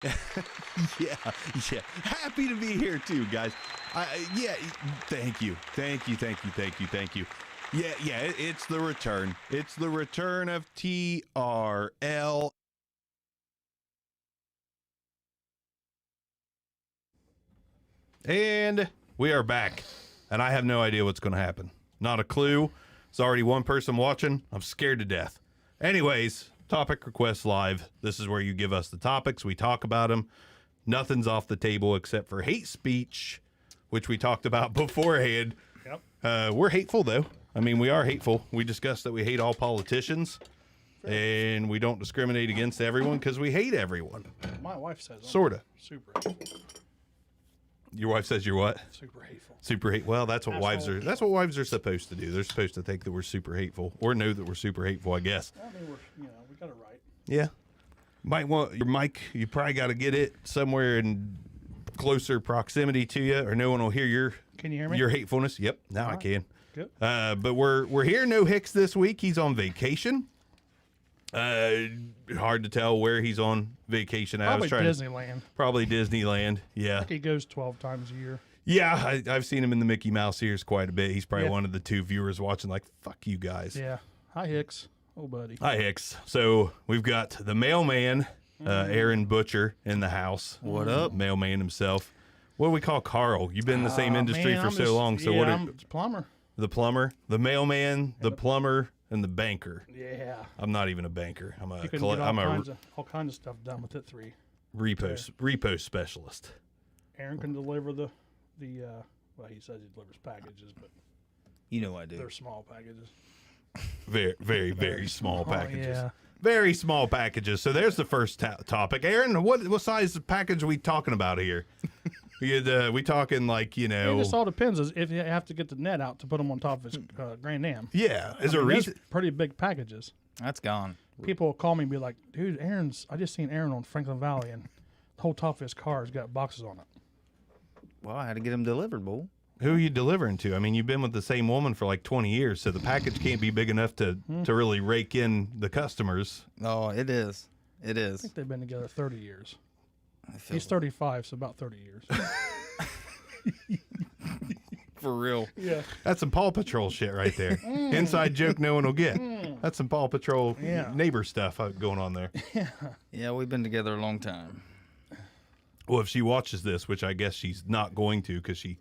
Yeah, yeah. Happy to be here too, guys. Yeah, thank you. Yeah, it's the return. It's the return of TRL. And we are back. And I have no idea what's going to happen. Not a clue. It's already one person watching. I'm scared to death. Anyways, topic requests live. This is where you give us the topics. We talk about them. Nothing's off the table except for hate speech, which we talked about beforehand. Yep. We're hateful, though. I mean, we are hateful. We discussed that we hate all politicians. And we don't discriminate against everyone because we hate everyone. My wife says Sort of. super hateful. Your wife says you're what? Super hateful. Super hate. Well, that's what Asshole. wives are. That's what wives are supposed to do. They're supposed to think that we're super hateful, or know that we're super hateful. I guess. I mean, we got it right. Yeah. Might want your mic. You probably got to get it somewhere in closer proximity to you, or no one will hear your. Can you hear me? Your hatefulness. Yep. Now I right. can. Good. But we're here. No Hicks this week. He's on vacation. Hard to tell where he's on vacation. Probably I was trying Disneyland. Probably Disneyland. Yeah. He goes 12 times a year. Yeah, I've seen him in the Mickey Mouse ears quite a bit. He's probably Yeah. one of the two viewers watching like, fuck you guys. Yeah. Hi, Hicks. Oh, buddy. Hi, Hicks. So we've got the mailman, Aaron Butcher, in the house. What up? Mailman himself. What do we call Carl? You've been in the same industry Man, for I'm so just- long. So yeah, what? I'm a plumber. The plumber, the mailman, the plumber, and the banker. Yeah. I'm not even a banker. I'm a You can colle- get I'm a all kinds of stuff done with it. repo specialist. Aaron can deliver the well, he says he delivers packages, but You know I do. they're small packages. Very, very, very small packages. Yeah. Very small packages. So there's the first topic. Aaron, what size package are we talking about here? We talking like, It just all depends if you have to get the net out to put them on top of his Grand Am. yeah. Is there a There's reason? pretty big packages. That's gone. People will call me and be like, dude, I just seen Aaron on Franklin Valley and the whole top of his car has got boxes on it. Well, I had to get them delivered, bull. Who are you delivering to? I mean, you've been with the same woman for like 20 years, so the package can't be big enough to really rake in the customers. Oh, it is. It I is. think they've been together 30 years. I feel He's 35, so about 30 years. for real. Yeah. That's some Paw Patrol shit right there. Inside joke no one will get. That's some Paw Patrol Yeah. neighbor stuff going on there. Yeah, we've been together a long time. Well, if she watches this, which I guess she's not going to because she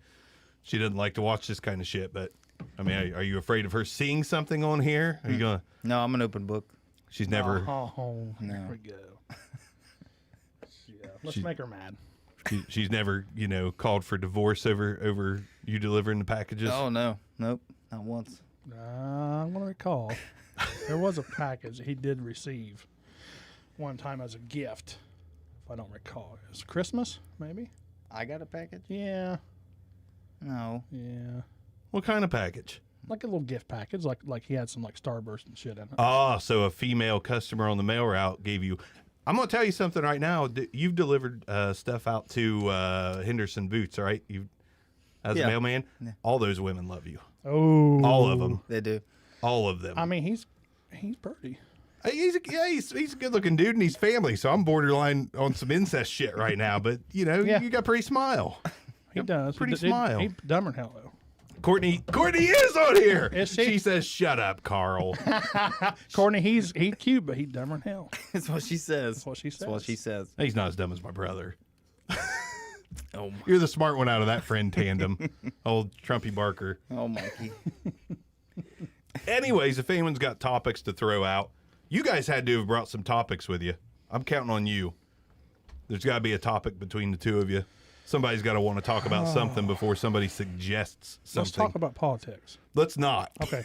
doesn't like to watch this kind of shit, but I mean, are you afraid of her seeing something on here? Are you going to? No, I'm an open book. She's never. Oh, No. there we go. Yeah. Let's make her mad. She's never, called for divorce over you delivering the packages. Oh, no. Nope. Not once. I'm going to recall there was a package he did receive one time as a gift, if I don't recall. It was Christmas, maybe? I got a package? Yeah. No. Yeah. What kind of package? Like a little gift package, like he had some like Starburst and shit in it. Ah, so a female customer on the mail route gave you. I'm going to tell you something right now. You've delivered stuff out to Henderson Boots, all right? As a Yeah. mailman, all those women love you. Oh. All of them. They do. All of them. I mean, he's pretty. He's a good-looking dude, and he's family, so I'm borderline on some incest shit right now. But, Yeah. you got a pretty smile. He does. pretty He smile. He dumber than hell, though. Courtney is on here. Is she? She says, shut up, Carl. Courtney, he's cute, but he dumber than hell. That's what she says. That's what she says. That's what she says. He's not as dumb as my brother. Oh, You're the smart one out of that friend tandem. Old Trumpy Barker. oh, Mikey. Anyways, if anyone's got topics to throw out, you guys had to have brought some topics with you. I'm counting on you. There's got to be a topic between the two of you. Somebody's got to want to talk about something before somebody suggests something. Let's talk about politics. Let's not. Okay.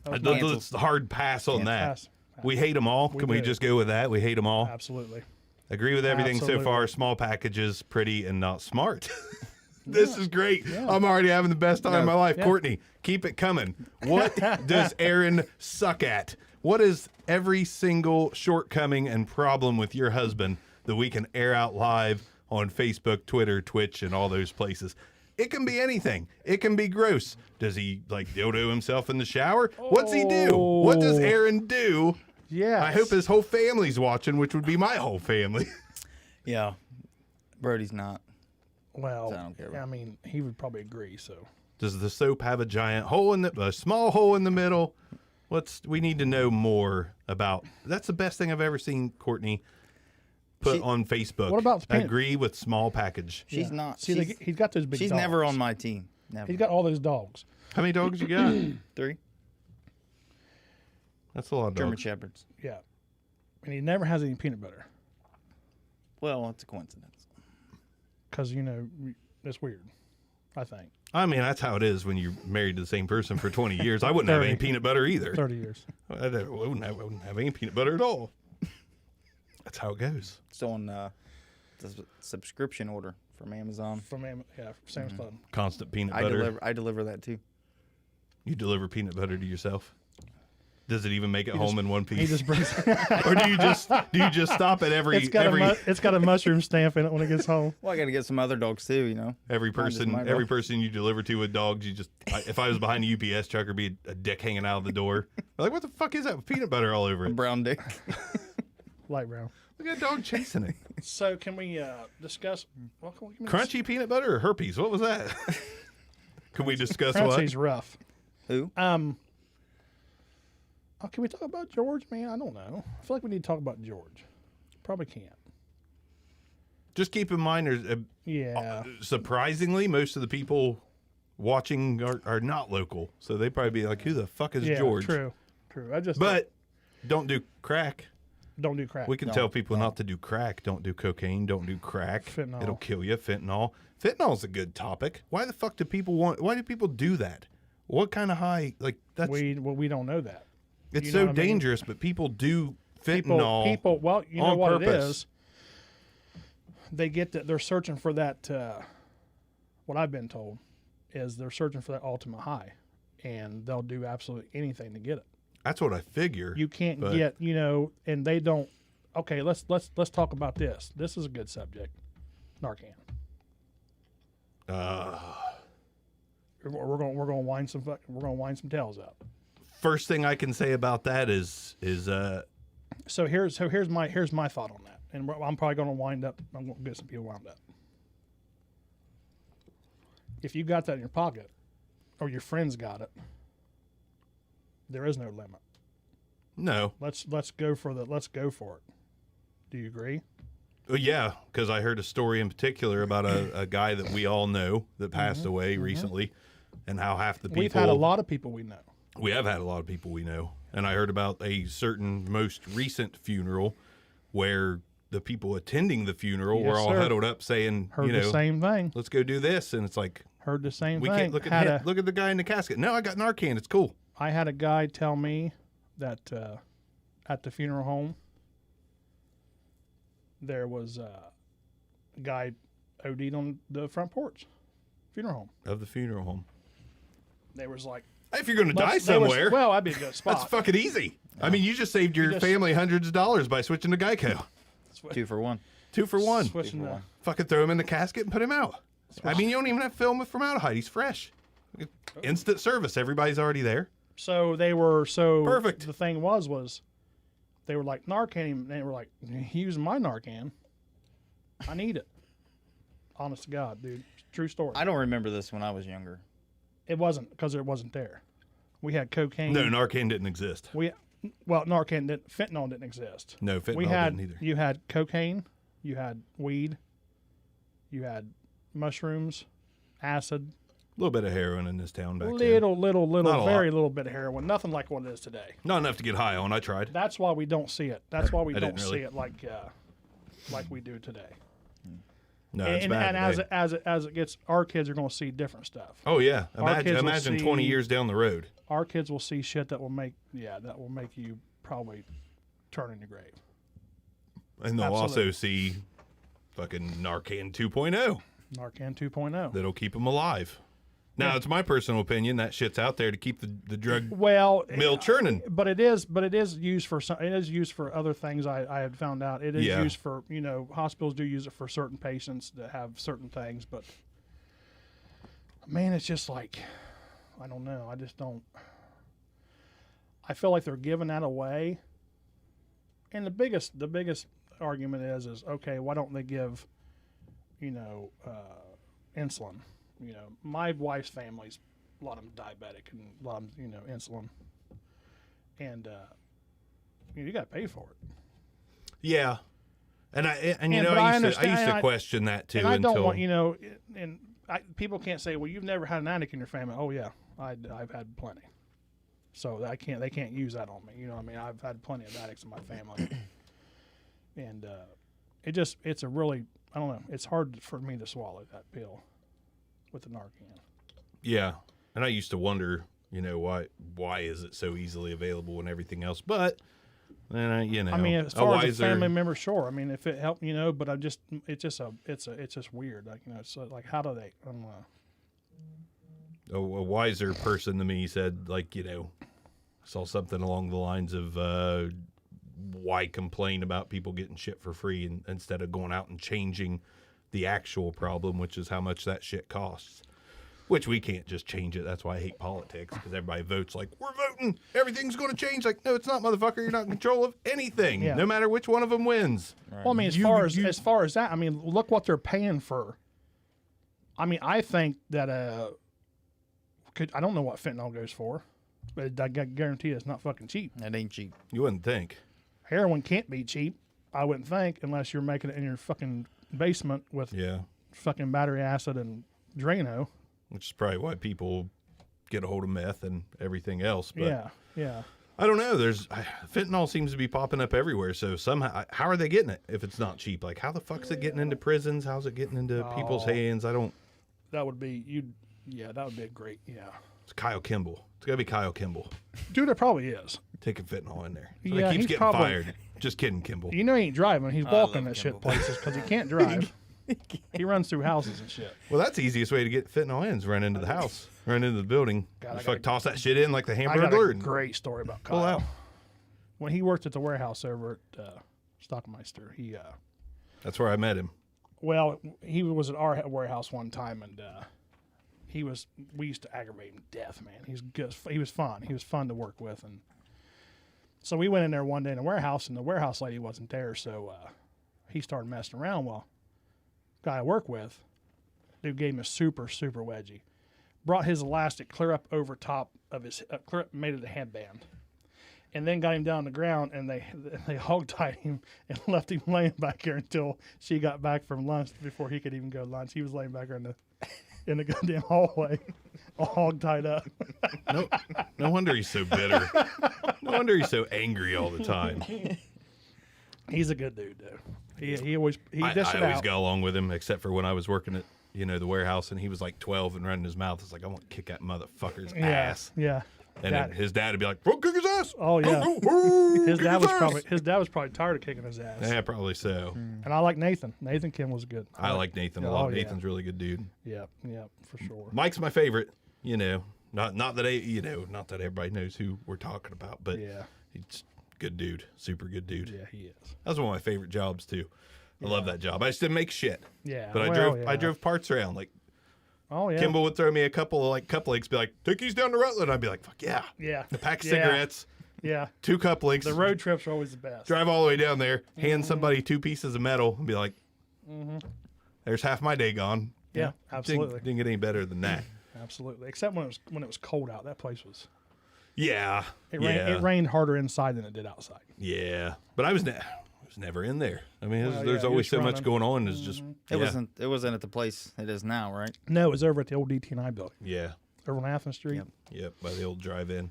Let's hard pass on that. Pass. We hate them all. Can we do. just go with that? We hate them all. Absolutely. Agree with everything so Absolutely. far. Small packages, pretty and not smart. This is great. I'm already having the best time of my life. Yeah. Courtney, keep it coming. What does Aaron suck at? What is every single shortcoming and problem with your husband that we can air out live on Facebook, Twitter, Twitch, and all those places? It can be anything. It can be gross. Does he like dildo himself in the shower? What's he do? What does Aaron do? Yeah. I hope his whole family's watching, which would be my whole family. Yeah. Brody's not. Well, I don't care. I mean, he would probably agree. So Does the soap have a giant hole in a small hole in the middle? We need to know more about. That's the best thing I've ever seen Courtney put on Facebook. What about the peanut- agree with small package? She's not. See, he's got those big. She's dogs. never on my team. Never. He's got all those dogs. How many dogs you got? 3 That's a lot of German dogs. Shepherds. Yeah, and he never has any peanut butter Well, it's a coincidence. because it's weird. I think I mean, that's how it is when you're married to the same person for 20 years. I wouldn't have any 30. peanut butter either. 30 years. I wouldn't have any peanut butter at all. That's how it goes. It's on the subscription order from Amazon. From Sam's Club. Constant peanut butter. I deliver that too. You deliver peanut butter to yourself. Does it even make it home in one piece? He just brings. Or do you just stop at every it's got a mushroom stamp in it when it gets home. Well, I got to get some other dogs too. every Mine is person my every dog. person you deliver to with dogs, if I was behind a UPS truck, there'd be a dick hanging out of the door. Like, what the fuck is that with peanut butter all over it? Brown dick. Light brown. Look at a dog chasing it. So can we discuss? Well, can we Crunchy peanut butter or herpes? What was that? Can we discuss Crunchy's what? rough. Who? Can we talk about George, man? I don't know. I feel like we need to talk about George. Probably can't. Just keep in mind, there's Yeah. surprisingly, most of the people watching are not local, so they probably be like, "Who the fuck is Yeah. George?" True. I just But don't do crack. don't do crack. We can tell people not to do crack. Don't do cocaine. Don't do crack. Fentanyl. It'll kill you. Fentanyl. Fentanyl's a good topic. Why the fuck do people want? Why do people do that? What kind of high? Like that's. we don't know that. It's you know so what I mean? dangerous, but people do fentanyl. People. Well, you know on what purpose. it is. They get that. They're searching for that. What I've been told is they're searching for that ultimate high, and they'll do absolutely anything to get it. That's what I figure. You can't but- get, and they don't. Okay, let's talk about this. This is a good subject. Narcan. We're going to wind some tails up. First thing I can say about that is So here's my thought on that, and I'm probably going to wind up. I'm going to get some people wound up. If you got that in your pocket, or your friends got it, there is no limit. no. Let's go for it. Do you agree? Yeah, because I heard a story in particular about a guy that we all know that passed away recently, and how half the people We've had a lot of people we know. We have had a lot of people we know, and I heard about a certain most recent funeral where the people attending the funeral Yes, were all sir. huddled up saying, Heard the same thing. let's go do this, and it's like Heard the same we thing. can't look at the guy in the casket. No, I got Narcan. It's cool. I had a guy tell me that at the funeral home, there was a guy OD'd on the front porch, funeral home. Of the funeral home. They was like, If you're gonna die they was- somewhere, well, that'd be a good spot. that's fucking easy. I mean, you just saved your just- family hundreds of dollars by switching to Geico. 2 for 1. 2 for 1. Switching the, Fucking throw him in the casket and put him out. I mean, you don't even have to film with formaldehyde. He's fresh. Instant service. Everybody's already there. so they were Perfect. The thing was they were like Narcan. And they were like, using my Narcan. I need it. Honest to God, dude. True story. I don't remember this when I was younger. It wasn't because it wasn't there. We had cocaine. No, Narcan didn't exist. Fentanyl didn't exist. No, fentanyl didn't either. You had cocaine, you had weed, you had mushrooms, acid, A little bit of heroin in this town back then. little, Not a very lot. little bit of heroin. Nothing like what it is today. Not enough to get high on. I tried. That's why we don't see it. That's why we I don't didn't really. see it like we do today. No, it's And bad as today. it gets, our kids are going to see different stuff. Oh yeah, Our kids will imagine 20 see- years down the road. Our kids will see shit that will make you probably turn in your grave. And they'll Absolutely. also see fucking Narcan 2.0 Narcan 2.0. that'll keep them alive. Now, it's my personal opinion that shit's out there to keep the drug Well, mill churning. but it is used for some. It is used for other things. I had found out it is Yeah. used for hospitals do use it for certain patients that have certain things. But man, it's just like I don't know. I just don't. I feel like they're giving that away. And the biggest argument is okay. Why don't they give insulin. My wife's family's a lot of them diabetic and a lot of them, insulin, and you got to pay for it. Yeah. And I but used to question that too And I don't until want people can't say, well, you've never had an addict in your family. Oh yeah, I've had plenty. So they can't use that on me. You know what I mean? I've had plenty of addicts in my family. And it's a really, I don't know, it's hard for me to swallow that pill with the Narcan. Yeah. And I used to wonder, why is it so easily available and everything else? But then I mean, as far as a family member, sure. I mean, if it helped, but it's just weird. Like, it's like, how do they, I don't know. A wiser person than me said, like, saw something along the lines of why complain about people getting shit for free instead of going out and changing the actual problem, which is how much that shit costs. Which we can't just change it. That's why I hate politics, because everybody votes like, we're voting, everything's going to change. Like, no, it's not, motherfucker. You're not in control of anything, no matter which one of them wins. Right. Well, I mean, as far as that, I mean, look what they're paying for. I mean, I think that I don't know what fentanyl goes for, but I guarantee it's not fucking cheap. That ain't cheap. You wouldn't think. Heroin can't be cheap, I wouldn't think, unless you're making it in your fucking basement with fucking battery acid and Drano. Which is probably why people get a hold of meth and everything else. But yeah. I don't know. Fentanyl seems to be popping up everywhere. So somehow, how are they getting it if it's not cheap? Like, how the fuck's it getting into prisons? How's it getting into people's hands? I don't. That would be that would be a great It's Kyle Kimball. It's got to be Kyle Kimball. Dude, it probably is. Taking fentanyl in there. So Yeah, he keeps he's getting probably- fired. Just kidding, Kimball. He ain't driving. He's walking love to shit Kimball. places because he can't drive. He runs through houses and shit. Well, that's the easiest way to get fentanyl in is run into the house, run into the building. God, Just toss that shit in like the I got hamburger. a great story about Pull Kyle. out. When he worked at the warehouse over at Stockmeister, That's where I met him. well, he was at our warehouse one time, and we used to aggravate him to death, man. He's good. He was fun. He was fun to work with, and so we went in there one day in the warehouse, and the warehouse lady wasn't there, so he started messing around. Well, guy I work with, dude gave him a super wedgie, brought his elastic clear up over top of his made it a headband, and then got him down on the ground, and they hog-tied him and left him laying back there until she got back from lunch before he could even go to lunch. He was laying back there in the goddamn hallway, all hog-tied up. No wonder he's so bitter. No wonder he's so angry all the time. He's a good dude, though. He dished it I always out. got along with him, except for when I was working at the warehouse, and he was like 12 and running his mouth. It's like, I want to kick that motherfucker's ass. Yeah. And then his dad would be like, "Go kick his ass." Oh yeah. His Kick dad his was probably tired of kicking his ass. Yeah, probably so. And I like Nathan. Nathan Kim was good. I like Nathan a Oh, lot. yeah. Nathan's a really good dude. Yeah, for sure. Mike's my favorite. Not that not that everybody knows who we're talking about, but Yeah. he's a good dude, super good dude. Yeah, he is. That's one of my favorite jobs too. I love that job. I just didn't make shit. Yeah. But I drove parts around. Like Oh yeah. Kimball would throw me a couple of cup links, be like, "Take these down to Rutland." I'd be like, "Fuck yeah!" Yeah. A pack of Yeah. cigarettes, Yeah. 2 cup links. The road trips are always the best. Drive all the way down there, hand somebody 2 pieces of metal, and be like, "There's half my day gone." Yeah, absolutely. Didn't get any better than that. Absolutely. Except when it was cold out. That place was. Yeah. It rained harder inside than it did outside. Yeah. But I was never in there. I mean, Well, there's yeah, always you're so just much running. going on. It's just It wasn't at the place it is now, right? No, it was over at the old DT&I building. Yeah. Over on Athens Street. Yep. Yep. By the old drive-in.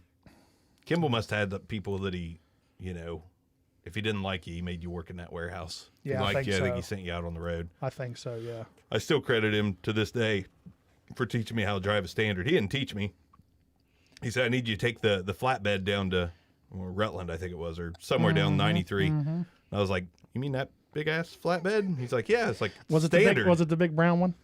Kimball must have had the people that he, if he didn't like you, he made you work in that warehouse. If Yeah, he I liked think you, I think so. he sent you out on the road. I think so, yeah. I still credit him to this day for teaching me how to drive a standard. He didn't teach me. He said, "I need you to take the flatbed down to Rutland, I think it was, or somewhere down 93. And I was like, "You mean that big ass flatbed?" And he's like, "Yeah, it's like Was it standard." was it the big brown one?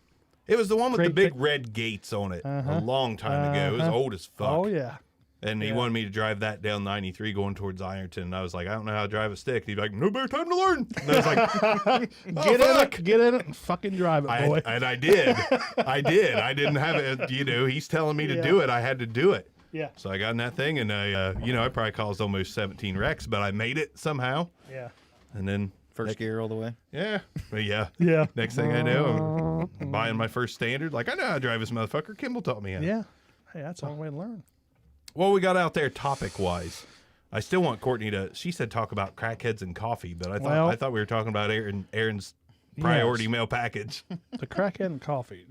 It was the one with the Great big big- red gates on it a long time ago. It was old as fuck. Oh yeah. And he Yeah. wanted me to drive that down 93 going towards Ironton. And I was like, "I don't know how to drive a stick." And he'd be like, "No better time to learn." And I was like, Get in it and fucking drive it, boy. I did. I did. I didn't have it. He's telling me to do it. I had to do it. Yeah. So I got in that thing, and I probably caused almost 17 wrecks, but I made it somehow. Yeah. And then First gear all the way. Yeah. But yeah. Yeah. Next thing I know, I'm buying my first standard. Like, I know how to drive this motherfucker. Kimball taught me how. Yeah. Hey, that's the only way to learn. What we got out there topic-wise? I still want Courtney to, she said talk about crackheads and coffee, but I thought we were talking about Aaron's priority mail package. The crackhead and coffee.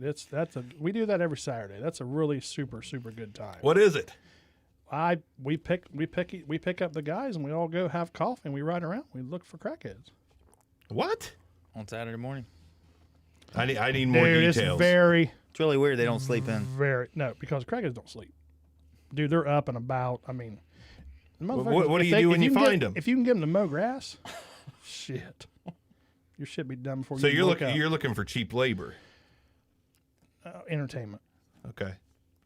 We do that every Saturday. That's a really super, super good time. What is it? We pick up the guys and we all go have coffee and we ride around. We look for crackheads. What? On Saturday morning. I need more Dude, details. It's really weird they don't sleep in. No, because crackheads don't sleep. Dude, they're up and about. I mean, What do you do when you find them? If you can get them to mow grass, shit, your shit be done before So you look up. you're looking for cheap labor. Entertainment. Okay.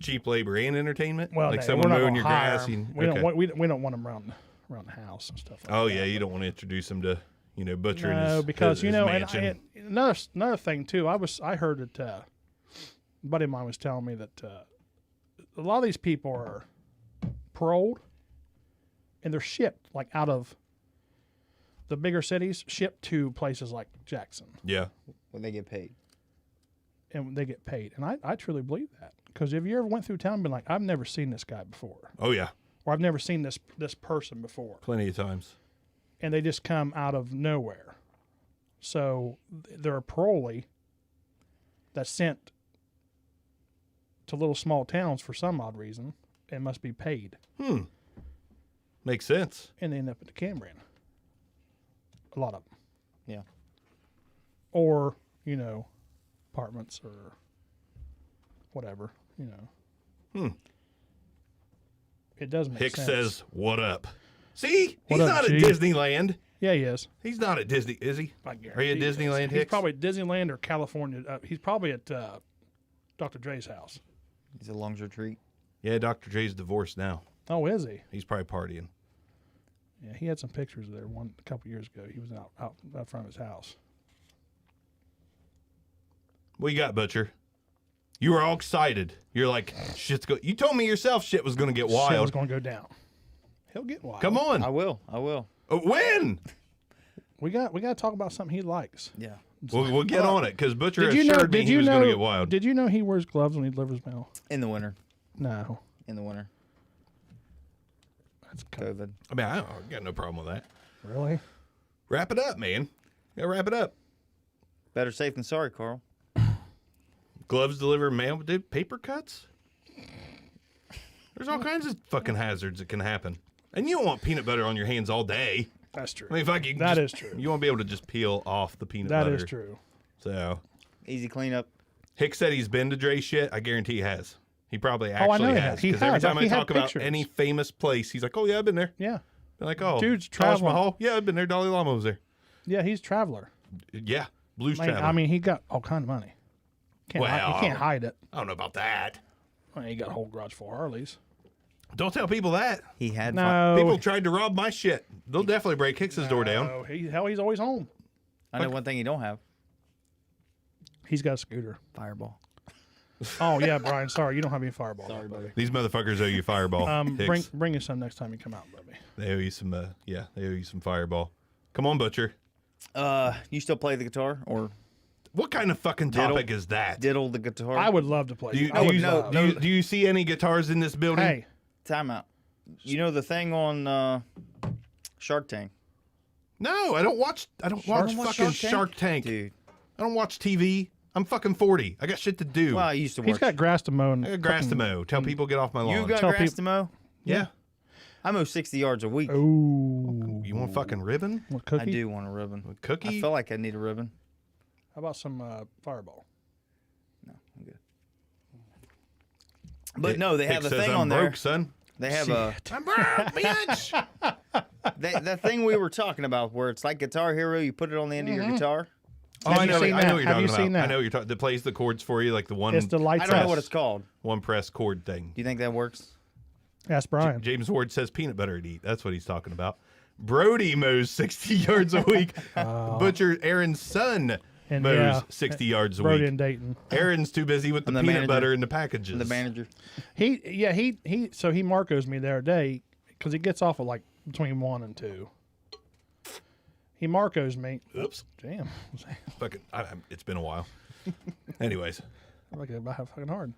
Cheap labor and entertainment? Well, like no, someone we're not mowing gonna your hire grass. 'em. We don't want them around the house and stuff. Like Oh that. yeah, you don't want to introduce them to butchering No, his because his mansion. and another thing too. I heard that a buddy of mine was telling me that a lot of these people are paroled, and they're shipped like out of the bigger cities, shipped to places like Jackson, Yeah. When they get paid. and they get paid. And I truly believe that, because if you ever went through town and been like, I've never seen this guy before, Oh yeah. or I've never seen this person before, Plenty of times. and they just come out of nowhere. So they're a parolee that's sent to little small towns for some odd reason and must be paid, Makes sense. and they end up at the Cambrian. A lot of them. Yeah. Or, apartments or whatever, It does make Hicks sense. says, "What up?" See, What he's up, not G? at Disneyland. Yeah, he is. He's not at Disney, is he? I Are you at guarantee he is. Disneyland, He's Hicks? probably at Disneyland or California. He's probably at Dr. Dre's house. It's a long retreat. Yeah, Dr. J's divorced now. Oh, is he? He's probably partying. Yeah, he had some pictures there a couple years ago. He was out front of his house. What you got, Butcher? You were all excited. You're like, shit's go. You told me yourself shit was going to get Shit was wild. going to go down. He'll get wild. Come on. I will. When? We got to talk about something he likes. Yeah. We'll get on it because Butcher Did you know? assured me Did he you was going know? to get wild. Did you know he wears gloves when he delivers mail? In the winter. No, In the winter. that's kind of, COVID. I mean, I got no problem with that. really. Wrap it up, man. Yeah, wrap it up. Better safe than sorry, Carl. Gloves deliver mail, dude. Paper cuts. There's all kinds of fucking hazards that can happen, and you don't want peanut butter on your hands all day. That's true. I mean, fuck you. That just- is true. You won't be able to just peel off the peanut That butter. is true. So Easy cleanup. Hicks said he's been to Dre's shit. I guarantee he has. He probably I know actually he has. has. He Because every has. time Like, I he had talk about pictures. any famous place, he's like, "Oh yeah, I've been there." Yeah, They're like, "Oh, Dude's Taj traveling. Mahal. Yeah, I've been there. Dalai Lama was there. yeah. He's a traveler. Yeah, blues Man, traveler. I mean, he got all kind of money. You can't hide it. I don't know about that. I mean, he got a whole garage full of Harleys. Don't tell people that. He had No, People tried to rob my shit. They'll definitely break Hicks's door down. No, he's always home. I know one thing he don't have. He's got a scooter. Fireball. Oh yeah, Brian. Sorry, you don't have any Fireball. Sorry, buddy. These motherfuckers owe you Fireball. Hicks. Bring you some next time you come out, baby. They owe you some. They owe you some Fireball. Come on, Butcher. You still play the guitar or What kind of fucking topic is that? diddle the guitar? I would love to play. Do you, I would do, you, love. do you see any guitars in this building? Hey, Time out. You know the thing on Shark Tank? No, I don't watch. I don't watch Don't watch fucking Shark Shark Tank. Dude. I don't watch TV. I'm fucking 40. I got shit to do. Well, I used to he's work. got grass to mow. And I got grass to mow. Tell people get off my lawn. You got Tell grass people- to mow? yeah. I mow 60 yards a week. Ooh, You want fucking ribbon? what cookie? I do want a ribbon. A cookie? I feel like I need a ribbon. How about some Fireball? No, I'm good. But no, they have Hick a says thing I'm on there. broke, son. They have a I'm broke, bitch. that thing we were talking about, where it's like Guitar Hero. You put it on the end of your guitar. Oh, Have I you know. seen I that? know what you're Have you talking seen about. I that? know what you're talking. That plays the chords for you, like the one. It's the lights. I don't know out. what it's called. one press chord thing. Do you think that works? Ask Brian. James Ward says peanut butter to eat. That's what he's talking about. Brody mows 60 yards a week. Butcher Aaron's son And mows yeah, 60 yards a Brody week. and Dayton. Aaron's too busy with the I'm the peanut manager. butter and the packages. The manager. He Marcos me the other day because he gets off at like between 1 and 2. He Marcos me. Oops. Damn. Fucking, it's been a while. Anyways, I like it about fucking hard.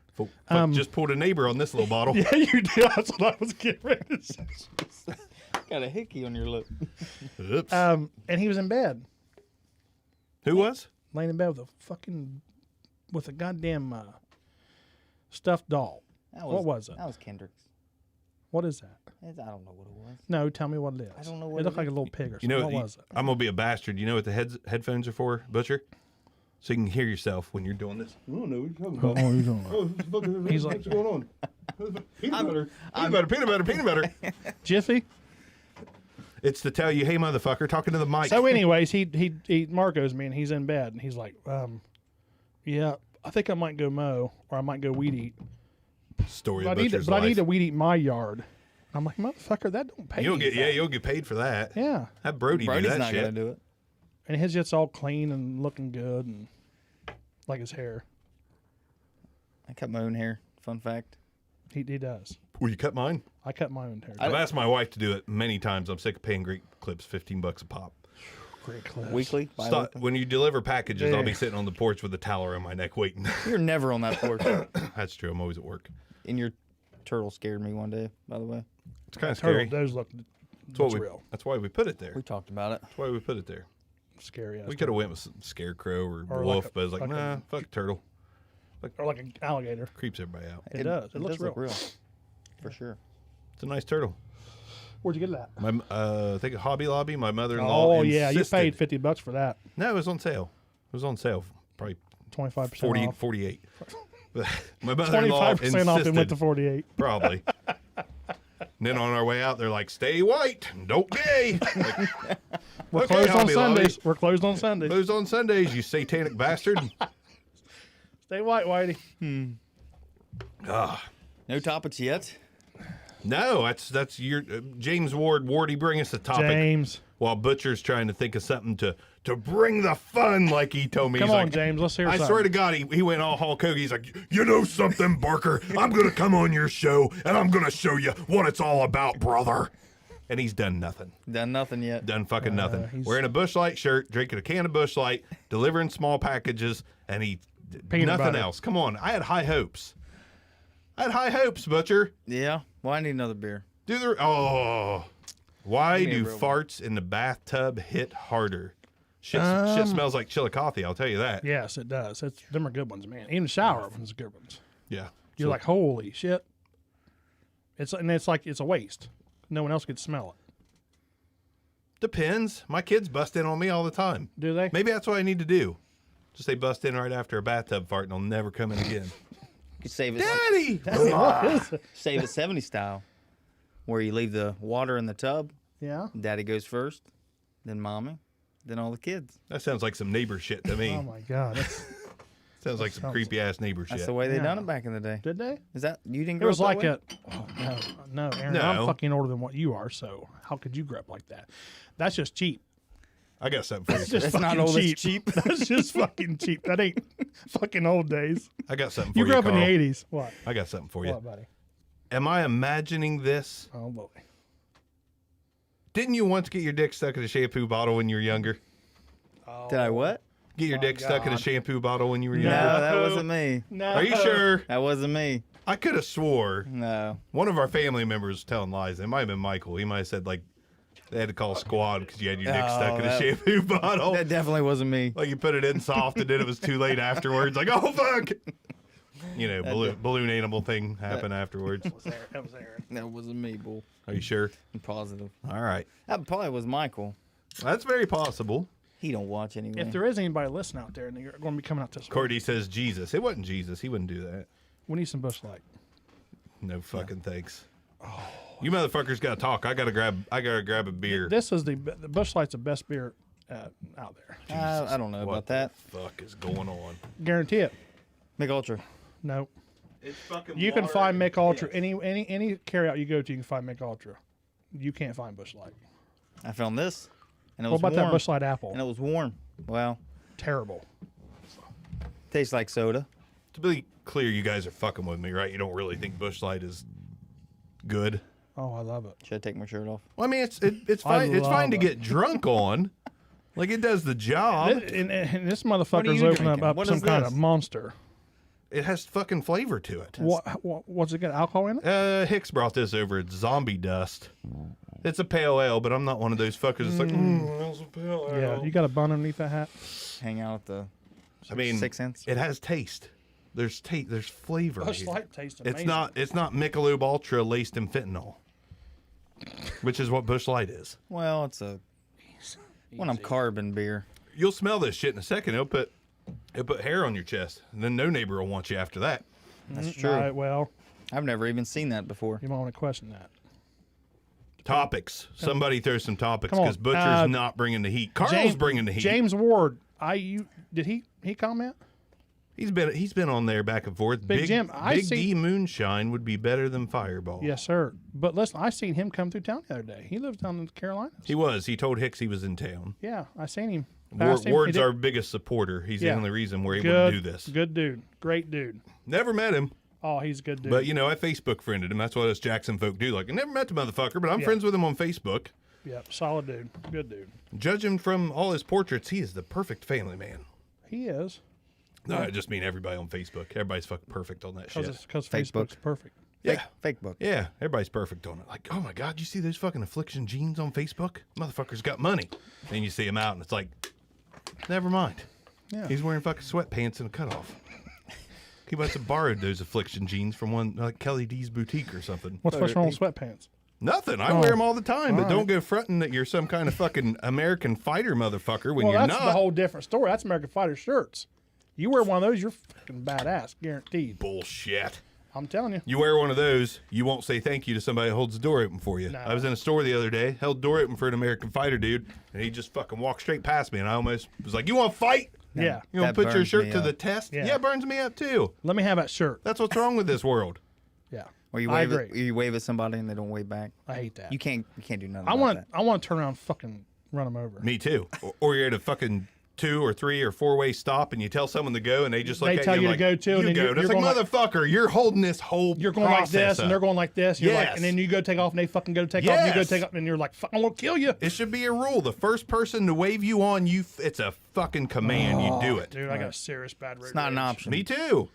Just pulled a neighbor on this little bottle. Yeah, you did. That's what I was getting ready to say. Got a hickey on your lip. Oops. And he was in bed, Who was? laying in bed with a goddamn stuffed doll. What was it? That was Kendrick's. What is that? I don't know what it was. No, tell me what it is. I don't know what it looked it like is. a little pig or You something. know, What was it? I'm gonna be a bastard. You know what the headphones are for, Butcher? So you can hear yourself when you're doing this. I don't know what you're talking about. Oh, he's on He's like, what's going on? Peanut butter. Jiffy. It's to tell you, hey, motherfucker, talking to the mic. So, anyways, he Marcos me, and he's in bed, and he's like, yeah, I think I might go mow, or I might go weed eat. Story But of I need Butcher's I need life. to weed eat my yard. I'm like, motherfucker, that don't pay. You'll get, anything. you'll get paid for that. Yeah. Have Brody Brody's do that not shit. gonna do it. And his just all clean and looking good, and like his hair. I cut my own hair. Fun fact. He does. Will you cut mine? I cut my own hair. I've asked my wife to do it many times. I'm sick of paying Great Clips $15 a pop. Great clips. Weekly. Stop. Bi-weekly? When you deliver packages, I'll be Yeah. sitting on the porch with a towel around my neck waiting. You're never on that porch. That's true. I'm always at work. And your turtle scared me one day, by the way. It's kind of Turtle, scary. those look That's, real. that's why we put it there. We talked about it. That's why we put it there. Scary. We could have went with some scarecrow or, Or wolf, like a- but it's like, like a- nah, fuck turtle. Or like an alligator. Creeps everybody out. It does. It looks look real. real. For sure. It's a nice turtle. Where'd you get that? My, I think at Hobby Lobby, my mother-in-law Oh yeah, you insisted- paid $50 for that. No, it was on sale. It was on sale. Probably 25% 40, off. 48. My mother-in-law 25% off and went to insisted, 48. probably. And then on our way out, they're like, stay white, don't gay. Like, We're okay, closed on Hobby Lobby. Sundays. We're closed on Sundays. Closed on Sundays, you satanic bastard. Stay white, Whitey. Ah. No topics yet. No, that's your James Wardy, bring us a topic James. while Butcher's trying to think of something to bring the fun, like he told me. Come He's on, like, James. Let's hear I something. swear to God, he went all Hulk Hogan. He's like, you know something, Barker? I'm gonna come on your show and I'm gonna show you what it's all about, brother. And he's done nothing. Done nothing yet. Done fucking nothing. he's- Wearing a Busch Light shirt, drinking a can of Busch Light, delivering small packages, and Peanut nothing butter. else. Come on, I had high hopes. Butcher. Yeah. Well, I need another beer. Why Give me a do real one. farts in the bathtub hit harder? Shit smells like chillicothe, I'll tell you that. Yes, it does. Them are good ones, man. Even the shower ones are good ones. Yeah. You're like, holy shit. It's like it's a waste. No one else could smell it. Depends. My kids bust in on me all the time. Do they? Maybe that's what I need to do. Just they bust in right after a bathtub fart and they'll never come in again. You could save it. Daddy! Save it 70 style, where you leave the water in the tub. Yeah. Daddy goes first, then mommy, then all the kids. That sounds like some neighbor shit to me. Oh my God. Sounds like some sounds- creepy ass neighbor That's shit. the way they Yeah. done it back in the day. Did they? Is that you didn't It grow was up like that way? no, Aaron. No. I'm fucking older than what you are, so how could you grow up like that? That's just cheap. I got something for That's you. just That's not fucking old, that's cheap. cheap. That's just fucking cheap. That ain't fucking old days. I got something for You you, grew up in the Carl. 80s. What? I got something for you. What, buddy? Am I imagining this? Oh boy. Didn't you once get your dick stuck in a shampoo bottle when you were younger? Did I what? Get your dick stuck in a God. shampoo bottle when you were No, younger? that wasn't me. No. Are you sure? That wasn't me. I could have swore No. one of our family members was telling lies. It might have been Michael. He might have said like they had to call squad because you had your dick stuck in a that- shampoo bottle. That definitely wasn't me. Like you put it in soft and then it was too late afterwards. Like, oh fuck. You know, balloon animal thing happened afterwards. That was Aaron. That wasn't me, bull. Are you sure? I'm positive. All right. That probably was Michael. That's very possible. He don't watch anyway. If there is anybody listening out there and you're going to be coming out this week, Courtney says Jesus. It wasn't Jesus. He wouldn't do that. we need some Busch Light. No fucking thanks. You motherfuckers got to talk. I gotta grab a beer. This is the Busch Light's the best beer out there. I don't know What about that. the fuck is going on? Guarantee it. Mick Ultra. No. It's fucking. You can find Mick Ultra any carry out you go to. You can find Mick Ultra. You can't find Busch Light. I found this, and it What was about that warm. Busch Light apple? And it was warm. Well, Terrible. tastes like soda. To be clear, you guys are fucking with me, right? You don't really think Busch Light is good. Oh, I love it. Should I take my shirt off? Well, I mean, it's fine. It's love fine to it. get drunk on, Like it does the job. And this motherfucker's you opening drinking? up What some is kind this? of monster. It has fucking flavor to it. What's it got? Alcohol in it? Hicks brought this over. It's Zombie Dust. It's a pale ale, but I'm not one of those fuckers that's like, that's a pale ale. Yeah, you got a bun underneath that hat? Hang out at the I mean, 6 cents. it has taste. There's flavor. Bush here. Light tastes It's amazing. not Michelob Ultra laced in fentanyl, which is what Bush Light is. Well, it's a one of carbon beer. You'll smell this shit in a second. It'll put hair on your chest, and then no neighbor will want you after that. That's true. Right, well, I've never even seen that before. you might want to question that. Topics. Somebody throw some topics Come on. because Butcher's not bringing the heat. Carl's bringing the heat. James Ward, did he comment? He's been on there back and forth. Big Jim, Big D Moonshine would be better than Fireball. Yes, sir. But listen, I seen him come through town the other day. He lives down in the Carolinas. He was. He told Hicks he was in town. Yeah, I seen him. Passed him. He Ward's did- our biggest supporter. He's the Yeah. only reason we're able good, to do this. Good dude. Great dude. Never met him, Oh, he's a good dude. but I Facebook friended him. That's what us Jackson folk do. Like, I never met the motherfucker, but I'm friends with him on Facebook. Yep, solid dude. Good dude. Judging from all his portraits, he is the perfect family man. He is. No, I just mean everybody on Facebook. Everybody's fucking perfect on that shit. Because Facebook. Facebook's perfect. Yeah. Fake book. Yeah, everybody's perfect on it. Like, oh my God, you see those fucking Affliction jeans on Facebook? Motherfucker's got money. Then you see him out and it's like, never mind. Yeah. He's wearing fucking sweatpants and a cutoff. He must have borrowed those Affliction jeans from one, like Kelly D's boutique or something. What's wrong with sweatpants? Nothing. I wear them all the time, but don't go fronting that you're some kind of fucking American fighter motherfucker when Well, you're that's not. the whole different story. That's American Fighter shirts. You wear one of those, you're fucking badass, guaranteed. Bullshit. I'm telling you. You wear one of those, you won't say thank you to somebody that holds the door open for you. No. I was in a store the other day, held the door open for an American fighter dude, and he just fucking walked straight past me, and I almost was like, you want to fight? Yeah. You want That to put your burns shirt me to up. the test? Yeah. Yeah, it burns me up too. Let me have that shirt. That's what's wrong with this world. Yeah. Or you I wave agree. you wave at somebody and they don't wave back. I hate that. You can't do nothing. I want want to turn around and fucking run them over. Me too. Or you're at a fucking 2 or 3 or 4-way stop, and you tell someone to go, and they just look They at tell you you to like, go too, you and then go. you're It's like, going like- motherfucker, you're holding this whole You're going like process this, and they're up. going like this. You're like, Yes. and then you go take off, and they fucking go take off, and you go Yes. take off, and you're like, fuck, I'm gonna kill you. It should be a rule. The first person to wave you on, it's a fucking command. You do it. Dude, I got a serious bad road It's not an rage. option. Me too.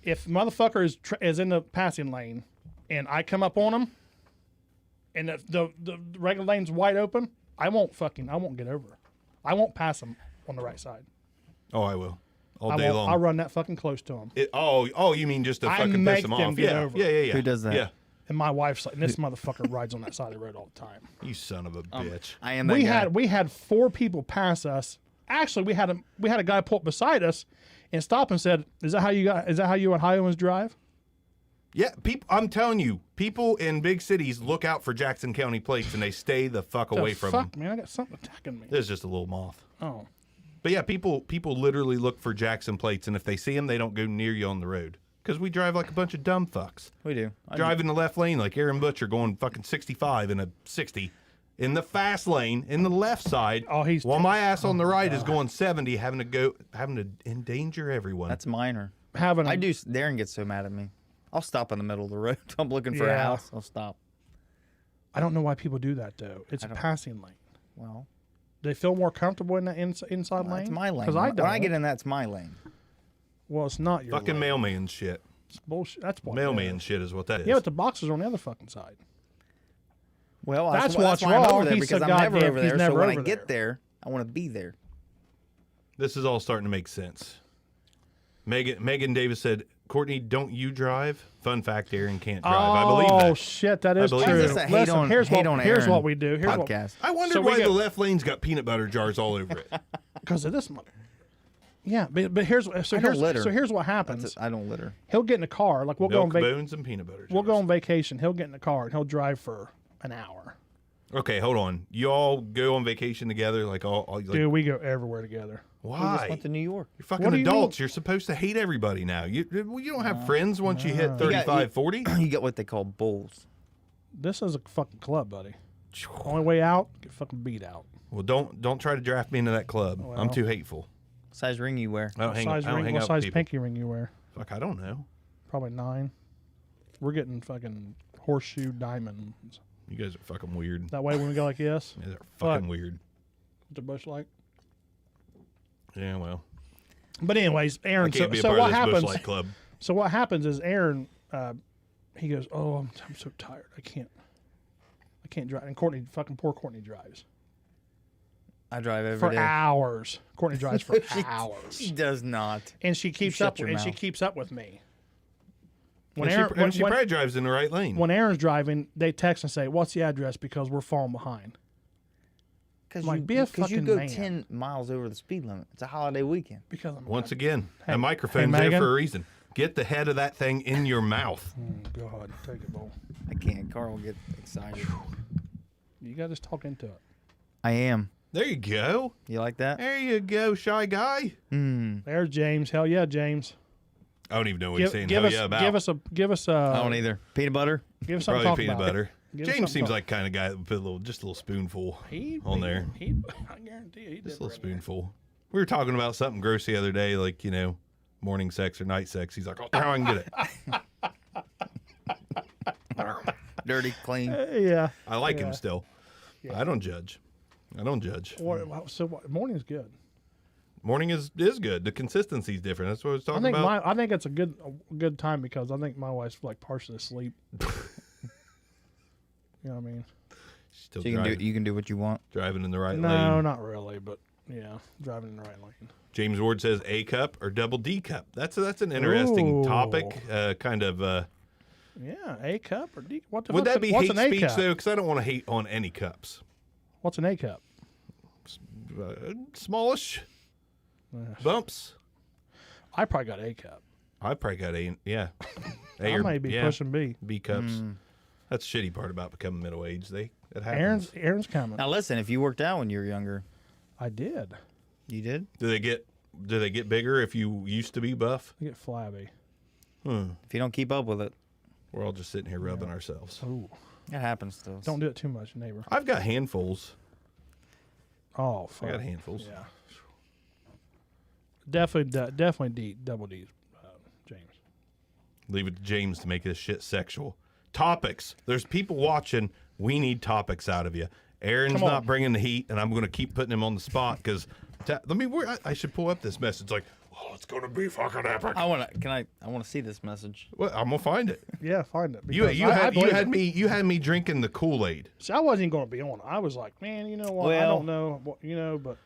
If motherfucker is in the passing lane, and I come up on him, and the regular lane's wide open, I won't get over. I won't pass him on the right side. Oh, I will. All I day won't. long. I'll run that fucking close to him. You mean just to I fucking piss make them them off? get Yeah, over. yeah. Who does that? Yeah. And my wife's like, this motherfucker rides on that side of the road all the time. You son of a bitch. I am that guy. We had 4 people pass us. Actually, we had a guy pull up beside us and stop and said, "Is that how you Ohioans drive?" Yeah, I'm telling you, people in big cities look out for Jackson County plates and they stay the fuck away The from fuck, them. man, I got something attacking me. There's just a little moth. Oh, But yeah, people literally look for Jackson plates, and if they see them, they don't go near you on the road. Because we drive like a bunch of dumb fucks. We do. Drive in the left lane like Aaron Butcher going fucking 65 in a 60. In the fast lane, in the left side, while my ass on the right is going 70, having to endanger everyone. That's minor. having I do. Darren gets so mad at me. I'll stop in the middle of the road. I'm looking for a Yeah. house. I'll stop. I don't know why people do that though. It's a passing lane. Well, They feel more comfortable in that inside lane. that's my lane. Because I don't. When I get in, that's my lane. Well, it's not your fucking lane. mailman shit. It's bullshit. That's what Mailman shit is what that is. Yeah, but the boxers are on the other fucking side. Well, That's that's what's why I'm wrong. over there He's because so I'm never goddamn- over he's there. never So when I over get there. there, I want to be there. This is all starting to make sense. Megan Davis said, Courtney, don't you drive? Fun fact, Aaron can't drive. I believe Oh that. shit, that is believe true. that. Why is this a hate Listen, on- here's hate on here's Aaron what we do. Here's what podcast? I wondered So we why get- the left lane's got peanut butter jars all over it. because of this mother. Yeah, but here's I don't litter. so here's what happens. That's it. I don't litter. He'll get in the car. Like we'll go on Milk bones and peanut butter jars. we'll go on vacation. He'll get in the car and he'll drive for an hour. Okay, hold on. You all go on vacation together, like like, Dude, we go everywhere together. We why? just went to New York. You're fucking What do you adults. You're supposed to hate everybody now. You don't have friends once you hit 35, 40. You get what they call bulls. This is a fucking club, buddy. Only way out, get fucking beat out. Well, don't try to draft me into that club. I'm Well. too hateful. What size ring you wear? I don't hang, I Size don't ring, hang what out size with people. pinky ring you wear? Fuck, I don't know. Probably 9. We're getting fucking horseshoe diamonds. You guys are fucking weird. That way when we go like this, You guys are fucking Fuck. weird. what's the bush like? Yeah, well, But anyways, I Aaron. can't be a So part what of this Busch happens? Light Club. So what happens is Aaron, he goes, "Oh, I'm so tired. I can't drive." And poor Courtney drives I drive every for day. hours. Courtney drives for She hours, does not. and she keeps shut up. your And she mouth. keeps up with me. When And Aaron, she probably drives in the right lane. when Aaron's driving, they text and say, "What's the address?" Because we're falling behind. Because Like, be a you fucking go man. 10 miles over the speed limit. It's a holiday weekend. Because I'm Once again, Hey, a microphone's hey, there Megan. for a reason. Get the head of that thing in your mouth. God, take it, Bull. I can't. Carl will get excited. You got to just talk into it. I am. There you go. You like that? There you go, shy guy. There's James. Hell yeah, James. I don't even know what he's saying. Hell yeah about. Give us I don't either. Peanut butter? give us something to Probably talk peanut about. butter. Give us James something seems to- like kind of guy that would put just a little spoonful on there. I guarantee you, he did. Just a little spoonful. We were talking about something gross the other day, like, morning sex or night sex. He's like, oh, how I can get it. Dirty, clean. Yeah. I like him still. I don't judge. Morning's good. Morning is good. The consistency's different. That's what I was talking about. I think it's a good time because I think my wife's like partially asleep. You know what I mean? Still So driving, you can do what you want. driving in the right No, lane. not really, but yeah, driving in the right lane. James Ward says A cup or double D cup. That's an interesting Ooh. topic. Kind of. Yeah, A cup or D. What the Would fuck's that be what's hate an A speech cup? though? Because I don't want to hate on any cups. What's an A cup? Smallish bumps. I probably got A cup. I probably got A. Yeah. I might be pushing B. B cups. That's the shitty part about becoming middle aged. It happens. Aaron's coming. Now listen, if you worked out when you were younger, I did. you did? Do they get bigger if you used to be buff? I get flabby. If you don't keep up with it, We're all just sitting here rubbing ourselves. Ooh. it happens to us. Don't do it too much, neighbor. I've got handfuls. Oh, I fuck. got handfuls. Yeah. Definitely D, double D, James. Leave it to James to make this shit sexual. Topics. There's people watching. We need topics out of you. Aaron's Come on. not bringing the heat, and I'm going to keep putting him on the spot because I should pull up this message. Like, oh, it's going to be fucking epic. I want to see this message. Well, I'm gonna find it. Yeah, find it. You because I believe it. you had me drinking the Kool-Aid. See, I wasn't even going to be on it. I was like, man, you know what? I Well- don't know. But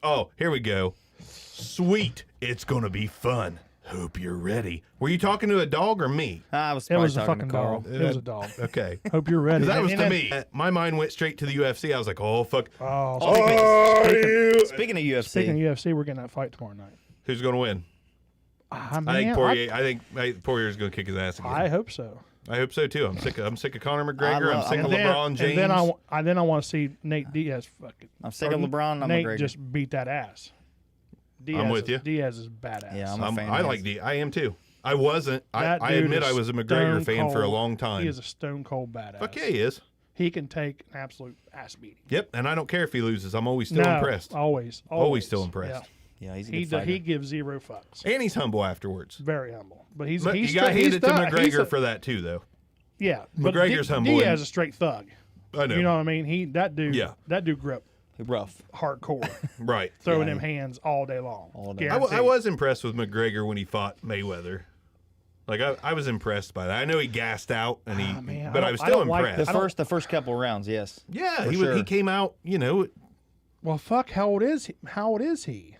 Oh, here we go. Sweet. It's gonna be fun. Hope you're ready. Were you talking to a dog or me? I was it probably was a talking fucking to Carl. dog. It was a dog. Okay. Hope you're ready. 'Cause that was And to then- me. My mind went straight to the UFC. I was like, oh fuck. Speaking of UFC, Speaking of UFC, we're getting that fight tomorrow night. Who's gonna win? I I think Poirier. I think Poirier's gonna kick his ass again. I hope so. I hope so too. I'm sick of Conor McGregor. I'm sick of And then, LeBron James. and then I want to see Nate Diaz fucking. I'm sick of LeBron. I'm Nate McGregor. just beat that ass. Diaz with you. Diaz is badass. Yeah, I'm a fan. I of like his. D. I am too. I wasn't. I That dude admit is I was a McGregor stone fan for a cold. long time. He is a stone cold badass. Fuck yeah, he is. He can take an absolute ass beating. Yep, and I don't care if he loses. I'm always still impressed. Always still impressed. Yeah, he's a Yeah. good fighter. He gives zero fucks. And he's humble afterwards. Very humble. But he's But he's you got to he's hand it to thug- he's McGregor a- for that too, though. Yeah, but McGregor's humble Diaz and- is a straight thug. I know. You know what I mean? That dude. Yeah. That dude grip rough. hardcore, Right. throwing Yeah, them hands all day long. All day. I Guaranteed. was impressed with McGregor when he fought Mayweather. Like I was impressed by that. I know he gassed out, and man, but I I was don't- I still don't like impressed. The first couple rounds, yes. Yeah, For he sure. he came out. Well, fuck. How old is he? How old is he?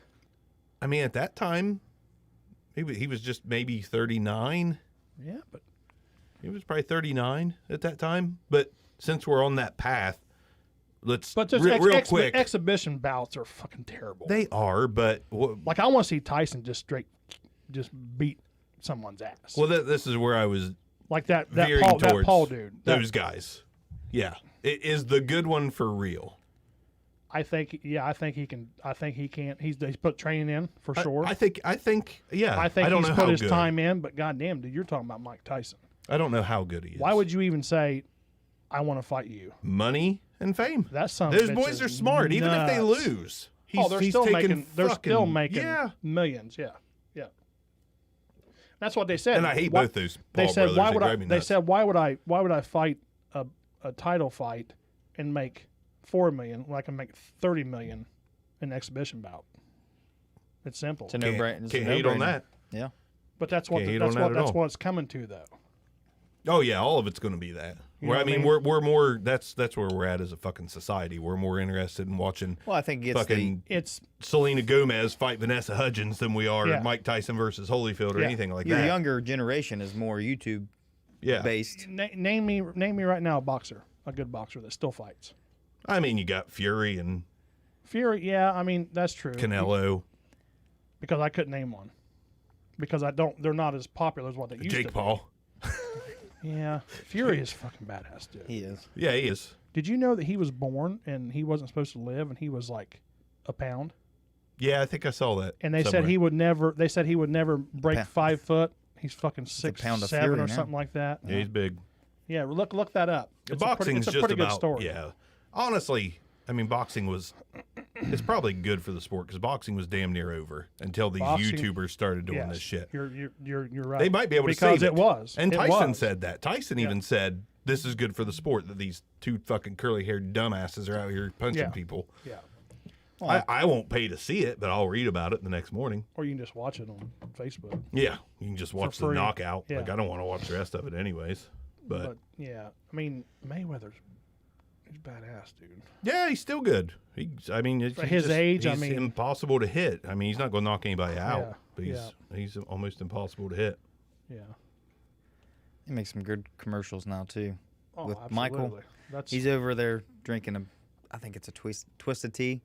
I mean, at that time, he was just maybe 39. Yeah, but He was probably 39 at that time. But since we're on that path, let's just real quick. exhibition bouts are fucking terrible. They are, but Like I want to see Tyson just beat someone's ass. well, this is where I was like that veering Paul, towards that Paul dude. those guys. Yeah, it is the good one for real. I think he can. I think he can. He's put training in for sure. I think. Yeah. I think I don't he's know put how his good. time in. But goddamn, dude, you're talking about Mike Tyson. I don't know how good he is. Why would you even say, "I want to fight you"? money and fame? That's some. Those boys are smart, even if they nuts. lose. They're he's still taking making. They're still fucking- making Yeah. millions. Yeah, yeah. That's what they said. And I hate Why- both those. They Paul said, brothers. "Why They would I?" drive me They nuts. said, "Why would I fight a title fight and make $4 million when I can make $30 million in an exhibition bout?" It's simple. It's a no-brainer. Can't hate on that. Yeah. But that's what Can't hate on that at that's all. what it's coming to, though. Oh yeah, all of it's going to be that. You Where know I what I mean, mean? we're more. That's where we're at as a fucking society. We're more interested in watching Well, I think it's fucking It's Selena Gomez fight Vanessa Hudgens than we are Yeah. Mike Tyson versus Holyfield or Yeah. anything like your that. younger generation is more YouTube Yeah. based. name me right now a good boxer that still fights. I mean, you got Fury and Fury, yeah, I mean that's true. Canelo, Because I couldn't name one. Because they're not as popular as what they used to Jake be. Paul. Yeah, Fury is fucking badass, dude. He is. Yeah, he is. Did you know that he was born and he wasn't supposed to live and he was like a pound? Yeah, I think I saw that. And they said somewhere. he would never. They said he would never break Pa- 5 foot. He's fucking pound of 6'7" fury or now. something like that. Yeah, he's big. Yeah, look that up. Boxing's it's a just pretty about good story. yeah. Honestly, I mean, boxing was. It's probably good for the sport because boxing was damn near over until these Boxing- YouTubers started doing Yes, this shit. You're right. They might be able to because save it was. And It Tyson was. said that. Tyson even said this is good for the sport that these two fucking curly-haired dumbasses are out here punching Yeah. people. Yeah. I won't pay to see it, but I'll read about it the next morning. Or you can just watch it on Facebook. Yeah, you can just watch the free. knockout. Yeah. Like I don't want to watch the rest of it anyways. But yeah, I mean he's badass, dude. yeah, he's still good. I mean, For his age, he's I mean- impossible to hit. I mean, he's not going to knock anybody out, Yeah, but he's almost impossible to hit. Yeah. He makes some good commercials now too. Oh, With absolutely. Michael, That's He's over there drinking I think it's a twisted tea.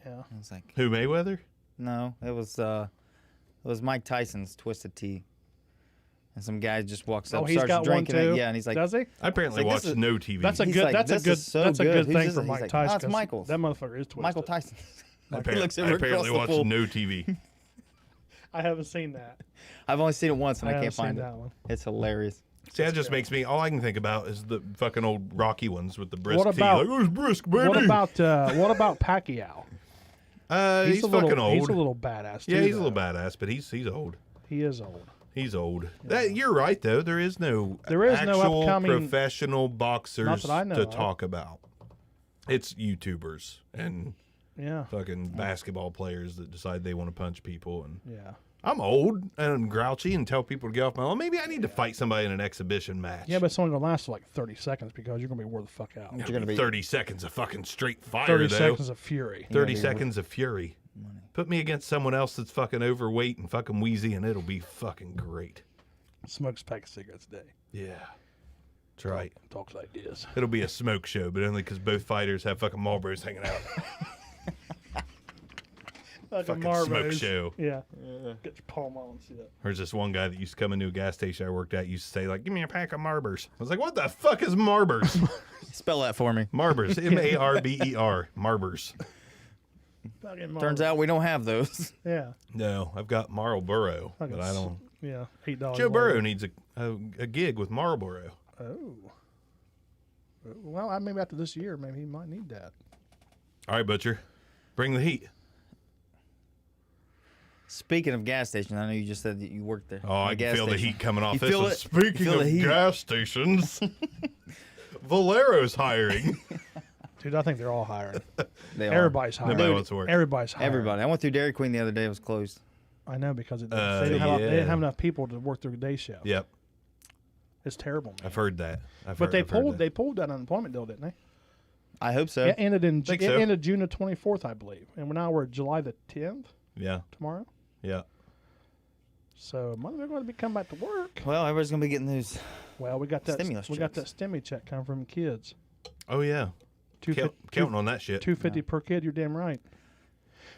yeah. I was like, Who, Mayweather? no, it was Mike Tyson's twisted tea. And some guy just walks up, Oh, he's starts got one drinking too. it. Yeah, and he's like, Does he? I apparently It's like, watched this is- no TV. That's a He's good. like, that's a "This good. is so that's a good." good Who's thing this? for He's Mike like, Tyson. "Oh, it's 'cause Michael's." That motherfucker is twisted. Michael Tyson. I He looks over across apparently the watched pool. no TV. I haven't seen that. I've only seen it once and I haven't can't find seen it. that one. It's hilarious. See, that just makes me. All I can think about is the fucking old Rocky ones with the brisk What tea. about- Like, oh, it's brisk, baby. What about Pacquiao? He's a fucking little, old. He's a little badass. Too, yeah, he's a though. little badass, but he's old. He is old. He's old. That you're right though. There is no no upcoming- professional boxers Not that I know to of. talk about. It's YouTubers and Yeah. fucking basketball players that decide they want to punch people. And Yeah. I'm old and grouchy and tell people to get off my lawn. Maybe I need to fight somebody in an exhibition match. Yeah, but it's only gonna last for like 30 seconds because you're gonna be wore the fuck out. You're gonna be 30 seconds of fucking straight fire 30 though. seconds of fury. 30 seconds of fury. Put me against someone else that's fucking overweight and fucking wheezy, and it'll be fucking great. Smokes pack of cigarettes a day. Yeah, that's right. Talks like this. It'll be a smoke show, but only because both fighters have fucking Marlboros hanging out. Fucking smoke show. Yeah. Get your palm on and see that. There's this one guy that used to come into a gas station I worked at, used to say, like, give me a pack of Marlboros. I was like, what the fuck is Marlboros? Spell that for me. Marlboros. Marber. Marlboros. Fucking Turns out we don't have those. Yeah. No, I've got Marlboro, Fucking but I don't. Yeah. $8. Joe Burrow needs a gig with Marlboro. Oh. Well, maybe after this year, maybe he might need that. All right, Butcher. Bring the heat. Speaking of gas stations, I know you just said that you worked there. Oh, at a I can gas feel the station. heat coming off You this feel one. it? Speaking Feel of the heat? gas stations, Valero's hiring. Dude, I think they're all hiring. They are. Everybody's hiring. Nobody wants to work. Everybody's hiring. Everybody. I went through Dairy Queen the other day. It was closed. I know because they Yeah. didn't have enough people to work their day shift. Yep, It's terrible, man. I've heard that. But they pulled that unemployment deal, didn't they? I hope so. It ended Think so. June the 24th, I believe, and we're July the 10th Yeah, tomorrow. yeah. So they're going to be coming back to work. Well, everybody's gonna be getting those. Well, we got that Stimulus we got that checks. stimmy check coming from kids. Oh yeah. Counting on that shit. $250 per kid. You're damn right.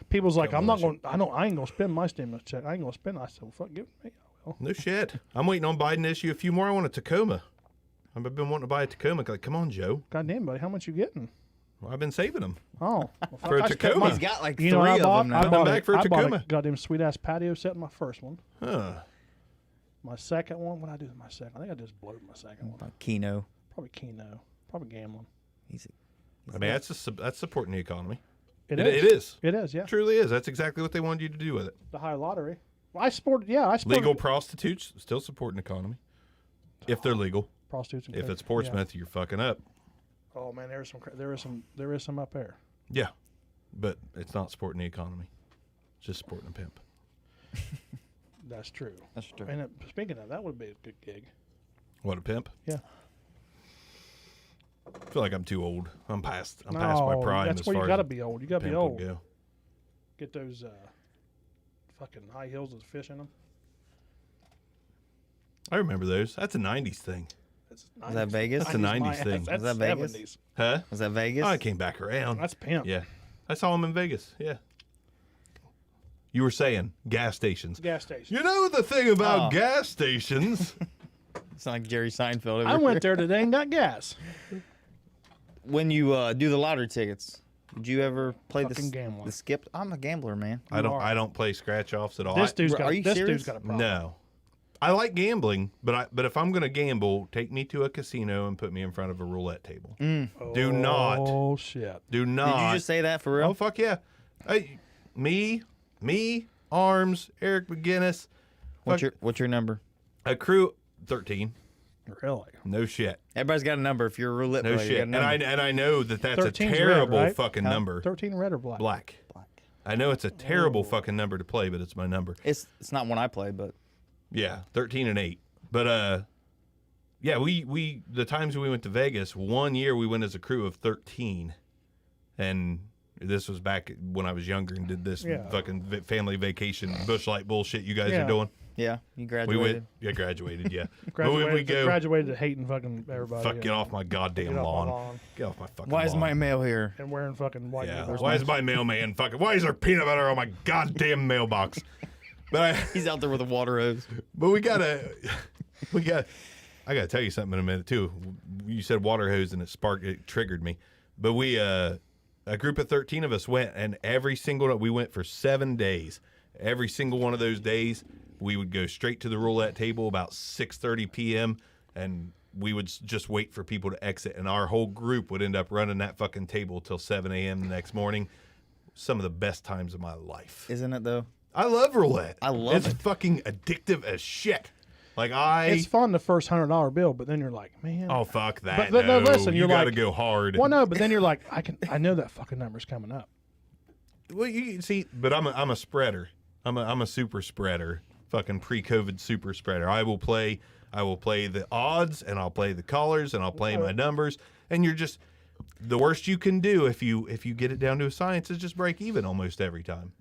People's like, Counting I'm on not that going. I ain't going to spend my stimulus check. I ain't going to spend. I said, well, fuck, give it to me. I will. No shit. I'm waiting on Biden to issue a few more. I want a Tacoma. I've been wanting to buy a Tacoma. Like, come on, Joe. God damn, buddy, how much you getting? Well, I've been saving them. Oh, well, For a I spent Tacoma. my- He's got like You know what three I of bought? them I now. bought, back for a I bought a Tacoma. goddamn sweet ass patio set in my first one. Huh. My second one, what did I do with my second? I think I just blowed my second one. Keno. Probably Keno. Probably gambling. He's I mean, that's supporting the economy. It It is. is. It is, yeah. Truly is. That's exactly what they wanted you to do with it. The high lottery. Well, I supported. Legal prostitutes still supporting the economy. If they're legal. prostitutes. And If coke. it's Portsmouth, you're fucking up. Yeah. Oh man, there is some up there. Yeah. But it's not supporting the economy. It's just supporting a pimp. That's true. That's true. And speaking of, that would be a good gig. What, a pimp? Yeah. I feel like I'm too old. I'm past my prime That's as where far you got to as be old. You got to be pimp would old. go. Get those fucking high heels with fish in them. I remember those. That's a 90s thing. That's Is that Vegas? That's a 90s thing. That's that Vegas? 70s. Huh? Was that Vegas? Oh, I came back around. That's pimp. Yeah. I saw him in Vegas. Yeah. You were saying gas stations. Gas station. You know the thing about Oh. gas stations. It's like Jerry Seinfeld. Over I here. went there today and got gas. When you do the lottery tickets, did you ever play Fucking gambler. the skip? I'm a gambler, man. I don't play scratch offs at all. This dude's Are got. you This serious? dude's got a problem. No. I like gambling, but if I'm gonna gamble, take me to a casino and put me in front of a roulette table. Do not. Oh shit. Do Did not. you just say that for real? Oh fuck yeah. Hey, me, Arms, Eric McGinnis. What's your number? A crew 13. Really? No shit. Everybody's got a number. If you're a roulette No player, you shit. got a And number. I know that's a 13's red, terrible right? fucking number. 13 red or black? Black. Black. I know it's a terrible fucking number to play, but it's my number. It's not one I play, but Yeah, 13 and 8. But yeah, we the times we went to Vegas, one year we went as a crew of 13. And this was back when I was younger and did this Yeah. fucking family vacation bushlight bullshit you guys Yeah. are doing. yeah, you We graduated. went, graduated, yeah. But Graduated, we go, graduated to hating fucking everybody. fuck, get off my goddamn Get off my lawn. lawn. Get off my fucking Why lawn. is my mail here? And wearing fucking white. Yeah. uniforms. Why is my mailman fucking? Why is there peanut butter on my goddamn mailbox? But He's out there with a water hose. we got. I gotta tell you something in a minute too. You said water hose and it triggered me. But we a group of 13 of us went, and every single we went for 7 days. Every single one of those days, we would go straight to the roulette table about 6:30 p.m. and we would just wait for people to exit, and our whole group would end up running that fucking table till 7 a.m. the next morning. Some of the best times of my life. Isn't it though? I love roulette. I love it's it. fucking addictive as shit. Like It's fun the first $100 bill, but then you're like, man. oh fuck that. But no, no, listen, you you're gotta like- go hard. Well, no, but then you're like, I know that fucking number's coming up. Well, you see, but I'm a spreader. I'm a super spreader. Fucking pre-COVID super spreader. I will play the odds, and I'll play the callers, and I'll play my numbers. And you're just the worst you can do if you get it down to a science is just break even almost every time.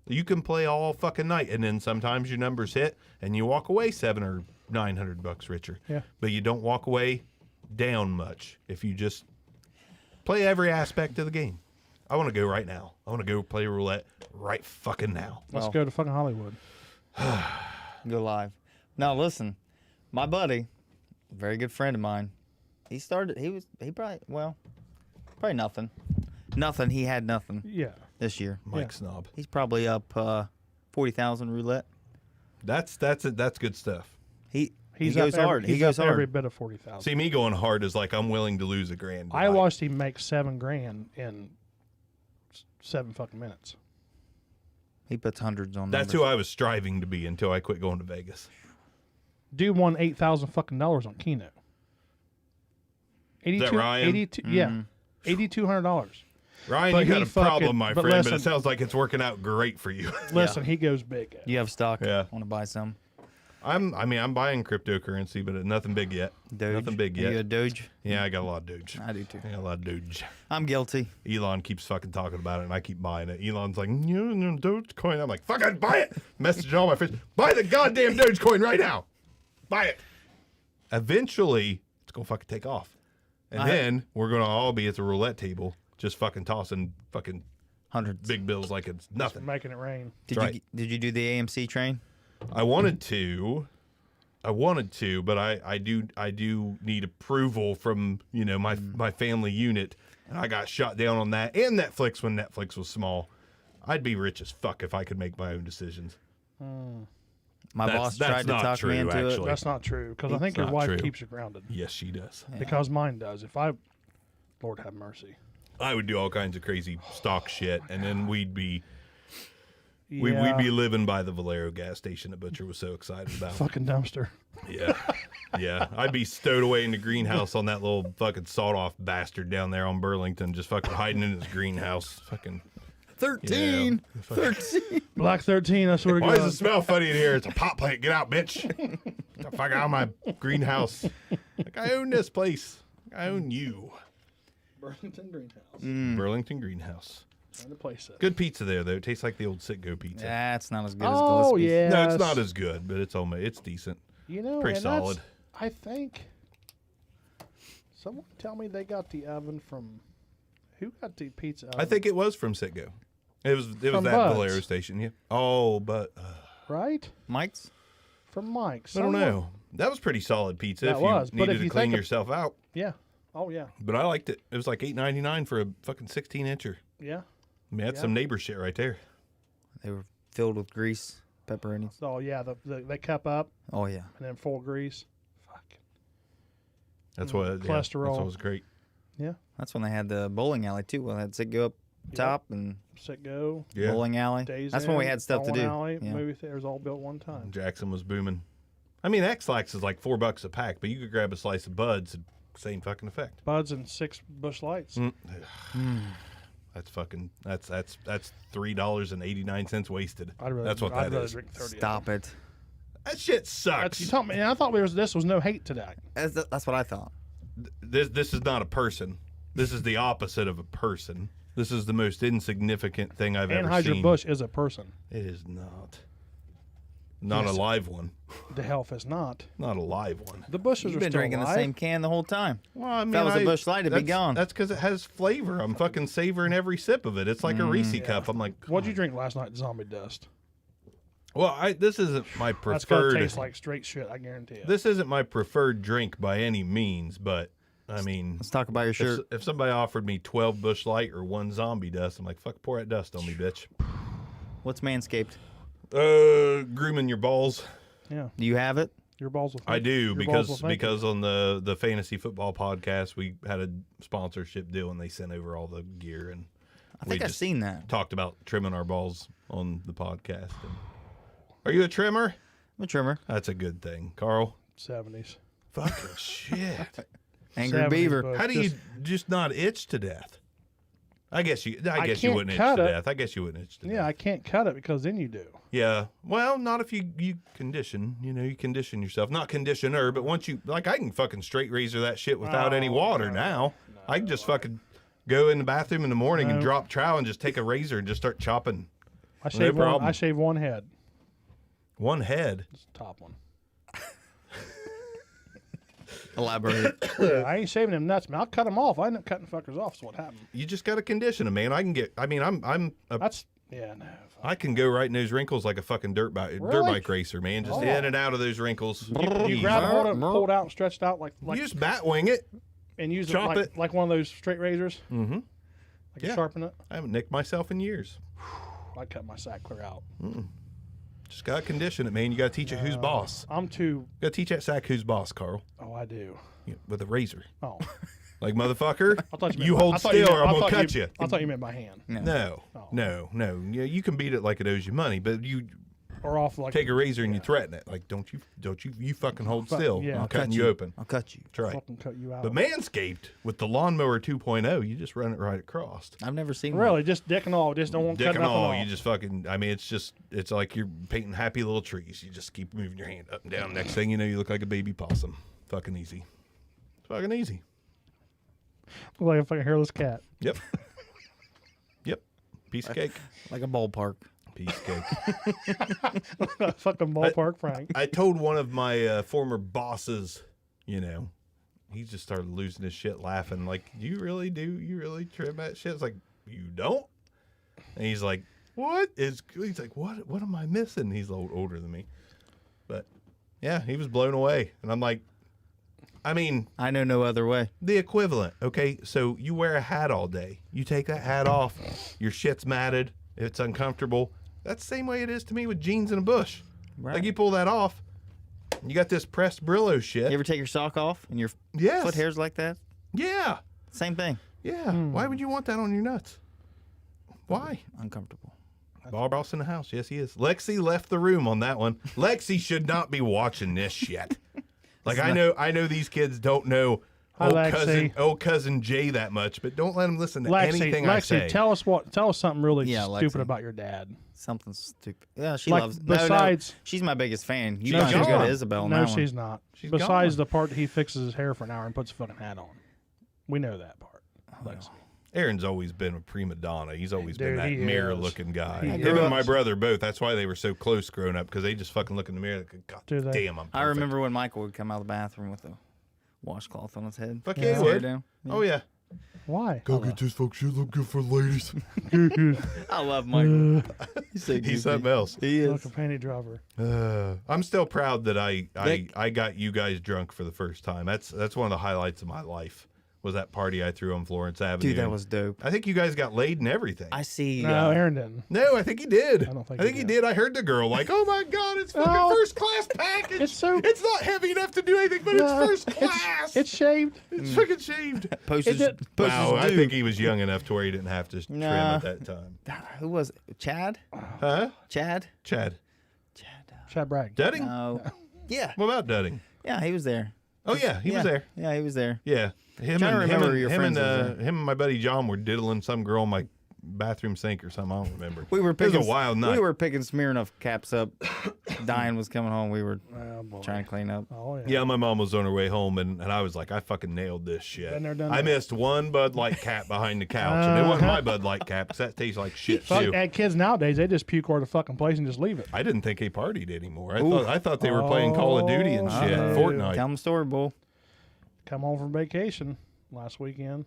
You can play all fucking night, and then sometimes your numbers hit, and you walk away $700 or $900 richer. Yeah. But you don't walk away down much if you just play every aspect of the game. I want to go right now. I want to go play roulette right fucking now. Let's Well. go to fucking Hollywood. Go live. Now listen, my buddy, a very good friend of mine, he probably nothing. Nothing. He had nothing Yeah. this year. Mike Yeah. Snob. He's probably up 40,000 roulette. That's good stuff. He He's goes up every, hard. He's He goes up every hard. bit of 40,000. See, me going hard is like I'm willing to lose $1,000. I watched him make $7,000 in 7 fucking minutes. He puts hundreds on. That's numbers. who I was striving to be until I quit going to Vegas. Dude won $8,000 fucking dollars on Keno. 82, Ryan? 82, yeah, $8,200. Ryan, But you got he a fucking- problem, my but friend, but listen- it sounds like it's working out great for you. Listen, he goes big. You have stock. Yeah. Want to buy some? I'm buying cryptocurrency, but nothing big yet. Doge. Nothing big Are you yet. a Doge? Yeah, I got a lot of Doge. I do too. I got a lot of Doge. I'm guilty. Elon keeps fucking talking about it, and I keep buying it. Elon's like, no, Dogecoin. I'm like, fucking buy it. Message all my friends, buy the goddamn Dogecoin right now. Buy it. Eventually, it's gonna fucking take off, and then we're gonna all be at the roulette table, just fucking tossing fucking Hundreds. big bills like it's nothing. Making it rain. Did That's you did you do the AMC train? I wanted to, but I do need approval from my family unit, and I got shot down on that and Netflix when Netflix was small. I'd be rich as fuck if I could make my own decisions. My boss That's tried to not talk me true, into it. actually. That's not true because I think your not wife true. keeps you grounded. Yes, she does. Because mine does. Lord have mercy. I would do all kinds of crazy stock shit, and then we'd be we'd Yeah. be living by the Valero gas station that Butcher was so excited about. Fucking dumpster. Yeah. Yeah. I'd be stowed away in the greenhouse on that little fucking sawed off bastard down there on Burlington, just fucking hiding in his greenhouse. Fucking 13. Yeah. 13. Black 13, I swear to Why God. does it smell funny in here? It's a pot plant. Get out, bitch. Get the fuck out of my greenhouse. Like, I own this place. I own you. Burlington Greenhouse. Burlington Greenhouse. Trying to place it. Good pizza there, though. It tastes like the old Sitco pizza. That's not as good as Oh, Gillespie's. yeah. No, it's not as good, but it's decent. You know, Pretty and solid. I think someone tell me they got the oven from who got the pizza oven? I think it was from Sitco. It was From that Bud's. Valero station, yeah. Oh, but right Mike's? from Mike's. I don't Someone- know. That was pretty solid pizza That if was, you but needed if to you clean think of- yourself out. Yeah. Oh yeah. But I liked it. It was like $8.99 for a fucking 16-incher. Yeah. I mean, that's Yeah. some neighbor shit right there. They were filled with grease, pepperonis. So yeah, they cup up Oh, yeah. and then full grease. Fuck. That's what cholesterol. that's what was great. Yeah. That's when they had the bowling alley, too. Well, they had go up top and Sit go. Yeah. bowling alley. Days That's when we Inn, had stuff to bowling do. Alley, Yeah. movie theaters all built one time. Jackson was booming. I mean, X-Lax is like $4 a pack, but you could grab a slice of Buds and same fucking effect. Buds and 6 Bush Lights. That's fucking that's $3.89 wasted. I'd rather, That's what I'd that rather is. drink 30. Stop it. That shit sucks. You told me, and I thought this was no hate today. That's what I thought. This is not a person. This is the opposite of a person. This is the most insignificant thing I've ever seen. Anheuser-Busch is a person. It is not. Not Yes. a live one. The health is not. Not a live one. The Bushes You've are been still drinking alive. the same can the whole time. Well, I mean, that was a Busch Light, it'd be gone. That's because it has flavor. I'm fucking savoring every sip of it. It's like a Reese cup. I'm like, What'd you drink last night? Zombie dust. well, this isn't my That's gonna preferred. taste like straight shit. I guarantee it. This isn't my preferred drink by any means, but I mean, Let's talk about your shirt. if somebody offered me 12 Busch Light or one Zombie Dust, I'm like, fuck, pour that dust on me, bitch. What's Manscaped? Grooming your balls. Yeah, Do you have it? your balls will. I do your balls will because thank you. on the fantasy football podcast we had a sponsorship deal and they sent over all the gear and I think I've seen that. talked about trimming our balls on the podcast. And, are you a trimmer? I'm a trimmer. That's a good thing, Carl. 70s. Fucking shit. Angry 70s, Beaver. but How do you just- just not itch to death? I guess you can't wouldn't itch cut to it. death. I guess you wouldn't itch to Yeah, death. I can't cut it because then you do. Yeah. Well, not if you condition. You know, you condition yourself. Not conditioner, but once you I can fucking straight razor that shit without any water now. I can just fucking go in the bathroom in the morning and No. drop trowel and just take a razor and just start chopping I shave problem. I shave one head. one head. It's the top one. Elaborate. Yeah, I ain't shaving them nuts, man. I'll cut them off. I end up cutting fuckers off. Is what happened. You just got to condition them, man. I can get. I mean, That's yeah, no. fuck. I can go right in those wrinkles like a fucking dirt Really? bike racer, man. Just Oh. in and out of those wrinkles. You Jeez. grab hold of it, pull it out, and stretch it out like You just bat wing it. and use chop it like, it. like one of those straight razors. Mm-hmm. Like you Yeah. sharpen it. I haven't nicked myself in years. I cut my sack clear out. Just got to condition it, man. You got to teach it who's boss. I'm too. Got to teach that sack who's boss, Carl. Oh, I do. Yeah, with a razor. Oh, Like, motherfucker, I thought you meant hold I thought still meant- or I'm I going to thought cut you. I thought you meant by hand No, Oh. no. Yeah, you can beat it like it owes you money, but you or off like take a razor and you threaten it. Like, don't you fucking hold still. yeah. I'm I'll cutting you open. I'll cut you. That's right. fucking cut you out. But Manscaped, with the Lawnmower 2.0, you just run it right across. I've never seen really, just dick and all. Just don't want to Dick cut and nothing all, off. you just fucking, I mean, it's like you're painting happy little trees. You just keep moving your hand up and down. Next thing you know, you look like a baby possum. Fucking easy. It's fucking easy. Look like a fucking hairless cat. Yep. Yep. Piece of cake. like a ballpark. Piece of cake. Fucking ballpark Frank. I told one of my former bosses, you know, he just started losing his shit laughing. Like, you really trim that shit? It's like, you don't? And he's like, what? He's like, what am I missing? He's a little older than me. But, yeah, he was blown away. And I'm like, I mean, I know no other way. the equivalent, okay? So you wear a hat all day. You take that hat off, your shit's matted, it's uncomfortable. That's the same way it is to me with jeans and a bush. Right. Like, you pull that off, you got this pressed Brillo shit. You ever take your sock off and your Yes. foot hairs like that? Yeah. Same thing. Yeah. Why would you want that on your nuts? Why? Uncomfortable. Ball boss in the house. Yes, he is. Lexi left the room on that one. Lexi should not be watching this shit. Like, I know these kids don't know Hi, Lexi. old cousin Jay that much, but don't let him listen to anything I say. Tell us something really Yeah, stupid Lexi. about your dad. Something stupid. Yeah, she Like, loves. besides- she's my biggest fan. You She's don't have to go gone. to Isabel. on No, that one. she's not. She's Besides gone. the part that he fixes his hair for an hour and puts a fucking hat on. We know that part. Lexi. Aaron's always been a prima donna. He's always been Dude, that he mirror-looking guy. He Him and my is. brother both. That's why they were so close growing up, because they just fucking look in the mirror like, God Do they? damn, I'm perfect. I remember when Michael would come out of the bathroom with a washcloth on his head. Fuck Yeah. yeah, His he hair would. down. Oh, yeah. Why? Go get this fuck shit look good for ladies. I love Michael. He's, so He's goofy. something else. He Like is. a panty dropper. I'm still proud that I Nick. got you guys drunk for the first time. That's one of the highlights of my life. Was that party I threw on Florence Avenue. Dude, that was dope. I think you guys got laid and everything. I see. No, Aaron didn't. No, I think he did. I don't think he he did. I heard the girl like, "Oh my god, it's fucking Oh, first class package. it's so- it's not heavy enough to do anything, but No, it's first class. It's shaved. It's fucking shaved." Postage. Is it- Wow, I due. think he was young enough to where he didn't have to trim Nah. at that time. Who was it? Chad? Huh? Chad? Chad. Chad. Chad Bragg. Dudding? No. Yeah. What about Dudding? Yeah, he was there. Oh yeah, he yeah. was there. Yeah, he was there. Yeah. Him Trying to and, remember your him, friends and, was there. him and my buddy John were diddling some girl in my bathroom sink or something. I don't remember. We were It picking. was a wild night. We were picking Smirnoff caps up. Diane was coming home. We were Oh, boy. trying to clean up. Oh, yeah. Yeah, my mom was on her way home, and I was like, I fucking nailed this shit. Been there, done I that. missed one Bud Light cap behind the couch, and it wasn't my Bud Light cap, 'cause that tastes like shit, Fuck, too. and kids nowadays, they just puke over the fucking place and just leave it. I didn't think they partied anymore. I thought they were playing Call of Duty and shit, Uh-oh. Fortnite. Tell them the story, bull. Come home from vacation last weekend.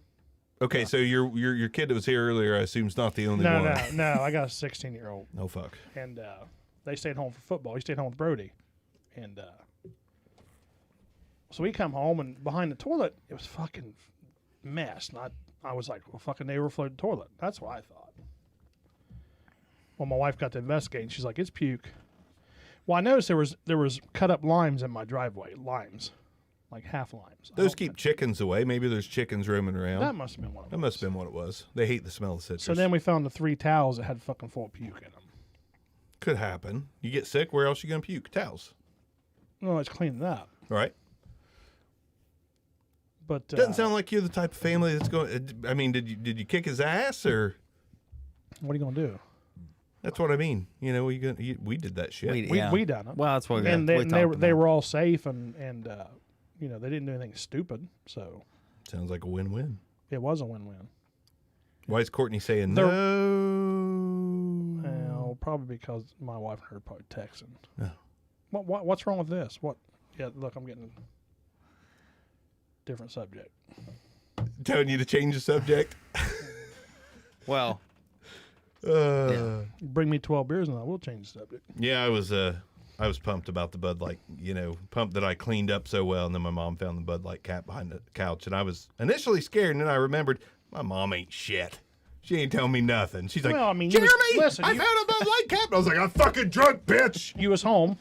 Okay, so your kid that was here earlier, I assume, is not the only No, one. no. I got a 16-year-old, No fuck. and they stayed home for football. He stayed home with Brody, and so we come home, and behind the toilet, it was fucking mess. And I was like, well, fucking they overflowed the toilet. That's what I thought. Well, my wife got to investigate, and she's like, it's puke. Well, I noticed there was cut up limes in my driveway, limes, like half limes. I Those don't keep think- chickens away. Maybe there's chickens roaming around. That must have been what it That was. must have been what it was. They hate the smell of citrus. So then we found the 3 towels that had fucking full of puke in them. Could happen. You get sick, where else you gonna puke? Towels. No, it's cleaning up. All right. But Doesn't sound like you're the type of family that's going. I mean, did you kick his ass, or what are you gonna do? that's what I mean? You know, we did that shit. We done it. Well, that's what. And we they were all safe and you know, they didn't do anything stupid, so Sounds like a win-win. it was a win-win. Why is Courtney saying There- no? Well, probably because my wife and her are probably texting. Oh. What's wrong with this? What? Yeah, look, I'm getting a different subject. Telling you to change the subject. Well, Bring me 12 beers and I will change the subject. Yeah, I was pumped about the Bud Light, pumped that I cleaned up so well, and then my mom found the Bud Light cap behind the couch, and I was initially scared, and then I remembered my mom ain't shit. She ain't telling me nothing. She's like, Well, I mean, you Jeremy, was- listen, I you- found a Bud Light cap. And I was like, I'm fucking drunk, bitch. You was home.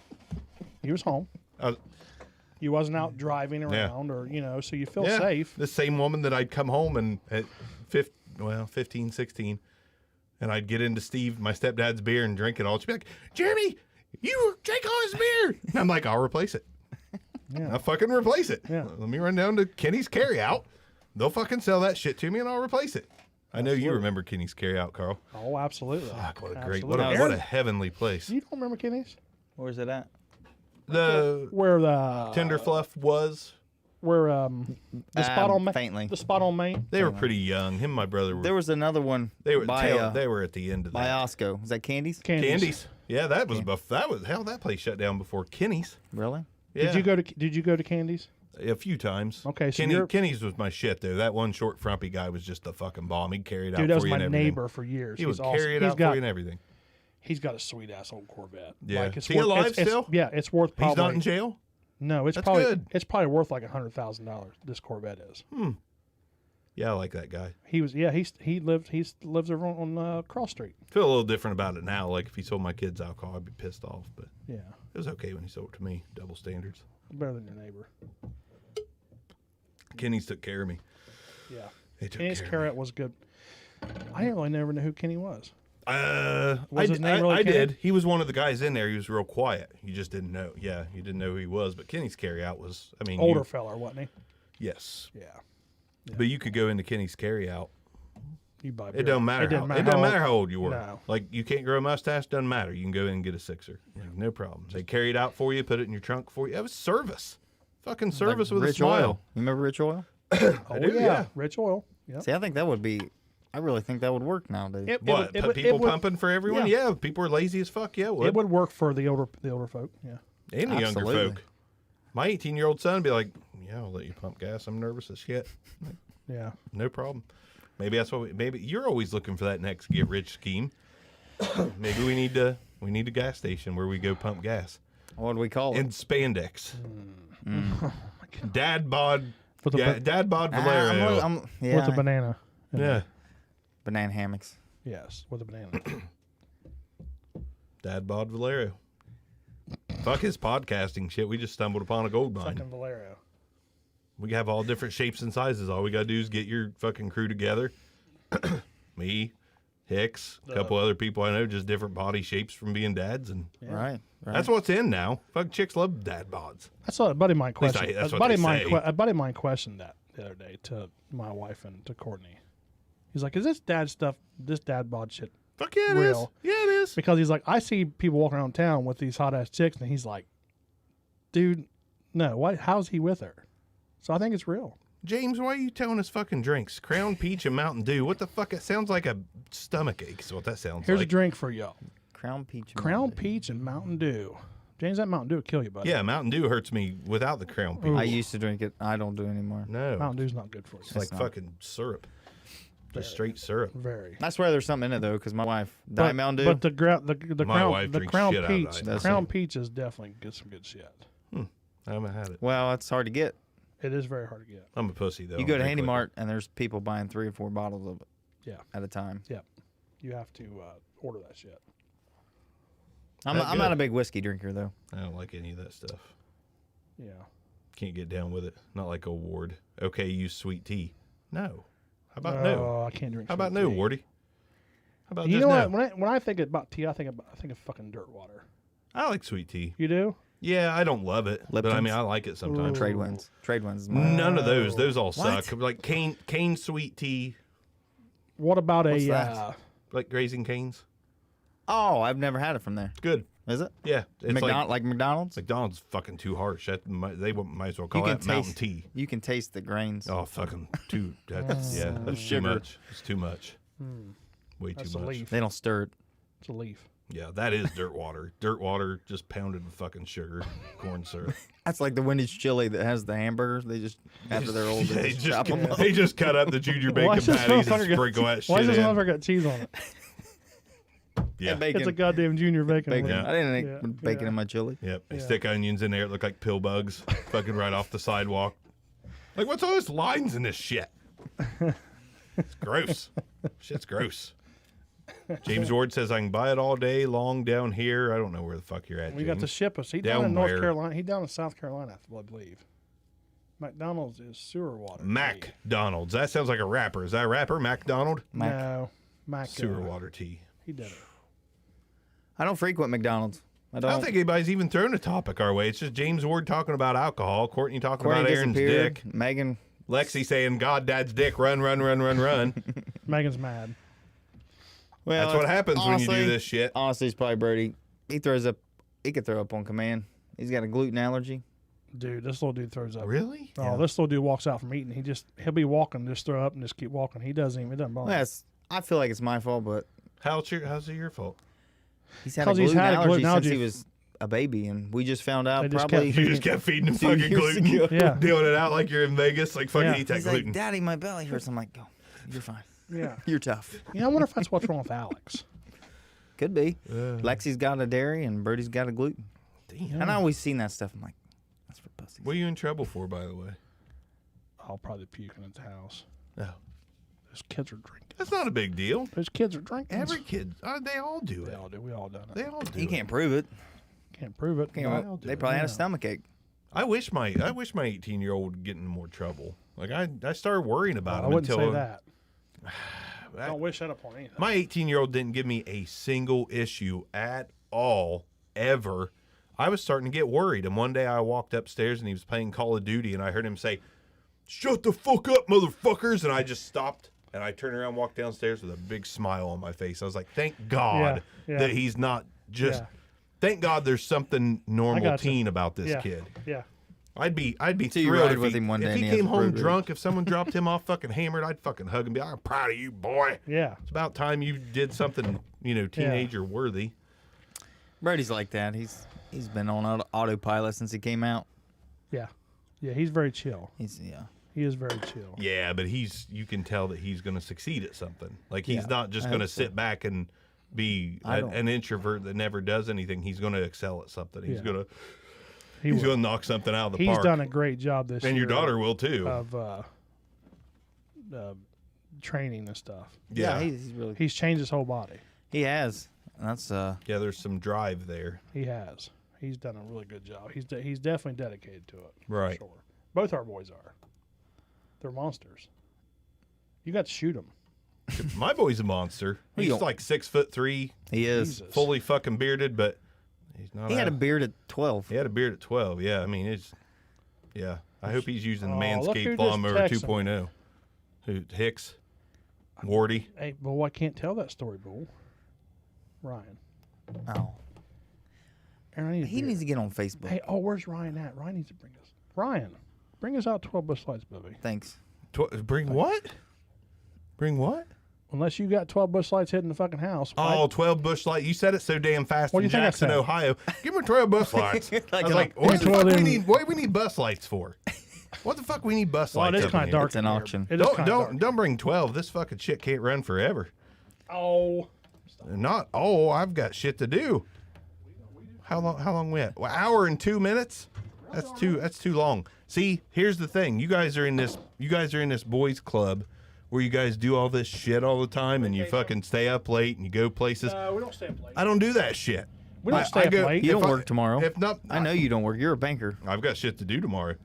You was home. I was- You wasn't out driving around or, so you feel safe. The same woman that I'd come home and at 15, 16, and I'd get into Steve, my stepdad's beer, and drink it all. She'd be like, Jeremy, you drank all his beer. And I'm like, I'll replace it. Yeah. I'll fucking replace it. Yeah. Let me run down to Kenny's Carryout. They'll fucking sell that shit to me, and I'll replace it. I know you remember Kenny's Carryout, Carl. Oh, absolutely. Fuck, what a Absolutely. great, what a heavenly place. You don't remember Kenny's? where's it at? The Where the Tender Fluff was. where the spot on Main, faintly. the spot on Main. They were pretty young. Him and my brother were. There was another one. They were. by They were at the end of by that. Osco. Is that Candy's? Candies. Yeah, that was hell. That place shut down before Kenny's. Really? Yeah. Did you go to Candy's? A few times. Okay, so you're- Kenny's was my shit though. That one short frumpy guy was just a fucking bomb. He'd carry it out Dude, that for was you my and everything. neighbor for years. He would He's awesome. carry it He's out got, for you and everything. He's got a sweet ass old Corvette. Yeah. Like, it's Is he alive it's- still? Yeah, it's worth probably. He's not in jail. No, it's That's probably good. it's probably worth like $100,000. This Corvette is. Yeah, I like that guy. He lives over on Cross Street. Feel a little different about it now. Like if he sold my kids alcohol, I'd be pissed off. But Yeah, it was okay when he sold it to me. Double standards. better than your neighbor. Kenny's took care of me. Yeah, They took Kenny's care of me. Carrot was good. I didn't really never know who Kenny was. Was his name really I Kenny? did. He was one of the guys in there. He was real quiet. You just didn't know. Yeah, you didn't know who he was. But Kenny's Carryout was. I mean, Older fella, wasn't he? Yes. Yeah. But you could go into Kenny's carryout. You buy It beer. don't matter. It doesn't It doesn't matter how old you were. No. Like you can't grow a mustache. Doesn't matter. You can go in and get a sixer. Like, no problem. They carry it out for you. Put it in your trunk for you. It was service. Fucking service with Rich a smile. Oil. You remember Rich Oil? Oh, do, yeah. Rich oil. Yep. See, I think that would be. I really think that would work nowadays. What? People pumping for everyone? Yeah. People are lazy as fuck. Yeah, It would work for the older folk. Yeah. And the younger Absolutely. folk. My 18-year-old son would be like, "Yeah, I'll let you pump gas. I'm nervous as shit." Yeah. No problem. Maybe that's what. Maybe you're always looking for that next get rich scheme. Maybe we need a gas station where we go pump gas What do we call it? in spandex. Oh Dad bod. With a Yeah, Dad bod Valero. Yeah, With a banana. Yeah. banana hammocks. Yes, with a banana. Dad bod Valero. Fuck his podcasting shit. We just stumbled upon a gold mine. Fucking Valero. We have all different shapes and sizes. All we gotta do is get your fucking crew together. Me, Hicks, a couple other people I know, just different body shapes from being dads, and Right. that's what's in now. Fuck, chicks love dad bods. I saw a buddy of mine least question. that's A what buddy they of mine say. a buddy of mine questioned that the other day to my wife and to Courtney. He's like, "Is this dad stuff? This dad bod shit?" Fuck yeah, it is. Real. Yeah, it is. Because he's like, I see people walking around town with these hot ass chicks, and he's like, "Dude, no. What? How's he with her?" So I think it's real. James, why are you telling us fucking drinks? Crown Peach and Mountain Dew. What the fuck? It sounds like a stomach ache. Is what that sounds Here's a like. drink for y'all: Crown Peach. and Crown Mountain Dew. Peach and Mountain Dew. James, that Mountain Dew will kill you, buddy. Yeah, Mountain Dew hurts me without the Crown Peach. I used to drink it. I don't do it anymore. No, Mountain Dew's not good for you. it's like not. fucking syrup. Just straight syrup. Very. I swear there's something in it though, because my wife Diet Mountain Dew. But the My crown wife the drinks crown shit out of peach Diet. That's crown it. peach is definitely some good shit. I haven't had it. Well, it's hard to get. It is very hard to get. I'm a pussy though. You go to I'm Handy quick. Mart and there's people buying 3 or 4 bottles of it Yeah. at a time. Yep. You have to order that shit. I'm That not good. a big whiskey drinker though. I don't like any of that stuff. Yeah. Can't get down with it. Not like a Ward. Okay, use sweet tea. No. How about no? Oh, I can't drink. How about sweet no, tea. Wardy? How about You just know no? what? When I think about tea, I think of fucking dirt water. I like sweet tea. You do? Yeah, I don't love it, but I Lipton's? mean I like it sometimes. Trade winds. Trade winds. Is mine. None of those. Those all What? suck. Like cane sweet tea, What about What's a? that? like Grazing Canes. Oh, I've never had it from there. It's good. Is it? Yeah, it's Like McDonald's? McDonald's is fucking too harsh. They might as well call that mountain tea. You can taste the grains. Oh, fucking too. That's too Sugar. much. It's too much. Way That's too a much. leaf. They don't stir it. It's a leaf. Yeah, that is dirt water. Dirt water just pounded with fucking sugar, corn syrup. That's like the Wendy's chili that has the hamburgers. They just after they're old, they just chop them up. They just cut up the junior Why bacon is this patties and motherfucker got- sprinkle that Why does shit this in. motherfucker got cheese on it? Yeah. And bacon. It's a goddamn junior bacon. Bacon. Yeah. I didn't Yeah, put bacon yeah. in my chili. Yep. They Yeah. stick onions in there. It look like pill bugs, fucking right off the sidewalk. Like, what's all those lines in this shit? It's gross. Shit's gross. James Ward says I can buy it all day long down here. I don't know where the fuck you're at. We got to James. ship us. He Down down in North where? Carolina. He down in South Carolina, I believe. McDonald's is sewer water. McDonald's. That sounds like a rapper. Is that a rapper? McDonald? Mac. No, Mac. Sewer water tea. He did it. I don't frequent McDonald's. I I don't. don't think anybody's even thrown a topic our way. It's just James Ward talking about alcohol, Courtney talking Courtney about Aaron's disappeared. dick, Megan. Lexi saying God Dad's dick, run, run, run, run, run. Megan's mad. Well, That's what happens when you do honestly- this shit. Honestly, it's probably Brody. He throws up. He could throw up on command. He's got a gluten allergy. Dude, this little dude throws up. Really? Oh, this little dude walks out from eating. He'll be walking, just throw up and just keep walking. He doesn't even. It doesn't bother. Well, him. I feel like it's my fault, but How's it your fault? he's had a 'Cause he's gluten had a allergy gluten since he allergy. was a baby, and we just found out They just probably. kept You just kept feeding him 2 fucking years gluten. ago. Yeah. Dealing it out like you're in Vegas, like fucking Yeah. eat that He's gluten. like, "Daddy, my belly hurts." I'm like, "Go, you're fine. Yeah. You're tough." You know, I wonder if that's what's wrong with Alex. Could be. Lexi's got a dairy, and Brody's got a gluten. Damn. And I always seen that stuff. I'm like, that's for pussies. What are you in trouble for, by the way? I'll probably puking at the house. No. Those kids are drinking. That's not a big deal. Those kids are drinking. Every kid, they all do They it. all do. We all done it. They all do You it. can't prove it. Can't prove it. Can't- do they it. probably had Yeah. a stomach ache. I wish my 18-year-old would get in more trouble. Like I started worrying about I him wouldn't until say that. I don't wish that upon anything. my 18-year-old didn't give me a single issue at all, ever. I was starting to get worried. And one day I walked upstairs and he was playing Call of Duty and I heard him say, shut the fuck up, motherfuckers. And I just stopped and I turned around, walked downstairs with a big smile on my face. I was like, thank God Yeah. that he's not just, Yeah. thank God there's something normal gotcha. teen about this Yeah. kid. Yeah. I'd be So you thrilled ride if with him one day if and he he has came a home road rage. drunk, if someone dropped him off fucking hammered, I'd fucking hug him and be like, I'm proud of you, boy. Yeah. It's about time you did something, teenager worthy. Brody's like that. He's been on autopilot since he came out. Yeah. Yeah. He's very chill. He is very chill. Yeah, but you can tell that he's going to succeed at something. Like he's Yeah, not just I going to hope so. sit back and be an introvert that never does anything. He's going to excel at something. He's Yeah. going to He he's will. going to knock something out of the He's park. done a great job this year. And your daughter will too. Of training and stuff. Yeah. He's really. He's changed his whole body. He has. That's Yeah, there's some drive there. He has. He's done a really good job. He's definitely dedicated to it. Right. For sure. Both our boys are. They're monsters. You got to shoot them. My boy's a monster. He He's don't- like 6'3", he is. Jesus. fully fucking bearded, but he's not. He had a out. beard at 12. He had a beard at 12. Yeah, I mean it's. Yeah, I hope he's using the Oh, look who Manscaped just lawnmower texted 2.0. Who Hicks, Wardy. Hey, Bull, I can't tell that story, Bull. Ryan. Oh, Aaron, I need a he beer. needs to get on Facebook. Hey, where's Ryan at? Ryan needs to bring us. Ryan, bring us out 12 Busch Lights, baby. Thanks. Bring what? Bring what? Unless you got 12 Busch Lights hitting the fucking house. why- Oh, 12 Busch Lights. You said it so damn fast What do in you think I Jackson, said? Ohio. Give me 12 bus lights. I was like, what the 12 fuck we in- need? What do we need bus lights for? What the fuck we need bus Well, lights? it is up kind in of here? dark. It's an in here. auction. It is Don't kinda dark. don't bring 12. This fucking shit can't run forever. Oh. Not. Oh, I've got shit to do. How long we at? Well, hour and 2 minutes. That's too long. See, here's the thing. You guys are in this boys club where you guys do all this shit all the time and you fucking stay up late and you go places. We don't stay up late. I don't do that shit. We don't stay up late. You if don't I- work tomorrow. If not, I know you don't work. You're a banker. I've got shit to do tomorrow.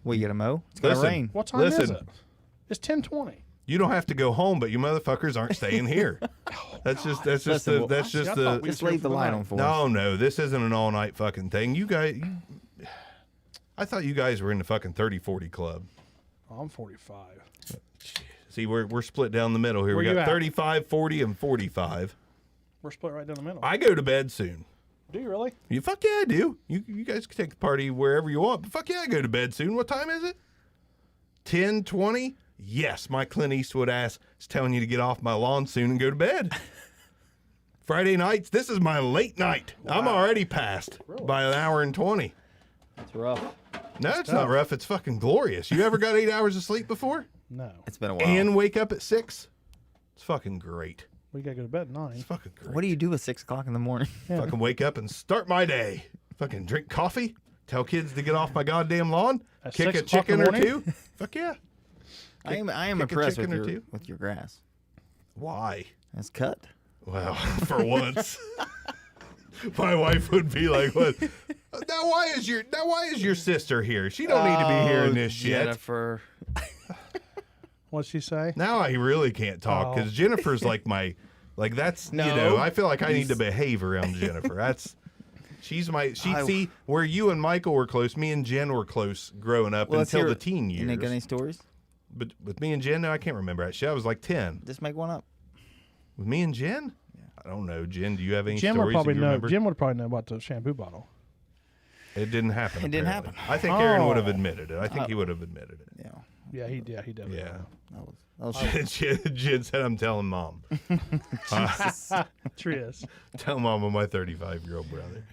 We get a mow. It's gonna Listen. rain. What time is Listen. it? It's 10:20. You don't have to go home, but you motherfuckers aren't staying here. That's just Listen, well, that's just I the. thought we- Just leave the light on for us. No, this isn't an all night fucking thing. You guys, I thought you guys were in the fucking 30-40 club. Oh, I'm 45. See, we're split down the middle here. Where We you got at? 35, 40, and 45. We're split right down the middle. I go to bed soon. Do you really? You fuck yeah, I do. You guys can take the party wherever you want, but fuck yeah, I go to bed soon. What time is it? 10:20? Yes, my Clint Eastwood ass is telling you to get off my lawn soon and go to bed. Friday nights, this is my late night. I'm already past by an hour and 20. It's rough. No, it's not rough. It's fucking glorious. You ever got 8 hours of sleep before? No. It's been a while. And wake up at 6? It's fucking great. We gotta go to bed at 9. It's fucking great. What do you do at 6 o'clock in the morning? Fucking wake up and start my day. Fucking drink coffee. Tell kids to get off my goddamn lawn. At Kick 6 a o'clock in chicken the or morning? two. Fuck yeah. I am kick a impressed with chicken or your two. grass. Why? It's cut. Well, for once. My wife would be like, "What? Now why is your sister here? She don't need to be hearing this shit." Jennifer. What'd she say? Now I really can't talk because Jennifer's like that's No. I feel like I need to behave around Jennifer. See where you and Michael were close. Me and Jen were close growing up Well, let's until hear the it. teen You years. ain't got any stories? But with me and Jen, no, I can't remember actually. I was like 10. Just make one up. With me and Jen, I don't know. Jen, do you have any Jim would stories probably that you know. remember? Jim would probably know about the shampoo bottle. It didn't happen. It didn't apparently. happen. I think Aaron would have Oh. admitted it. I think he would have admitted it. Yeah. Yeah, he definitely. Yeah. That was Jen said, "I'm telling mom." Trius. Tell mom of my 35-year-old brother.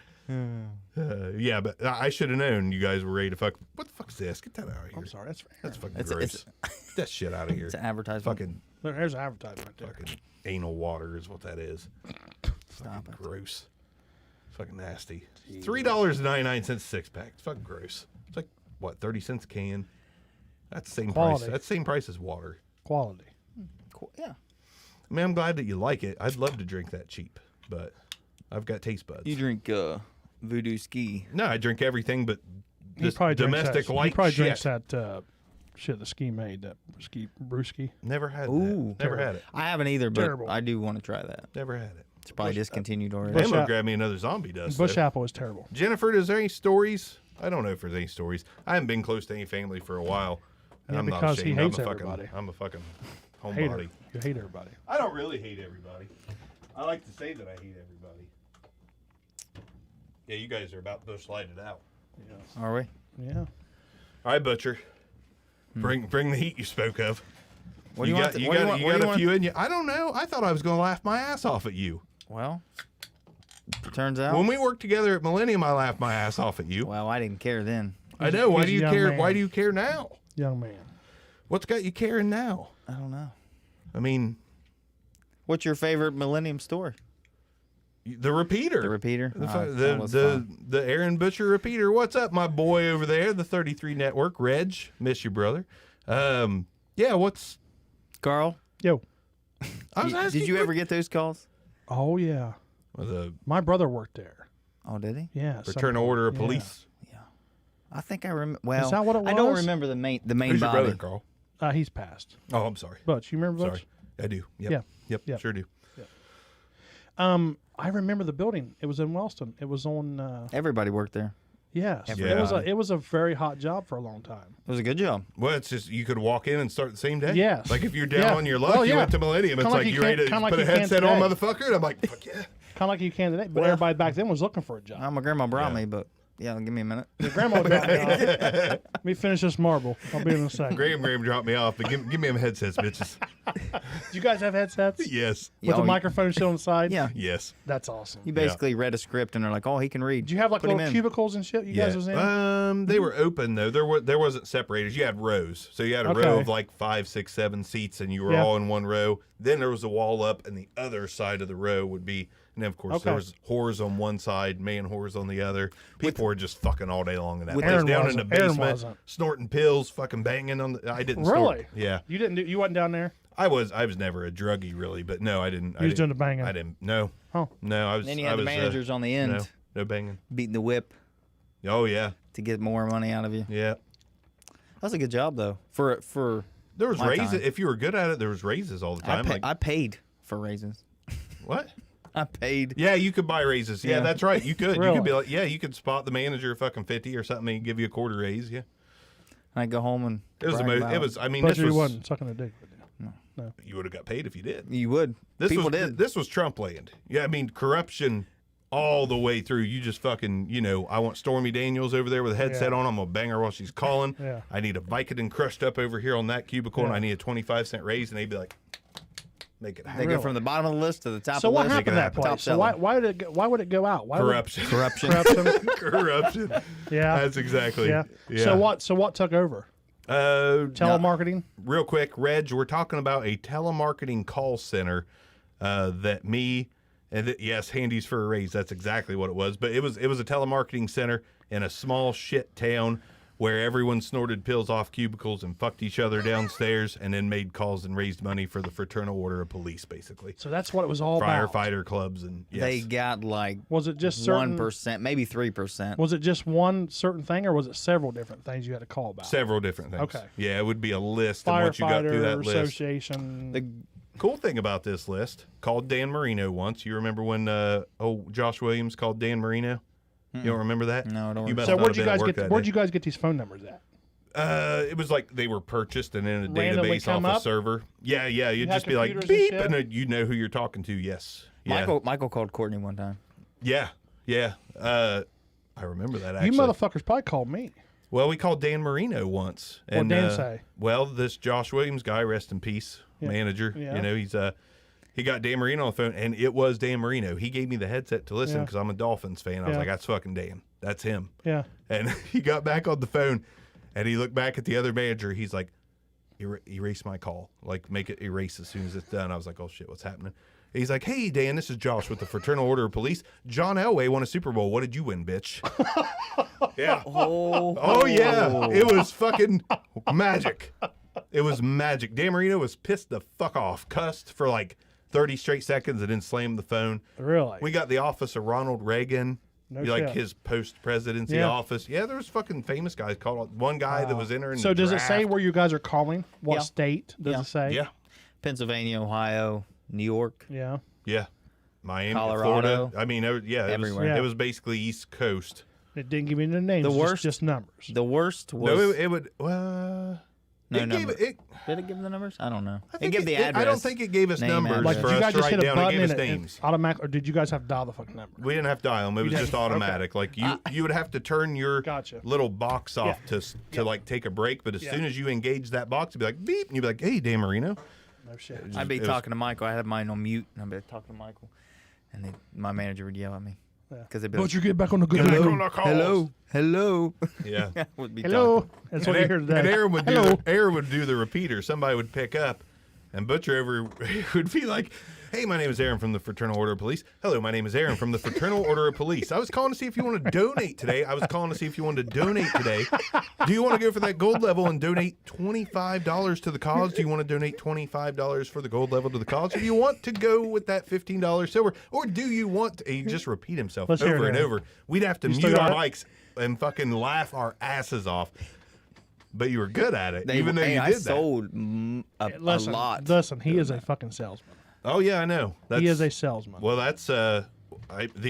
Yeah, but I should have known you guys were ready to fuck. What the fuck is this? Get that out of here. I'm sorry. That's fair. That's fucking It's- gross. Get that shit out of here. It's an advertisement. Fucking There's an advertisement right there. fucking anal water is what that is. Stop it. Gross. Fucking nasty. $3.99 six pack. It's fucking gross. It's like what, 30 cents a can? That's the same Quality. price. That's the same price as water. Quality. Cool. Yeah. I mean, I'm glad that you like it. I'd love to drink that cheap, but I've got taste buds. You drink Voodoo Ski. No, I drink everything but He this probably drinks domestic that, light He probably shit. drinks that shit the ski made. That ski brewski. Never had Ooh, that. Never had it. I haven't either, but Terrible. I do want to try that. Never had it. It's probably discontinued already. Bush Emma Ap- grabbed me another zombie dust. Bush though. apple is terrible. Jennifer, is there any stories? I don't know if there's any stories. I haven't been close to any family for a while. Yeah, I'm not because he ashamed. hates I'm a everybody. I'm a fucking Hater. homebody. You hate everybody. I don't really hate everybody. I like to say that I hate everybody. Yeah, you guys are about to slide it out. Yeah. Are we? Yeah. All right, Butcher. Bring the heat you spoke of. What do you want? You What do you got want? you What do got you a want? few in you. I don't know. I thought I was going to laugh my ass off at you. Well, turns out. When we worked together at Millennium, I laughed my ass off at you. Well, I didn't care then. I know. Why he's do a you young care? man. Why do you care now? Young man. What's got you caring now? I don't know. I mean, What's your favorite Millennium store? the repeater. The repeater. The, Oh, fu- that was fun. the Aaron Butcher repeater. What's up, my boy over there? The 33 Network. Reg, miss you, brother. Yeah. What's Carl, Yo. I was asking did you what- ever get those calls? Oh yeah. the My brother worked there. Oh, did he? Yeah. return order of police? I think I remember. Well, Is that what it I don't was? remember the main Who's your body. brother, Carl? He's passed. Oh, I'm sorry. Butch, you remember Butch? Sorry, I do. Yep. Yeah. Yep. Yeah. Sure do. I remember the building. It was in Wellston. It was on. Everybody worked there. Yes. Yeah. It was a very hot job for a long time. It was a good job. Well, it's just you could walk in and start the same day. Yes. Like if you're down Yeah. on your luck, Well, you yeah. went to Millennium. It's Kinda like like you you ready to can't- kinda put like a you can headset on, today. motherfucker. And I'm like, fuck yeah. Kind of like you can today, but Well- everybody back then was looking for a job. My grandma brought Yeah. me, but yeah, give me a minute. Your grandma dropped me off. Let me finish this marble. I'll be in a second. Graham dropped me off, but give me them headsets, bitches. Do you guys have headsets Yes. with Oh, a microphone still on the side? Yeah. Yes. That's awesome. You basically read a script and they're like, "Oh, he can read." Did you have like Put him little in. cubicles and shit? You guys was in? They were open though. There wasn't separators. You had rows, so you had a row Okay. of like 5, 6, 7 seats, and you were Yeah. all in one row. Then there was a wall up, and the other side of the row would be. And then of course there Okay. was whores on one side, man whores on the other. People were just fucking all day long in that With- place. Aaron Down in the wasn't. Aaron basement, wasn't. snorting pills, fucking banging on the. I didn't. Really? Snort. Yeah, You didn't. You wasn't down there. I was never a druggie really, but no, I didn't. You was doing the banging. I didn't. No. Oh. No, I was. Then you I had the was, managers on the end No, no banging. beating the whip Oh yeah, to get more money out of you. yeah. That's a good job though. For There was My raises. time. If you were good at it, there was raises all the time. I paid for raises. What? I paid. Yeah, you could buy raises. Yeah, Yeah. that's right. You could. You Really? could be like, yeah, you could spot the manager fucking 50 or something and give you a quarter raise. Yeah, I go home and it was the brag most. about It was. I mean, But this you was. wasn't sucking a dick with you. You would have got paid if you did. You would. This People was. did. This was Trump land. Yeah, I mean corruption all the way through. You just fucking. I want Stormy Daniels over there with a headset Yeah. on. I'm gonna bang her while she's calling. Yeah. I need a Vicodin crushed up over here on that cubicle, and Yeah. I need a 25-cent raise, and they'd be like, make it They happen. go Really? from the bottom of the list to the top So of the what list. happened to that happen. place? Top So why seller. why would it go out? Why would- Corruption. Corruption. corruption. Corruption. Yeah. That's exactly. Yeah. So what took over? Telemarketing. Real quick, Reg, we're talking about a telemarketing call center that me and yes, Handy's for a raise. That's exactly what it was. But it was a telemarketing center in a small shit town where everyone snorted pills off cubicles and fucked each other downstairs and then made calls and raised money for the Fraternal Order of Police, basically. So that's what it was all about. Firefighter clubs and yes. They got like Was it just certain? 1%, maybe 3%. Was it just one certain thing, or was it several different things you had to call about? several different things. Okay. Yeah, it would be a list, and once you got through that Firefighter list. Association. The Cool thing about this list, called Dan Marino once. You remember when Josh Williams called Dan Marino? You don't remember that? No, I don't You remember. must so not where'd have you been at guys work get? that Where'd day. you guys get these phone numbers at? It was like they were purchased and in a Randomly database come off a up? server. Yeah. You'd had just be like computers and beep, shit? and then you know who you're talking to. Yes. Yeah. Michael called Courtney one time. Yeah. I remember that actually. You motherfuckers probably called me. Well, we called Dan Marino once. What'd And, Dan say? Well, this Josh Williams guy, rest in peace, Yeah. manager. Yeah. He's he got Dan Marino on the phone, and it was Dan Marino. He gave me the headset to listen Yeah. because I'm a Dolphins fan. I was Yeah. like, that's fucking Dan. That's him. Yeah. And he got back on the phone, and he looked back at the other manager. He's like, erase my call. Like, make it erase as soon as it's done. I was like, oh, shit, what's happening? He's like, hey, Dan, this is Josh with the Fraternal Order of Police. John Elway won a Super Bowl. What did you win, bitch? Yeah. Oh, yeah. It was fucking magic. It was magic. Dan Marino was pissed the fuck off, cussed for like 30 straight seconds, and then slammed the phone. Really? We got the office of Ronald Reagan. No Like shit. his post-presidency Yeah. office. Yeah, there was fucking famous guys called. One guy that was entering. So the does it say draft. where you guys are calling? What Yeah. state does Yeah. it say? Yeah, Pennsylvania, Ohio, New York. Yeah. yeah. Miami, Colorado. Florida. I mean, yeah, Everywhere. Yeah. It was basically East Coast. It didn't give me the names. The just- worst- just numbers. The worst was No, it would. No It gave number. it. Did it give the numbers? I don't know. I It think gave the address. I don't think it gave us name, numbers address. Like, for did you us guys to just write hit a down and button give us and names. automatic, or did you guys have to dial the fucking number? We didn't have to dial them. It was didn't? just automatic. Like you would have to turn your Gotcha. little box off to like take a break. But as soon as you engage that box, it'd be like beep, and you'd be like, "Hey, Dan Marino." No shit. I'd be it was- talking to Michael. I had mine on mute, and I'd be talking to Michael, and my manager would yell at me because they'd be like, Don't you get back on the good Get back road? on the calls. hello. Yeah. Would be Hello. talking. That's what you hear today. And Aaron would Hello. Aaron would do the repeater. Somebody would pick up, and Butcher over would be like, "Hey, my name is Aaron from the Fraternal Order of Police. Hello, my name is Aaron from the Fraternal Order of Police. I was calling to see if you want to donate today. I was calling to see if you wanted to donate today. Do you want to go for that gold level and donate $25 to the cause? Do you want to donate $25 for the gold level to the cause? Or do you want to go with that $15 silver? Or do you want to," he just repeat himself Let's hear over it, and Aaron. over. We'd have to still mute our got it? mics and fucking laugh our asses off. But you were good at it, They, even though hey, you I did that. sold a Listen, lot. Listen, he is a fucking salesman. Oh yeah, I know. He is a salesman. Well, that's the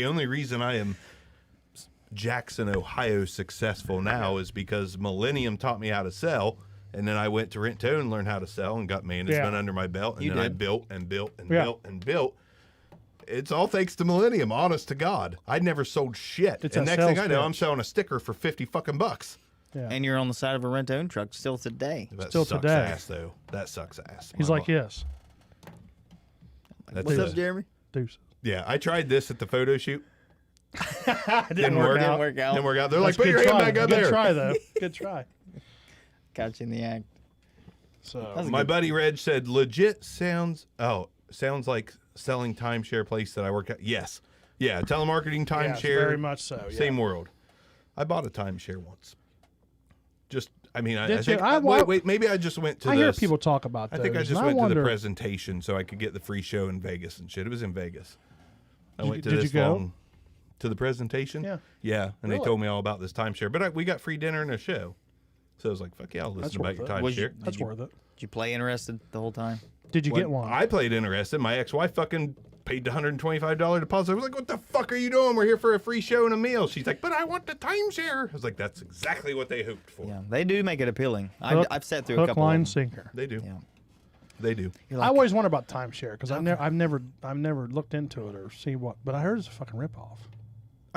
only reason I am Jackson, Ohio successful now is because Millennium taught me how to sell, and then I went to Rent to Own and learned how to sell and got management Yeah. under my belt, and You then I did. built and built and Yeah. built and built. It's all thanks to Millennium, honest to God. I'd never sold shit. It's and a next thing I sales know, pitch. I'm selling a sticker for 50 fucking bucks. Yeah. And you're on the side of a rent-own truck still today. That Still sucks today. ass though. That sucks ass. He's My like, mo- yes, That's What's it. up, Jeremy? deuce. Yeah, I tried this at the photo shoot. Didn't work Didn't out. work out. Didn't work out. They're That's like, put good your hand try. back up Good there. try though. Good try. Got you in the act. So My buddy Reg said, legit sounds like selling timeshare place that I work at. Yes. Yeah, telemarketing, yes, timeshare, very much so. Yeah. same world. I bought a timeshare once. Just, I mean, I Did think, you? wait, maybe I just went to I the, hear people talk about I those. think I just and went to wonder, the presentation so I could get the free show in Vegas and shit. It was in Vegas. I Did went you- to did this you go? long, to the presentation. Yeah. Yeah, and Really? they told me all about this timeshare. But we got free dinner and a show. So I was like, fuck yeah, I'll listen That's about your worth it. Was you- timeshare. That's worth it. Did you play interested the whole time? Did you get one? I played interested. My ex-wife fucking paid the $125 deposit. I was like, what the fuck are you doing? We're here for a free show and a meal. She's like, but I want the timeshare. I was like, that's exactly what they hoped for. Yeah, they do make it appealing. Hook- I've sat through a Hook, couple line, of them. sinker. They do. Yeah. They do. You're I like, always wonder about timeshare because I've never looked into it or see what. But I heard it's a fucking ripoff.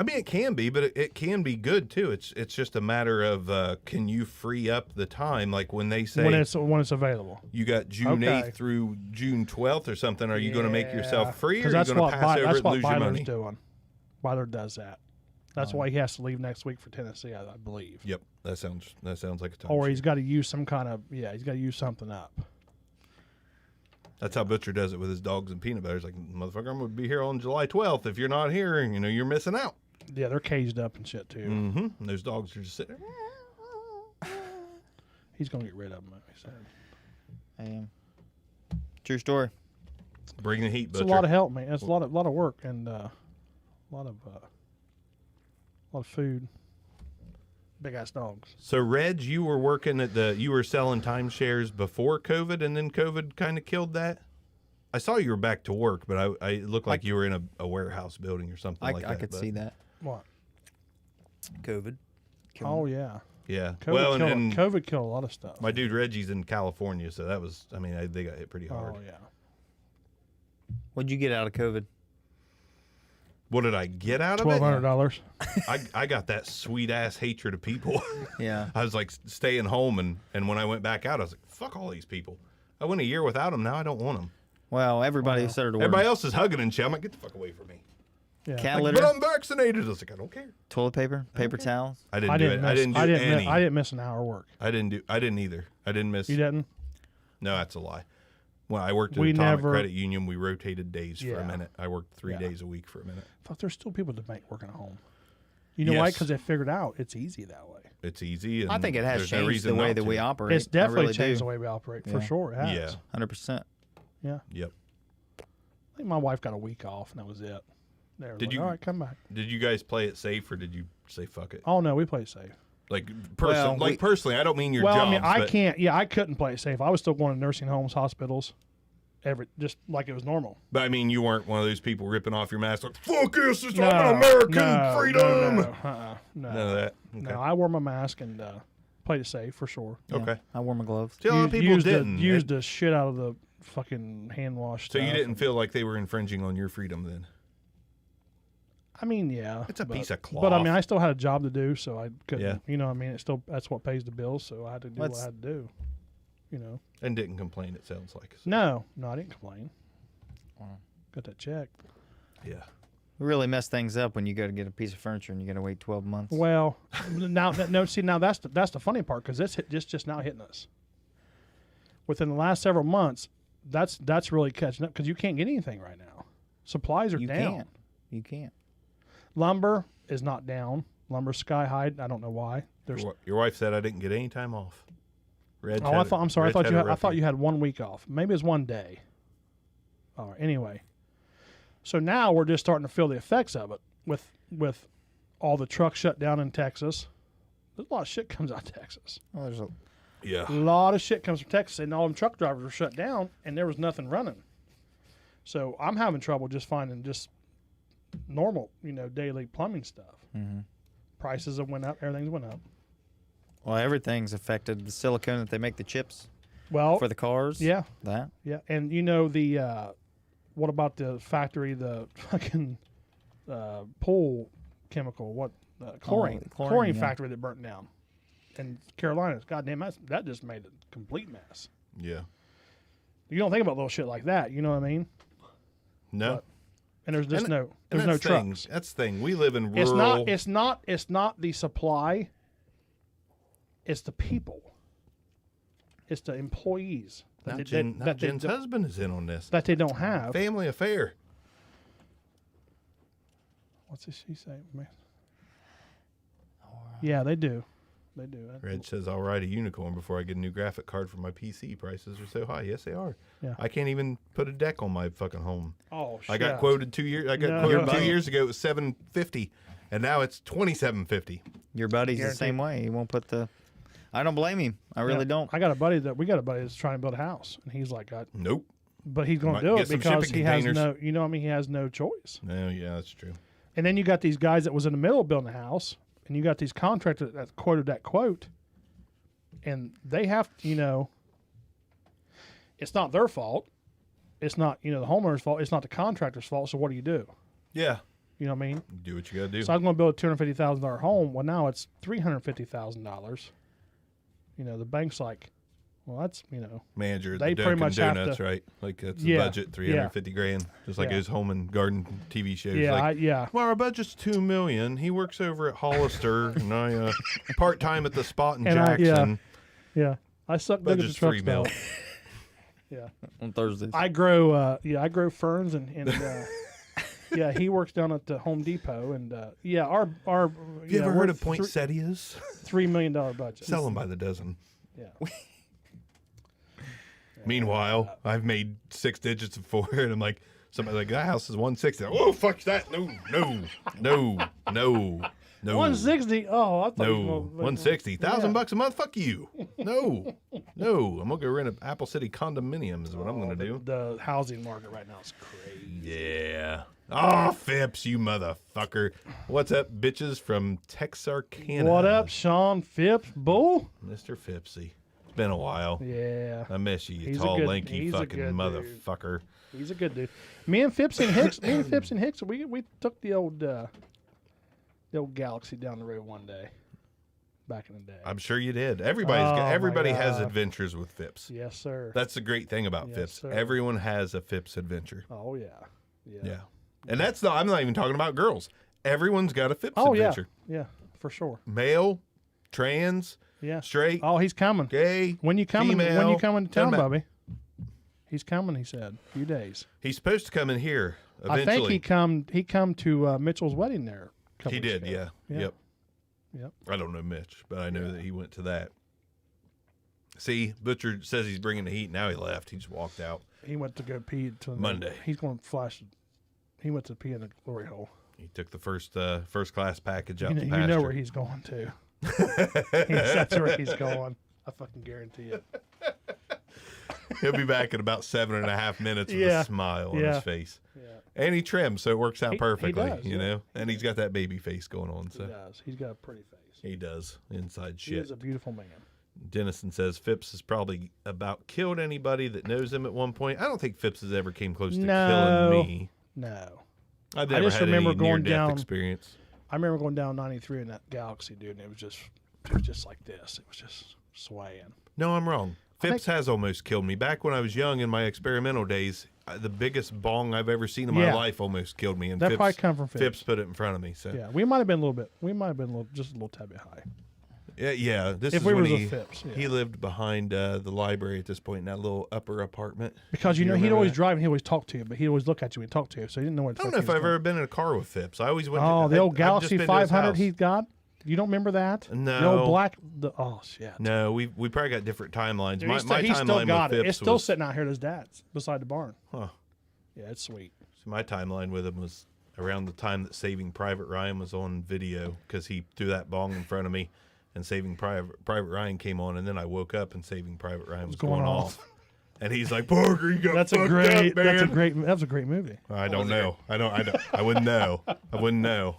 I mean, it can be, but it can be good too. It's just a matter of can you free up the time? Like when they say when it's available. you got June Okay. 8th through June 12th or something, are you going to make yourself free or are Because you that's going to what pass over that's it and what lose your Byler's money? doing. Byler does that. That's why he has to leave next week for Tennessee, I believe. Yep, that sounds like a time. Or he's got to use some kind of he's got to use something up. That's how Butcher does it with his dogs and peanut butter. He's like, motherfucker, I'm going to be here on July 12th. If you're not here, you're missing out. Yeah, they're caged up and shit too. Mm-hmm. And those dogs are just sitting there. He's gonna get rid of them. He said. I am. True story. Bring the heat, It's Butcher. a lot of help, man. It's a lot of work and a lot of food. Big ass dogs. So, Reg, you were working you were selling timeshares before COVID, and then COVID kind of killed that. I saw you were back to work, but it looked like you were in a warehouse building or something like that. I could but- see that. What? COVID. Oh yeah. Yeah. COVID well, killed, and COVID killed a lot of stuff. my dude Reggie's in California, so that was. I mean, they got hit pretty hard. Oh yeah. What'd you get out of COVID? What did I get out of it? $1,200. I got that sweet ass hatred of people. Yeah. I was like staying home, and when I went back out, I was like, fuck all these people. I went a year without them. Now I don't want them. Well, everybody started to Everybody order else is hugging and shit. I'm like, get the fuck away from me. Yeah. cat Like, litter, but I'm vaccinated. I was like, I don't care. toilet paper, paper towels. I didn't do it. I didn't do any. I didn't miss an hour of work. I didn't either. I didn't miss. You didn't? No, that's a lie. When I worked at We Atomic never- Credit Union, we rotated days for a Yeah. minute. I worked 3 Yeah. days a week for a minute. Fuck, there's still people that make working at home. You know why? Yes. Because they figured out it's easy that way. It's easy. And I think it has there's no changed reason the way not that to. we operate. It's definitely I really changed do. the way we operate for Yeah. sure. It has. Yeah. 100%. Yeah. Yep. I think my wife got a week off and that was it. They were Did like, you- all right, come back. Did you guys play it safe or did you say fuck it? Oh no, we play it safe. Like Well, personally, I don't mean your Well, jobs. I mean, I but can't. Yeah, I couldn't play it safe. I was still going to nursing homes, hospitals, just like it was normal. But I mean, you weren't one of those people ripping off your mask like, fuck this, it's No, all about American no, freedom. No, no, None of that. Okay. No, I wore my mask and Played it safe for sure. Yeah, Okay. I wore my gloves. See, a lot of people used didn't. used the shit out of the fucking hand wash. So you stuff didn't and- feel like they were infringing on your freedom then? I mean, yeah. It's a piece of But I mean, cloth. I still had a job to do, so I couldn't. Yeah. You know, what I mean, it's still that's what pays the bills, so I had to do what Let's- I had to do. You know. And didn't complain, it sounds like. No, I didn't complain. Wow. Got that check. Yeah. We really mess things up when you go to get a piece of furniture and you got to wait 12 months. Well, now that's the funny part because this just now hitting us. Within the last several months, that's really catching up because you can't get anything right now. Supplies are You down. can't. You can't. Lumber is not down. Lumber's sky high. I don't know why. There's. Your wife said I didn't get any time off. Reg Oh, had I a- thought. I'm sorry. Reg had a I rough thought week. you had 1 week off. Maybe it's 1 day. All right. Anyway, so now we're just starting to feel the effects of it with all the trucks shut down in Texas. There's a lot of shit comes out of Texas. Oh, there's a Yeah. A lot of shit comes from Texas, and all them truck drivers were shut down, and there was nothing running. So I'm having trouble just finding just normal, daily plumbing stuff. Mhm. Prices have went up. Everything's went up. Well, everything's affected. The silicone that they make the chips Well, for the cars. yeah, That. yeah, and what about the factory, the fucking pool chemical, chlorine chlorine, yeah. factory that burnt down in Carolina. Goddamn, that just made a complete mess. Yeah. You don't think about little shit like that, you know what I mean? No. But- And there's just And- no And there's no that's the thing. trucks. That's the thing. We live in It's rural. it's not the supply. It's the people. It's the employees Now they- Jen, now that they Jen's don't- husband is in on this. that they don't have. Family affair. What's this she say? Yeah, they do. They do. Reg says, I'll ride a unicorn before I get a new graphic card for my PC. Prices are so high. Yes, they are. Yeah. I can't even put a deck on my fucking home. Oh shit! I got quoted 2 years. I got No. quoted Your 2 buddy- years ago. It was $750, and now it's $2750. Your buddy's the Guaranteed. same way. He won't put the. I don't blame him. I really don't. We got a buddy that's trying to build a house, and he's like, Nope. but he's going Might to do get it some because shipping he has containers. he has no choice. No, yeah, that's true. And then you got these guys that was in the middle of building a house, and you got these contractors that quoted that quote, and they have it's not their fault. It's not the homeowner's fault. It's not the contractor's fault. So what do you do? Yeah. You know what I mean? Do what you got to do. So I'm going to build a $250,000 home. Well, now it's $350,000. The bank's like, well, that's Manager at they the pretty Dunkin' much have Donuts, to- right? Like that's Yeah, the budget, $350,000, just like Yeah. his home and garden TV shows. yeah, like, yeah. well, our budget's $2 million. He works over at Hollister, and I part time at the spot in And Jackson. Yeah. I suck big at the Budget's truck $3 million. stop. Yeah. On Thursdays. I grow ferns and yeah, he works down at the Home Depot and yeah, our Have you ever we're heard of poinsettias? $3 million budget. Sell them by the dozen. Yeah. Meanwhile, I've made 6 digits for it. And I'm like, somebody like, that house is 160. Oh, fuck that. No. 160. Oh, I thought No, you were- 160. $1,000 Yeah. bucks a month. Fuck you. No. I'm gonna go rent an Apple City condominium. Is what I'm gonna do. The housing market right now is crazy. Yeah. Oh, Phipps, you motherfucker. What's up, bitches from Texarkana? What up, Sean Phipps, bull? Mr. Phipsy? It's been a while. Yeah, I miss you, you He's a tall, good- lanky he's a fucking good dude. motherfucker. he's a good dude. Me and Phipps and Hicks, we took the old Galaxy down the road one day, back in the day. I'm sure you did. Oh, Everybody my has God. adventures with Phipps. Yes, sir. That's the great thing about Yes, Phipps. sir. Everyone has a Phipps adventure. Oh yeah, Yeah. And I'm not even talking about girls. Everyone's got a Phipps Oh yeah, adventure. yeah, for sure. Male, trans, Yeah. straight, Oh, he's coming. gay. When you coming? When female, you coming to town, doesn't matter. Bubby? He's coming. He said a few days. He's supposed to come in here eventually. I think he come to Mitchell's wedding there. a couple He weeks did, ago. yeah. Yep. Yep. I don't know Mitch, but I know that he went to that. See, Butcher says he's bringing the heat. Now he left. He just walked out. He went to go pee to Monday. He's going to flash. He went to pee in the glory hole. He took the first class package out You know, the you pasture. know where he's going to. Yes, that's where he's going. I fucking guarantee it. He'll be back in about 7.5 minutes with Yeah. a smile on Yeah. his face. Yeah, And he trims, so it works out He perfectly, does, you yeah. know? And he's got that baby face going on. he So does. He's got a pretty face. He does. Inside He shit. is a beautiful man. Dennison says Phipps has probably about killed anybody that knows him at one point. I don't think Phipps has ever came close to killing me. No. I've never just had remember any going near-death down- experience. I remember going down 93 in that Galaxy, dude, and it was just like this. It was just swaying. No, I'm wrong. I Phipps has almost killed me. Back when I was young in my experimental days, the biggest bong I've ever seen in my Yeah. life almost killed me. And That Phipps, probably come from Phipps. Phipps put it in front of me. So Yeah, we might have been a little bit. We might have been just a little tad bit high. yeah. This If is we when was with he, Phipps, yeah. he lived behind the library at this point in that little upper apartment. Because You he'd remember always that? drive and he'd always talk to you, but he'd always look at you and talk to you, so he didn't know what. I don't know if I've ever been in a car with Phipps. I always went. Oh, to, the old I've just Galaxy been to his 500 house. he's got. You don't remember that? No. The old black. Oh shit. No, we probably got different timelines. Dude, my he still timeline got with it. Phipps It's still was, sitting out here at his dad's beside the barn. Huh. Yeah, it's sweet. So my timeline with him was around the time that Saving Private Ryan was on video because he threw that bong in front of me, and Saving Private Ryan came on, and then I woke up and Saving Private Ryan was going off. And he's like, Parker, you got That's a fucked great. up, man. That was a great movie. I don't know. I wouldn't know. I wouldn't know.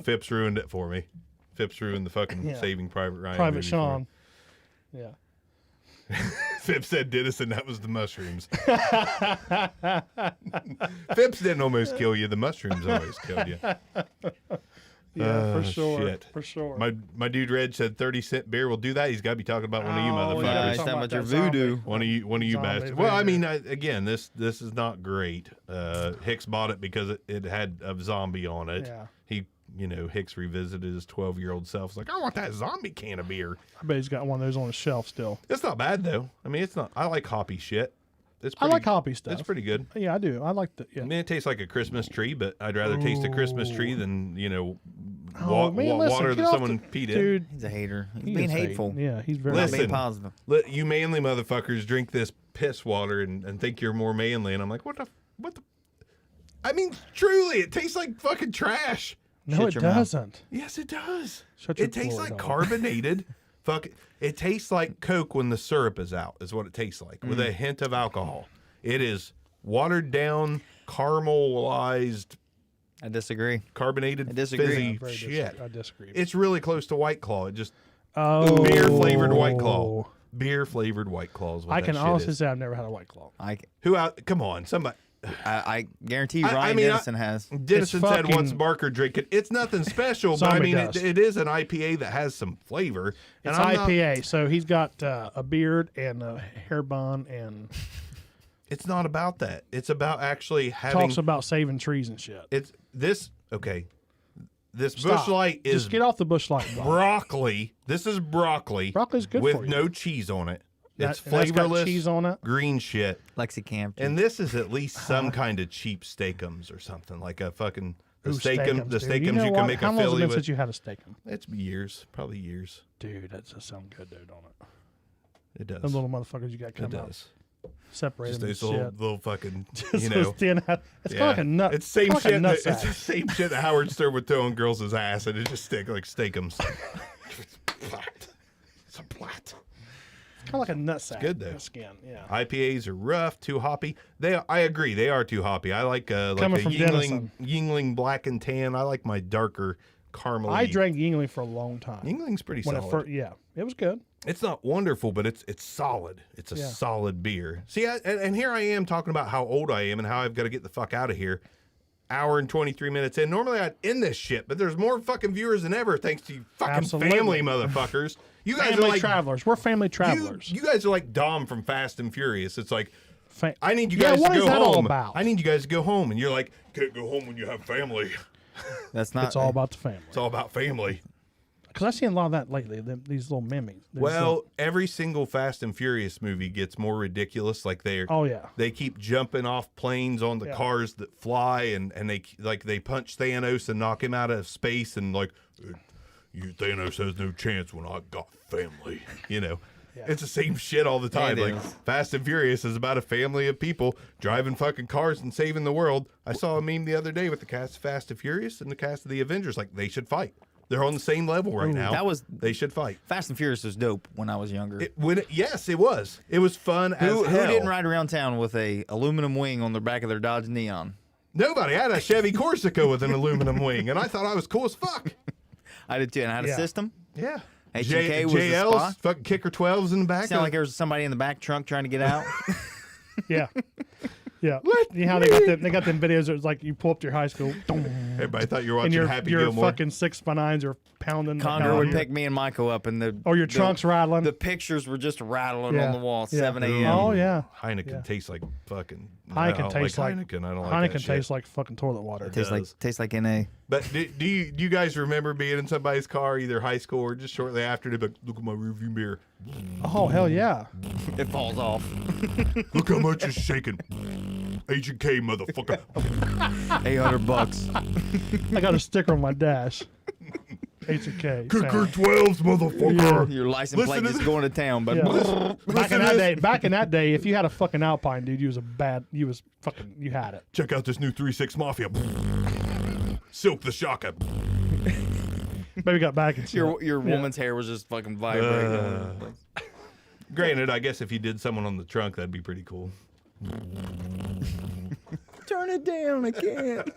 Phipps ruined it for me. Phipps ruined the fucking Yeah. Saving Private Ryan. Private movie for me. Sean. Yeah. Phipps said Dennison, that was the mushrooms. Phipps didn't almost kill you. The mushrooms always killed you. Yeah, for sure. Shit. For sure. My dude Reg said 30-cent beer will do that. He's got to be talking about one of you Oh, motherfuckers. yeah, He's talking about your voodoo. One of you Zombie bastards. Well, I voodoo. mean, again, this is not great. Hicks bought it because it had a zombie on it. Yeah. He, Hicks revisited his 12-year-old self. He's like, I want that zombie can of beer. I bet he's got one of those on his shelf still. It's not bad though. I mean, it's not. I like hoppy shit. It's I pretty, like hoppy stuff. It's pretty good. Yeah, I do. I like the. Yeah. I mean, it tastes like a Christmas tree, but I'd rather taste a Christmas tree than Oh, man, listen, water get that off someone the- peed in. Dude, He's a hater. He's he being is hating. hateful. Yeah, he's very. Not Listen. being positive. Let you manly motherfuckers drink this piss water and think you're more manly, and I'm like, what the? I mean, truly, it tastes like fucking trash. No, Shut it your mouth. doesn't. Yes, it does. Shut your It tastes glory like hole. carbonated. It tastes like Coke when the syrup is out. Is what it tastes like, with a hint of alcohol. It is watered down, caramelized, I disagree. carbonated, I disagree. fizzy Very shit. I disagree. It's really close to White Claw. It just Oh, beer flavored White Claw. Beer flavored White Claw is what I that can shit honestly is. say I've never had a White Claw. Who out? Come on, somebody. I guarantee you I Ryan mean, Dennison has. Dennison said, fucking- "What's Barker drinking?" It's nothing special, but I Zombie mean, dust. it is an IPA that has some flavor. And It's I'm not- IPA, so he's got a beard and a hair bun and it's not about that. It's about actually having. talks about saving trees and shit. It's this. Okay, this Stop. Bush Light is Just get off the Bush Light. Bob. broccoli. This is broccoli. Broccoli's good with for you. no cheese on it. It's And that's got flavorless. cheese on it. Green shit. Lexicamp. And this is at least some kind of cheap steakums or something like a fucking the Ooh, steakum. The dude. steakums You know you what? can make How a long has it Philly been with. since you had a steakum? It's years, probably years. Dude, that does sound good, dude, don't it? It does. Them little motherfuckers you got It come out. does. Separate Just them and those shit. little fucking, Just you those know. thin out- It's kind of like a nut. It's same kinda like a shit. nut It's the sack. same shit that Howard Stern would throw on girls' ass, and it just stick like steakums. It's plat. It's a plat. Kind of like a nut sack. good, though. in the Skin, yeah. IPAs are rough, too hoppy. I agree, they are too hoppy. I like a Coming from Yingling, Dennison. Yingling black and tan. I like my darker caramel. I drank Yingling for a long time. Yingling's pretty When solid. it first, yeah, it was good. It's not wonderful, but it's solid. It's a Yeah. solid beer. See, and here I am talking about how old I am and how I've got to get the fuck out of here. Hour and 23 minutes in. Normally I'd end this shit, but there's more fucking viewers than ever thanks to you fucking Absolutely. family motherfuckers. You guys Family are like travelers. We're family travelers. You guys are like Dom from Fast and Furious. It's like I need you Yeah, guys what to is go that all home. about? I need you guys to go home, and you're like, can't go home when you have family. That's not. It's all about the family. It's all about family. Because I've seen a lot of that lately. These little memes. They're just Well, like, every single Fast and Furious movie gets more ridiculous. Like oh yeah. they keep jumping off planes on the Yeah. cars that fly, and they punch Thanos and knock him out of space, and like, Thanos has no chance when I got family. You know, Yeah. it's the same shit all the time. It Like is. Fast and Furious is about a family of people driving fucking cars and saving the world. I saw a meme the other day with the cast of Fast and Furious and the cast of the Avengers. Like they should fight. They're on the same level right now. They should fight. Fast and Furious was dope when I was younger. Yes, it was. It was fun who as hell. didn't ride around town with a aluminum wing on the back of their Dodge Neon? Nobody. I had a Chevy Corsica with an aluminum wing, and I thought I was cool as fuck. I did too, and I had a Yeah. system. Yeah. H&K was the JL's, spot. fucking kicker 12s in the back. Sound like there was somebody in the back trunk trying to get out. Yeah. Yeah. Let You know how they got them videos that was like you pull up to your high school Everybody thought you were and watching your Happy your Gilmore. fucking 6x9s are pounding. the Conger hell would out of pick me and Michael up, and the Or your trunk's rattling. The pictures were just rattling Yeah. on the wall. Yeah. 7 a.m. Oh yeah. Heineken Yeah. tastes like fucking. Heineken I don't tastes like Heineken. I don't like that Heineken shit. tastes like fucking toilet water. It Tastes does. like NA. But do you guys remember being in somebody's car, either high school or just shortly after? They'd be like, "Look at my rearview mirror. Oh hell yeah. It falls off. Look how much it's shaking. H&K, motherfucker." $800. I got a sticker on my dash. H&K. Kicker 12s, motherfucker. Your license Listen plate to just this. going to town, but Yeah. Back in that to day, if you had a fucking Alpine, dude, you had it. Check out this new 3-6 Mafia. Silk the Shaka. Maybe got back in your woman's hair was just fucking vibrating. all over the place. Granted, I guess if you did someone on the trunk, that'd be pretty cool. Turn it down, I can't.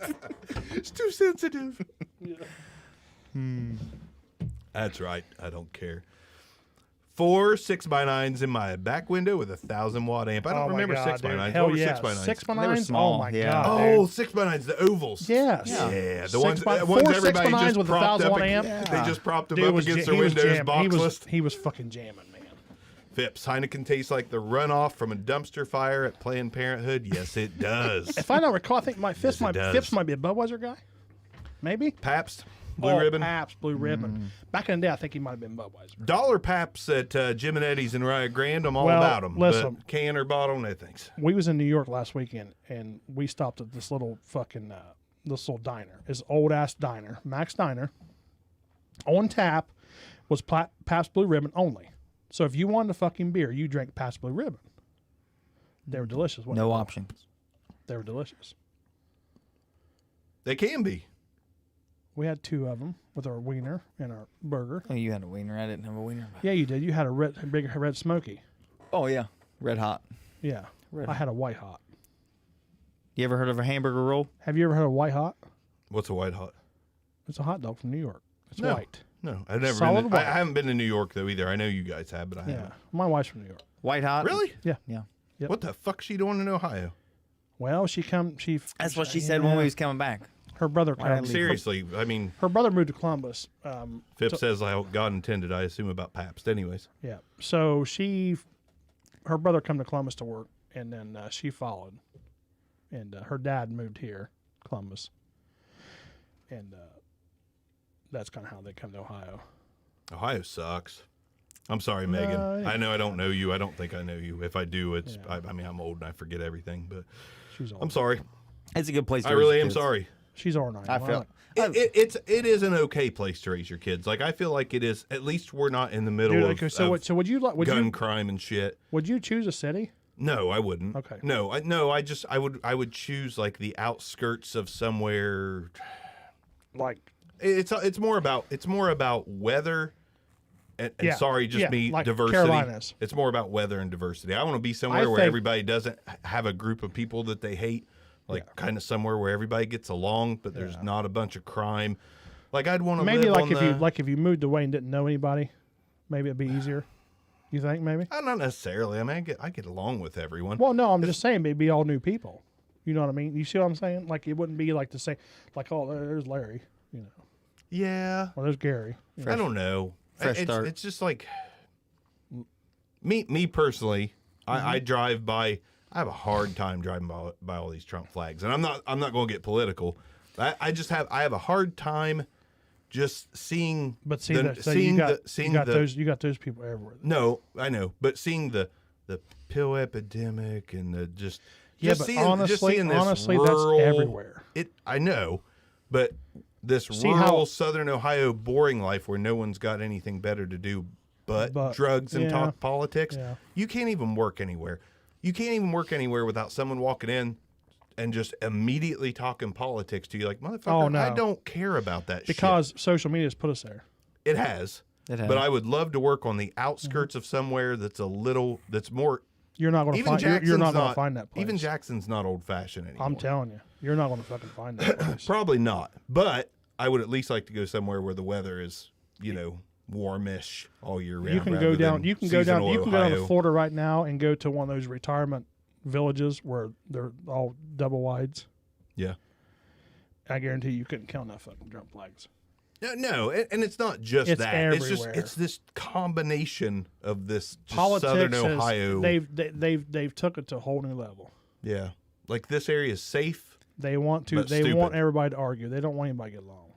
It's too sensitive. That's right. I don't care. 4 6x9s in my back window with a 1,000-watt amp. I don't Oh my remember God, 6x9s. dude. Hell What were yeah. 6x9s? 6x9s? They were small, Oh my yeah. god. Oh, dude. 6x9s, the ovals. Yes. Yeah, the Six ones, by- the ones four everybody 6x9s just with a propped up 1,000-watt ag- amp? They just propped them Dude up was against ja- their he was windows, jamming. boxless. He was fucking jamming, man. Phipps, Heineken tastes like the runoff from a dumpster fire at Planned Parenthood. Yes, it does. If I don't recall, I think my Phipps Yes, it does. might be a Budweiser guy. Maybe. Pabst, Blue Ribbon. Pabst, Blue Ribbon. Back in the day, I think he might have been Budweiser. Dollar Paps at Jim and Eddie's in Rio Grande. I'm all Well, about them. listen. But can or bottle, no thanks. We was in New York last weekend, and we stopped at this little fucking this little diner. It's old ass diner, Max Diner. On tap was Pabst Blue Ribbon only. So if you wanted a fucking beer, you drank Pabst Blue Ribbon. They were delicious. Wasn't No they? options. They were delicious. They can be. We had 2 of them with our wiener and our burger. Oh, you had a wiener. I didn't have a wiener. Yeah, you did. You had a big red smoky. Oh yeah, red hot. Yeah, Red I had a white hot. You ever heard of a hamburger roll? Have you ever had a white hot? What's a white hot? It's a hot dog from New York. It's No. white. No, I've never Solid been. I white. haven't been to New York though either. I know you guys have, but I Yeah, haven't. my wife's from New York. White hot. Really? Yeah. Yeah. Yep. What the fuck's she doing in Ohio? Well, she That's what she said when we was coming back. Her brother Why'd I come. leave? Seriously, I mean, Her brother moved to Columbus. Phipps says like God intended. I assume about Pabst. Anyways, Yeah. So her brother come to Columbus to work, and then she followed, and her dad moved here, Columbus, and that's kind of how they come to Ohio. Ohio sucks. I'm sorry, Megan. yeah. I know I don't know you. I don't think I know you. If I do, it's. Yeah. I mean, I'm old and I forget everything. But She's old. I'm sorry. It's a good place. To I raise really your am kids. sorry. She's R9. I feel. It is an okay place to raise your kids. Like I feel like it is. At least we're not in the middle Dude, of, okay, so of what? So would you like? gun crime and shit. Would you choose a city? No, I wouldn't. Okay. No, I would choose like the outskirts of somewhere. Like It's more about weather. And Yeah, sorry, just yeah, me like diversity. Carolinas. It's more about weather and diversity. I want to be somewhere I where think- everybody doesn't have a group of people that they hate. Like kind of somewhere where everybody gets along, but there's not a bunch of crime. Like I'd want to maybe live like on if you moved away and didn't know anybody, maybe it'd be easier. You think maybe? Not necessarily. I mean, I get along with everyone. Well, no, I'm just saying it'd be all new people. You know what I mean? You see what I'm saying? Like it wouldn't be like the same. Like there's Larry, you know, Yeah, or there's Gary. You know. I don't know. Fresh start. It's just like me personally. I drive by. I have a hard time driving by all these Trump flags, and I'm not going to get political. I have a hard time just seeing. But see, seeing you got those people everywhere. No, I know, but seeing the pill epidemic and the just Yeah, just but seeing, honestly, just seeing this honestly, rural, that's everywhere. I know, but this See rural how- Southern Ohio boring life where no one's got anything better to do but drugs and yeah, talk politics. yeah. You can't even work anywhere. You can't even work anywhere without someone walking in and just immediately talking politics to you, like motherfucker. Oh, no. I don't care about that shit. Because social media's put us there. It has. It has. But I would love to work on the outskirts of somewhere that's that's more. You're not going to Even find. Jackson's You're not going to find that place. Even Jackson's not old fashioned anymore. I'm telling you, you're not going to fucking find that place. Probably not. But I would at least like to go somewhere where the weather is, warmish all year round. You can rather go down. than You can go down. seasonal You can go down to Ohio. Florida right now and go to one of those retirement villages where they're all double wides. Yeah. I guarantee you couldn't count enough fucking drum flags. No, and it's not just It's that. everywhere. It's this combination of this just Politics southern has- Ohio. They've took it to a whole new level. Yeah, like this area is safe. They want to. But They want stupid. everybody to argue. They don't want anybody to get along.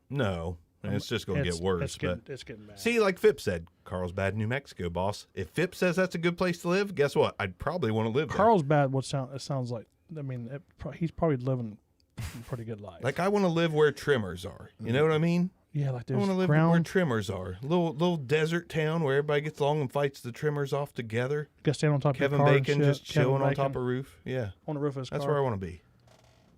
No, and it's just going to get worse. It's getting bad. See, like Phipps said, Carlsbad, New Mexico, boss. If Phipps says that's a good place to live, guess what? I'd probably want to live there. Carlsbad it sounds like. I mean, he's probably living a pretty good life. Like I want to live where trimmers are. You know what I mean? yeah, like I there's want to live where ground. trimmers are. Little desert town where everybody gets along and fights the trimmers off together. You gotta stand on top Kevin of your car Bacon and shit. just chilling Kevin on top Bacon of a roof. Yeah, on the roof of his that's car. where I want to be.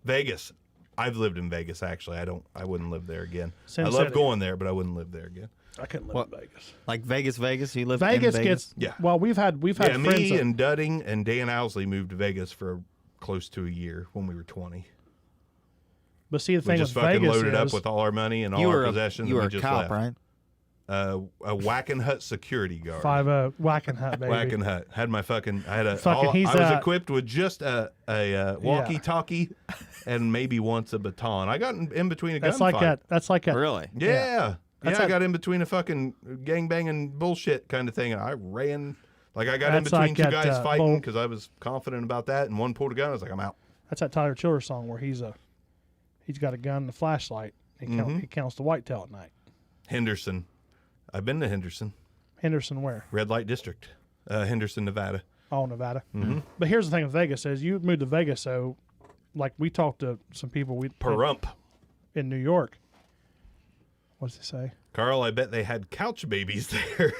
Vegas. I've lived in Vegas actually. I wouldn't live there again. Sin I love City. going there, but I wouldn't live there again. I couldn't live What? in Vegas. Like Vegas. You live Vegas in Vegas? gets Yeah. Well, we've had Yeah, friends. me that- and Dudding and Dan Owsley moved to Vegas for close to a year when we were 20. but see, the We thing just with fucking Vegas loaded is up with all our money and all You our were possessions. you and were we a just cop, left. right? A Whacking Hut security guard. 5 whacking hut, baby. Whacking Hut had my fucking. I had a. Fucking, he's, I was uh, equipped with just a walkie-talkie and maybe once a baton. I got in between a That's gunfight. like that. That's like that. Really? Yeah. That's I a- got in between a fucking gangbanging bullshit kind of thing. I ran. Like I got in That's between like two that, guys fighting bull- because I was confident about that, and one pulled a gun. I was like, I'm out. That's that Tyler Childers song where he's got a gun and a flashlight. Mm-hmm. He counts the whitetail at night. Henderson. I've been to Henderson. Henderson, where? Red Light District. Henderson, Nevada. Oh, Nevada. Mm-hmm. But here's the thing with Vegas is you moved to Vegas, so like we talked to some people Pahrump. in New York. What does it say? Carl, I bet they had couch babies there.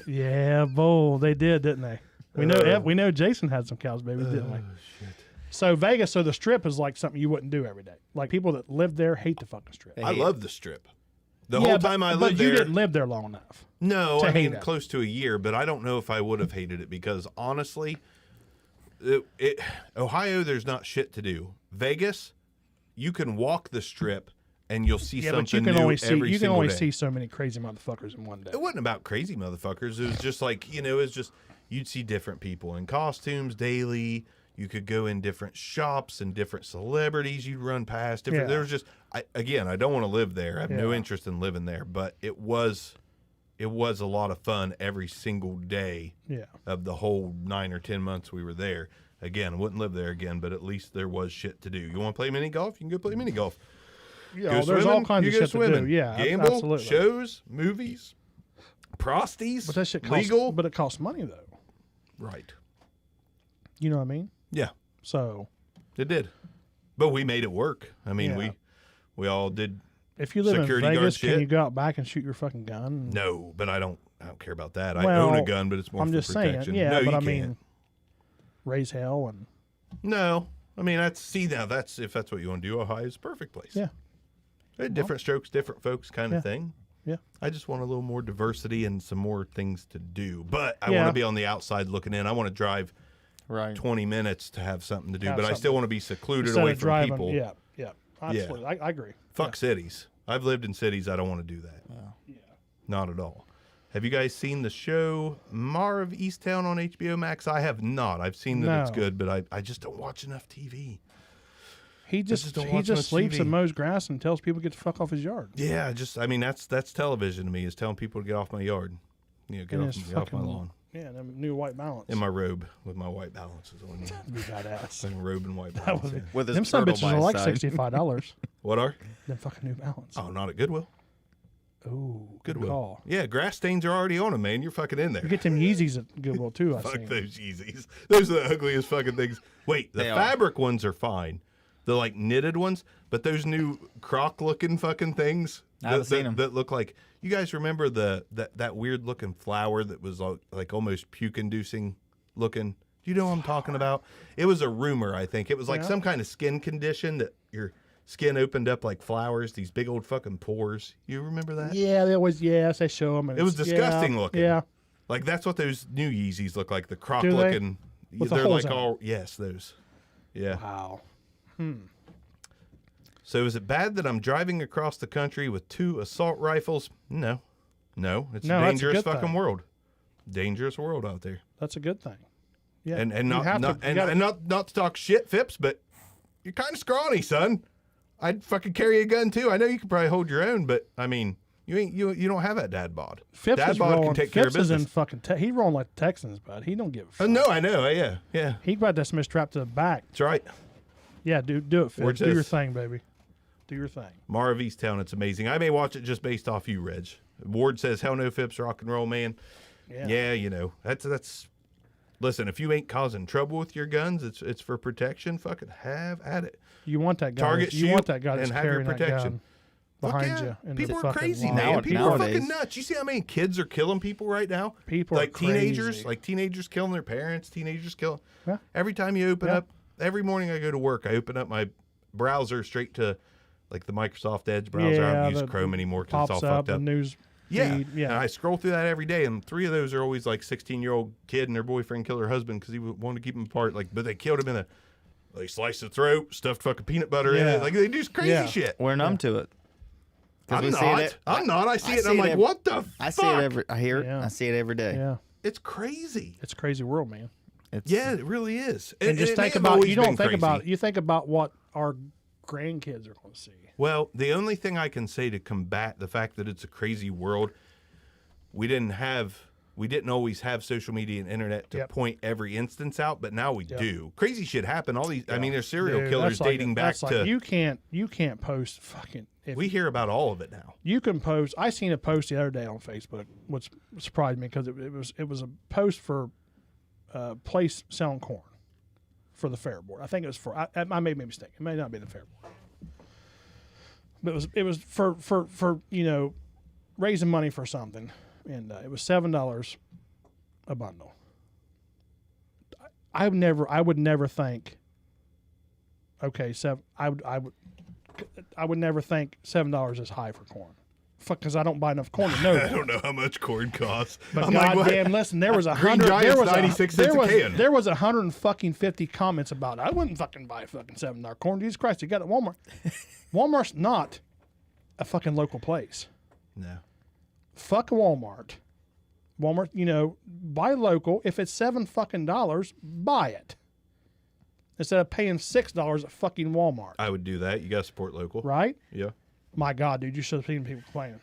Yeah, bull. They did, didn't they? We know Jason had some cows babies, didn't we? Shit. So Vegas, so the strip is like something you wouldn't do every day. Like people that live there hate the fucking strip. I love the strip. The Yeah, whole but- time I but lived you there. didn't live there long enough. No, to I hate mean it. close to a year, but I don't know if I would have hated it because honestly, Ohio, there's not shit to do. Vegas, you can walk the strip and you'll see Yeah, something but you can new only see every you can single only day. see so many crazy motherfuckers in one day. It wasn't about crazy motherfuckers. It was just like, it was just you'd see different people in costumes daily. You could go in different shops and different celebrities you'd run past. Different. Yeah. There was just, I don't want to live there. I have no Yeah. interest in living there, but it was a lot of fun every single day Yeah. of the whole 9 or 10 months we were there. Again, I wouldn't live there again, but at least there was shit to do. You want to play mini golf? You can go play mini golf. Yeah, Go there's all swimming? kinds You of go shit to swimming. do. Yeah, Gamble, absolutely. shows, movies, prosties, But that shit costs, legal. but it costs money though. Right. You know what I mean? Yeah, So it did. But we made it work. I mean, Yeah. we all did. if you live Security in guard Vegas, can shit? you go out back and shoot your fucking gun? No, but I don't care about that. I Well, own a gun, but it's more I'm for just protection. saying. Yeah, no, but you I can't. mean, raise hell and No, I mean that's if that's what you want to do. Ohio's a perfect place. yeah, Different strokes, different folks, kind Yeah. of thing. yeah. I just want a little more diversity and some more things to do. But I Yeah. want to be on the outside looking in. I want to drive Right. 20 minutes to have something to do, Have but I something. still want to be secluded Instead away of from driving, people. yeah, absolutely. I agree. Fuck cities. I've lived in cities. I don't want to do that. Yeah. Not at all. Have you guys seen the show Marv Easttown on HBO Max? I have not. I've seen that it's No. good, but I just don't watch enough TV. He just just don't he watch just much sleeps TV. and mows grass and tells people to get the fuck off his yard. Yeah, I mean that's television to me, is telling people to get off my yard. Get And off, his get off my fucking- lawn. Yeah, them new white balance. In my robe with my white balances on. Yeah. That'd be badass. Like a robe and white That balance. would be- yeah. With his Them some turtle bitches by are his like side. $65. What are? Them fucking New Balance. Oh, not at Goodwill. Ooh, good Goodwill. call. Yeah, grass stains are already on them, man. You're fucking in there. You get them Yeezys at Goodwill too. I Fuck think. those Yeezys. Those are the ugliest fucking things. Wait, the They are. fabric ones are fine. The like knitted ones, but those new croc looking fucking things I haven't seen 'em. that look like, you guys remember that weird looking flower that was like almost puke inducing looking? Do you know what I'm talking about? It was a rumor, I think. It was like Yeah. some kind of skin condition that your skin opened up like flowers, these big old fucking pores. You remember that? Yeah, they always they show them. And It was it's- disgusting yeah, looking. Yeah, Like that's what those new Yeezys look like. The croc Do they? looking. With the They're holes like in 'em. all, yes, those. Yeah. wow. So is it bad that I'm driving across the country with 2 assault rifles? No. It's No, a that's a dangerous good fucking thing. world. Dangerous world out there. That's a good thing. Yeah, And you not have not to- you and, gotta- and not to talk shit, Phipps, but you're kind of scrawny, son. I'd fucking carry a gun too. I know you could probably hold your own, but I mean, you don't have that dad bod. Phipps Dad is bod rolling. can take care of Phipps is in business. fucking. He rolling like the Texans, bud. He don't give a fuck. No, I know. Yeah. He got that Smith strap to the back. That's right. Yeah, do it, Where's Phipps. Do your this? thing, baby. Do your thing. Mara of Easttown, it's amazing. I may watch it just based off you, Reg. Ward says, "Hell no, Phipps, rock and roll, man." Yeah. You know that's. Listen, if you ain't causing trouble with your guns, it's for protection. Fucking have at it. You want that guy. Target you want shoot that guy that's and have your carrying that protection. gun Fuck behind yeah. you. In People the are fucking crazy, line. man. People are Nowadays. fucking nuts. You see how many kids are killing people right now? People are like teenagers, crazy. like teenagers killing their parents, teenagers killing. Yeah. Every time you open Yeah. up, every morning I go to work, I open up my browser straight to like the Microsoft Edge browser. I Yeah, don't use the- Chrome anymore because Pops it's all up fucked the up. news Yeah. feed. Yeah. And I scroll through that every day, and 3 of those are always like 16-year-old kid and their boyfriend killed her husband because he wanted to keep them apart. Like, but they killed him in a. They sliced the throat, stuffed fucking peanut butter in Yeah. it. Like they do crazy Yeah. shit. We're numb to it. 'Cause I'm we see it not. at- I'm not. I see I it and see I'm it like, every- what the fuck? I see it every. I hear it. Yeah. I see it every day. Yeah. It's crazy. It's a crazy world, man. It's, Yeah, it really is. And just it may think have about. always You don't been think crazy. about. You think about what our grandkids are going to see. Well, the only thing I can say to combat the fact that it's a crazy world, we didn't always have social media and internet to Yep. point every instance out, but now we Yep. do. Crazy shit happen. All these, I mean, there's serial Dude, killers that's like- dating back that's like, to. you can't post fucking. If We hear about all of it now. you can post. I seen a post the other day on Facebook, which surprised me because it was a post for a place selling corn for the fair board. I think it was for. I may be mistaken. It may not be the fair board, but it was for raising money for something, and it was $7 a bundle. I would never think. Okay, I would never think $7 is high for corn. Fuck, because I don't buy enough corn to know I that. don't know how much corn costs. But I'm like, what? goddamn, listen, there was Green 100. Giant's There was 96 cents a can. There was 150 comments about it. I wouldn't fucking buy fucking $7 corn. Jesus Christ, you got it at Walmart. Walmart's not a fucking local place. No. Fuck Walmart. Walmart, buy local. If it's $7 fucking dollars, buy it. Instead of paying $6 at fucking Walmart. I would do that. You got to support local. Right? Yeah. My God, dude, you should have seen people complaining.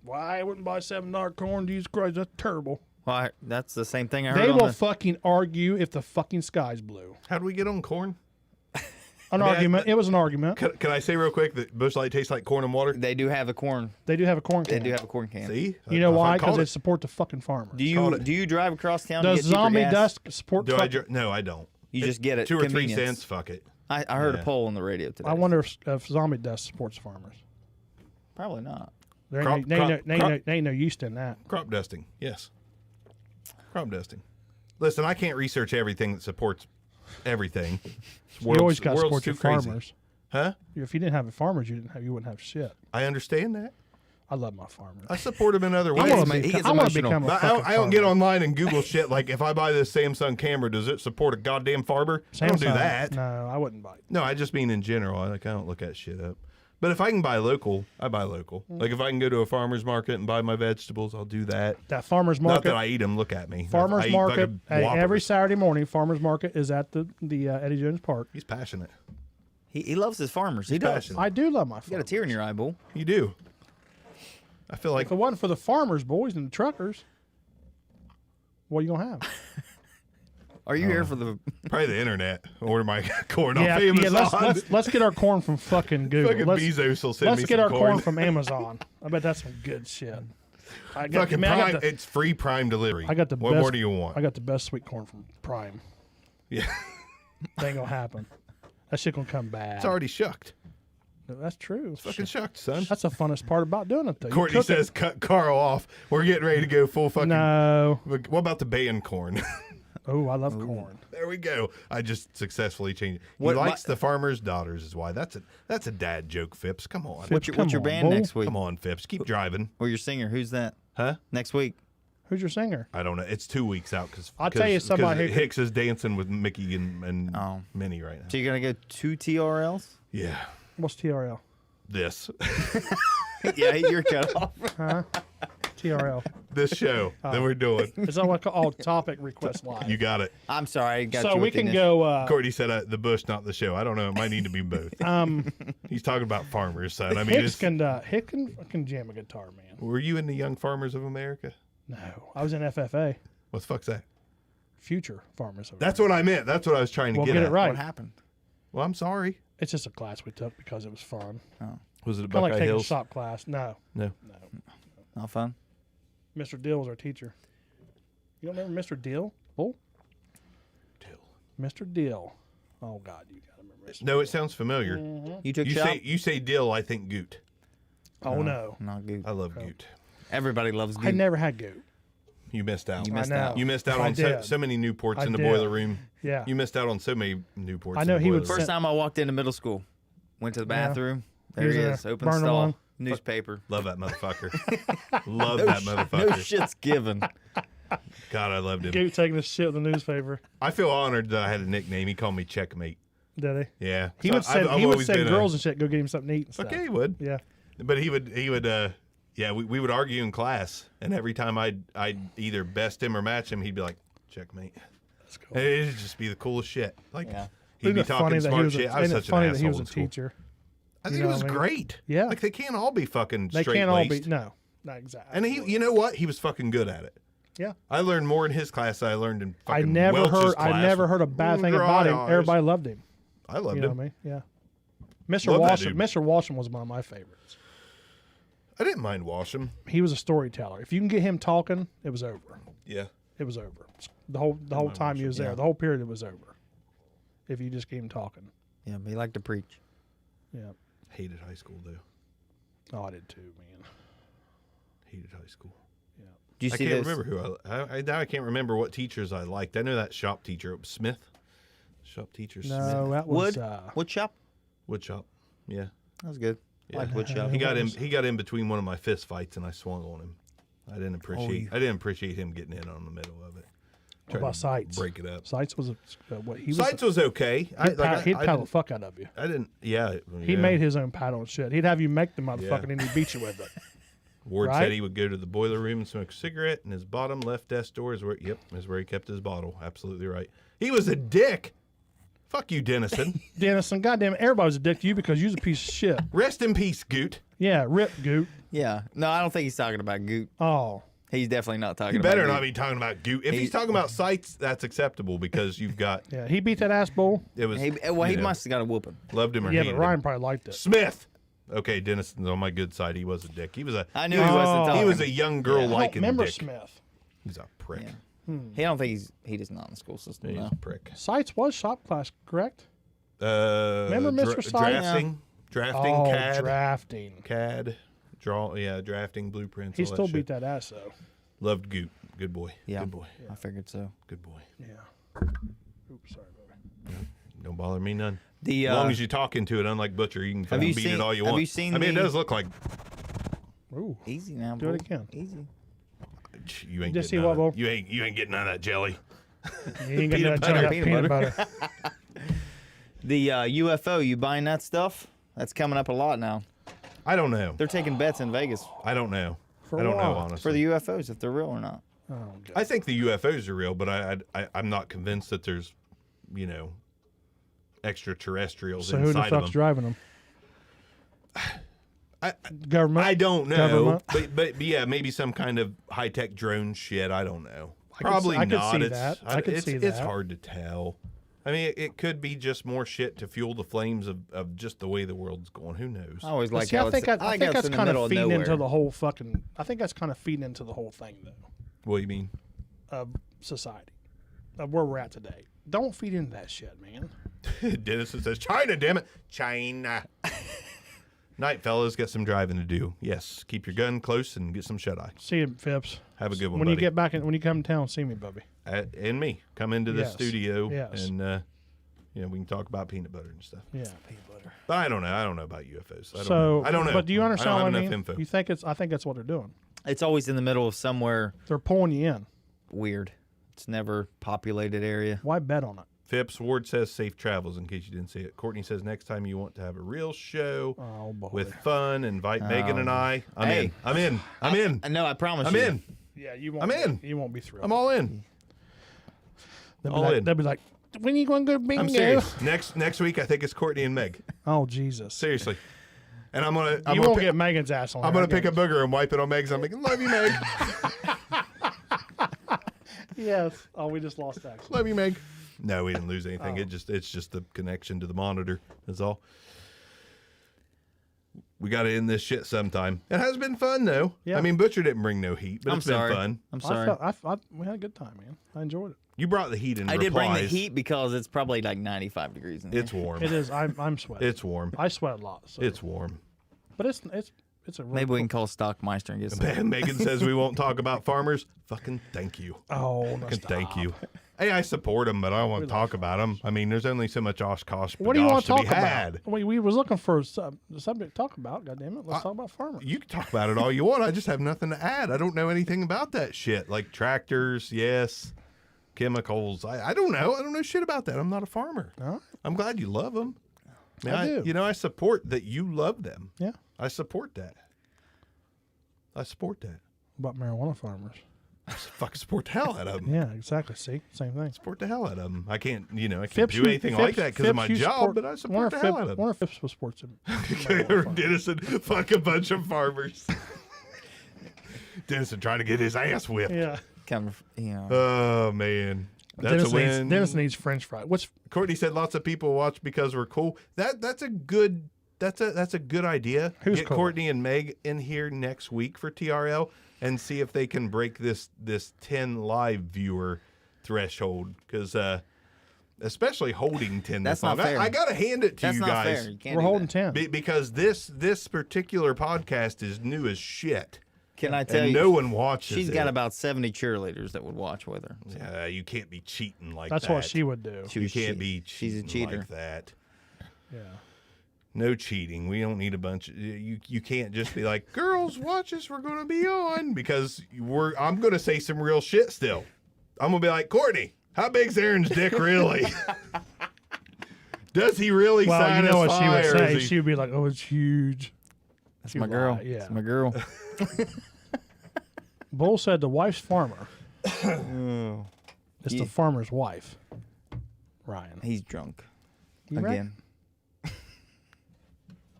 Why I wouldn't buy $7 corn? Jesus Christ, that's terrible. well, that's the same thing I heard They on will the, fucking argue if the fucking sky's blue. How do we get on corn? An mean, argument. It was an argument. Can I say real quick that Busch Light tastes like corn and water? They do have a corn. They do have a corn They can. do have a corn can. See? You know why? Because Called they it. support the fucking farmers. Do you drive across town to Does get cheaper zombie gas? dust support Do I? fucking... No, I don't. You just get it. 2 or 3 convenience. cents. Fuck it. I heard Yeah. a poll on the radio today. I wonder if zombie dust supports farmers. Probably not. There Crop- ain't, no, crop- crop- ain't no yeast in that. Crop dusting. Yes. Crop dusting. Listen, I can't research everything that supports everything. You always got to World's support too your crazy. farmers. Huh? If you didn't have farmers, you wouldn't have shit. I understand that. I love my farmers. I support them in other I ways. want He to gets become emotional. a But fucking I don't get farmer. online and Google shit like if I buy this Samsung camera, does it support a goddamn farmer? I don't do Samsung, that. No, I wouldn't buy it. No, I just mean in general. I don't look that shit up. But if I can buy local, I buy local. Like if I can go to a farmer's market and buy my vegetables, I'll do that. That farmers Not market. that I eat them. Look at me. I Farmers eat market. fucking Hey, Whoppers. every Saturday morning, farmers market is at the Eddie Jones Park. He's passionate. He loves his farmers. He does. passionate. I do love my You got a farmers. tear in your eye, bull. You do. I feel like If it wasn't for the farmers, boys, and the truckers, what are you gonna have? Are you here for the? probably the internet. Order my corn off yeah, Amazon. let's get our corn from fucking Google. Fucking let's Bezos will send let's me get some our corn corn. from Amazon. I bet that's some good shit. I got, Fucking man, I Prime. got the, It's free Prime delivery. I got the What best. more do you want? I got the best sweet corn from Prime. Yeah, That ain't gonna happen. That shit gonna come bad. it's already shucked. That's true. Fucking shucked, son. That's the funnest part about doing it, though. You Courtney cook it. says, "Cut Carl off. We're getting ready to go full fucking." No. What about the band corn? Oh, I love corn. There we go. I just successful changed. He What- likes the farmer's daughters, is why. That's a dad joke, Phipps. Come on, Phipps, What's your come on, band bull. next week? come on, Phipps. Keep driving, Or your singer? Who's that? huh? Next week. Who's your singer? I don't know. It's 2 weeks out because I'll tell you somebody who could- Hicks is dancing with Mickey and Oh. Minnie right now. So you're gonna go 2 TRLs? Yeah, What's TRL? This. Yeah, you're cut off. Huh? TRL. This show that we're doing. Is that what called topic request live? You got it. I'm sorry. I got So you we with the can initial. go. Courtney said the bush, not the show. I don't know. It might need to be both. He's talking about farmers, son. I mean, Hicks can jam a guitar, man. were you in the Young Farmers of America? No, I was in FFA, What the fuck's that? Future Farmers. Of That's what I meant. That's what I was trying to Well, get get at. it right. What happened? Well, I'm sorry. It's just a class we took because it was fun. Was it a Kind of Buckeye like taking a Hills? shop class. No, No. Not fun. Mr. Dill was our teacher. You don't remember Mr. Dill? Oh, Dill. Mr. Dill. Oh God, you gotta remember. Mr. No, it sounds familiar. You took You shop? you say dill, I think goot. Oh no, Not good. I love goot. Everybody loves I good. never had goat. You missed out. You missed I know. out. You missed out I on did. so many Newports I in the did. boiler room. Yeah. You missed out on so many Newports. I know in the he boiler would room. First time I walked into middle school, went to the Yeah. bathroom. He There was he in is, there, open burning stall, one. newspaper. Love that motherfucker. Love that motherfucker. No shit's given. God, I loved him. Goat taking the shit with the newspaper. I feel honored that I had a nickname. He called me Checkmate. Did he? Yeah. He So would send I've he would always send been girls and shit go get him something to eat and stuff. Okay, he would. Yeah. But he would yeah, we would argue in class, and every time I'd either best him or match him, he'd be like, Checkmate. That's cool. And it'd just be the coolest shit. Like Yeah. he'd be Isn't it funny talking that he smart was shit. I was isn't it such funny an that he was asshole a in school. teacher? I You think know it was what I mean? great. Yeah. Like they can't all be fucking They straight can't all be laced. no, not exactly. And he, you know what? He was fucking good at it. Yeah. I learned more in his class than I learned in I fucking never Welch's class. I never heard a bad thing Dry about him. eyes. Everybody loved him. I loved You know him. what I mean? Yeah. Mr. Love that Walsham. dude. Mr. Walsham was one of my favorites. I didn't mind Washam. He was a storyteller. If you can get him talking, it was over. Yeah. It was over. The whole time he was there, Yeah. the whole period it was over. If you just get him talking. Yeah, but he liked to preach. Yeah. Hated high school though. Oh, I did too, man. Hated high school. Do you I see can't this? remember who I now I can't remember what teachers I liked. I know that shop teacher Smith. Shop teacher No, Smith. that was Wood? Wood shop? Wood shop. Yeah. That was good. Yeah. I like wood shop. He got in between one of my fist fights and I swung on him. I didn't appreciate him getting in on the middle of it. What Tried about to Sights? break it up. Sights was what he was. Sights was okay. He'd paddle the fuck out of you. I didn't. Yeah. He made his own paddle and shit. He'd have you make the motherfucker Yeah. and he'd beat you with it. Ward right? said he would go to the boiler room and smoke a cigarette, and his bottom left desk door is where he kept his bottle. Absolutely right. He was a dick. Fuck you, Dennison. Dennison, goddamn it, everybody was a dick to you because you was a piece of shit. Rest in peace, Goot. Yeah, rip Goot. Yeah. No, I don't think he's talking about Goot. Oh, He's definitely not talking You about better Goot. not be talking about Goot. If he's talking about sights, that's acceptable because you've got yeah, he beat that ass bull. it was. He you must know, have got a whooping. loved him or Yeah, hated but Ryan him. probably liked it. Smith. Okay, Dennison's on my good side. He was a dick. He was a. I knew he wasn't talking. He was a young girl I don't liking remember dick. Smith. He's a prick. Yeah. He don't think he does not in the school system. He's No. a prick. Sights was shop class, correct? Remember Mr. Sights? Drafting, Oh, CAD, drafting. drafting blueprints. He all that still shit. beat that ass though. Loved Goot. Good boy. Yeah. Good boy. I figured so. Good boy. Yeah. Oops, sorry, baby. Don't bother me none. The As long as you're talking to it, unlike Butcher, you can Have fucking you beat seen- it all you have want. you seen I mean, it the- does look like Ooh. easy now. Do it Bull. again. Easy. you ain't Just getting see none what, of, Bo? you ain't getting none of that jelly. You ain't Peanut got butter. peanut butter. The UFO, you buying that stuff? That's coming up a lot now. I don't know. They're taking bets in Vegas I don't know. For I don't know what? honestly. for the UFOs if they're real or not. Oh, God. I think the UFOs are real, but I'm not convinced that there's, extraterrestrials So who the inside of fuck's them. driving them? I Government. I don't know, Government. but yeah, maybe some kind of high tech drone shit. I don't know. I could Probably see- I could not. see It's that. I could see it's that. hard to tell. I mean, it could be just more shit to fuel the flames of just the way the world's going. Who knows? I always like See, how I think it's, I like think how that's it's in the kind middle of of feeding into nowhere. the whole fucking. I think that's kind of feeding into the whole thing though What do you mean? of society, of where we're at today. Don't feed into that shit, man. Dennison says, China, damn it. China. Night, fellas. Got some driving to do. Yes. Keep your gun close and get some shut eye. See you, Phipps. Have a good one, When buddy. you get back, when you come to town, see me, Bubby. And me. Come into the Yes. studio. Yes. And, we can talk about peanut butter and stuff. Yeah. But I don't know. I don't know about UFOs. I don't So, know. I don't know. But do you understand I don't what have I enough mean? info. You think it's? I think that's what they're doing. It's always in the middle of somewhere They're pulling you in. weird. It's never populated area. Why bet on it? Phipps Ward says safe travels in case you didn't see it. Courtney says next time you want to have a real show Oh boy. with fun, invite Megan and I. I'm Hey. in. I'm in. I'm in. No, I promise I'm you. in. Yeah, you won't. I'm in. You won't be thrilled. I'm all in. They'll be all like, in. They'll be like, when are you going to go bingo? I'm serious. Next week I think it's Courtney and Meg. Oh Jesus! Seriously. And I'm gonna. You won't get Megan's ass on. I'm there, gonna I pick a guess. booger and wipe it on Meg's. I'm like, love you, Meg. Yes. Oh, we just lost Axel. Love you, Meg. No, we didn't lose anything. It's just the connection to the monitor. That's all. We got to end this shit sometime. It has been fun though. Yeah. I mean, Butcher didn't bring no heat, but I'm it's sorry. been fun. I'm sorry. We had a good time, man. I enjoyed it. You brought the heat in. I did bring the replies. heat because it's probably like 95 degrees in here. It's warm. It is. I'm sweating. It's warm. I sweat a lot. So. It's warm. But it's a really Maybe we can cool- call Stockmeister and get some. Megan says we won't talk about farmers. Fucking thank you. Oh, no, Fucking stop. thank you. Hey, I support them, but I don't want to talk about them. I mean, there's only so much Oshkosh What do you want to to talk be about? had. We was looking for a subject to talk about. God damn it! Let's talk about farmers. You can talk about it all you want. I just have nothing to add. I don't know anything about that shit. Like tractors, yes. Chemicals. I don't know. I don't know shit about that. I'm not a farmer. All right. I'm glad you love them. I do. You know, I support that you love them. Yeah. I support that. I support that. About marijuana farmers. I fucking support the hell out of them. Yeah, exactly. See, same thing. Support the hell out of them. I can't, I can't Phipps, do anything like that because of my Phipps, you job, but I support the hell out of One them. of Phipps was sports. marijuana farmers. Dennison, fuck a bunch of farmers. Dennison trying to get his ass whipped. Yeah. Oh, man. That's a win. Dennis needs French fry. What's Courtney said lots of people watch because we're cool. That's a good idea. Who's Get cool? Courtney and Meg in here next week for TRL and see if they can break this 10 live viewer threshold because especially holding 10 That's this long. not fair. I gotta hand it to That's you not guys fair. You can't we're do holding that. 10? because this particular podcast is new as shit Can I tell and you? no one watches. She's it. got about 70 cheerleaders that would watch with her. Yeah, you can't be cheating like That's that. what she would do. You can't be She's a cheating cheater. like that. Yeah. No cheating. We don't need a bunch of you can't just be like, girls, watch us, we're gonna be on because I'm gonna say some real shit still. I'm gonna be like, Courtney, how big's Aaron's dick really? Does he really Well, satisfy? you know what she would or say? is he- She would be like, "Oh, it's huge." That's She my lied, girl. yeah. That's my girl. Bull said the wife's farmer. It's Yeah. the farmer's wife. Ryan. He's drunk. You right? Again.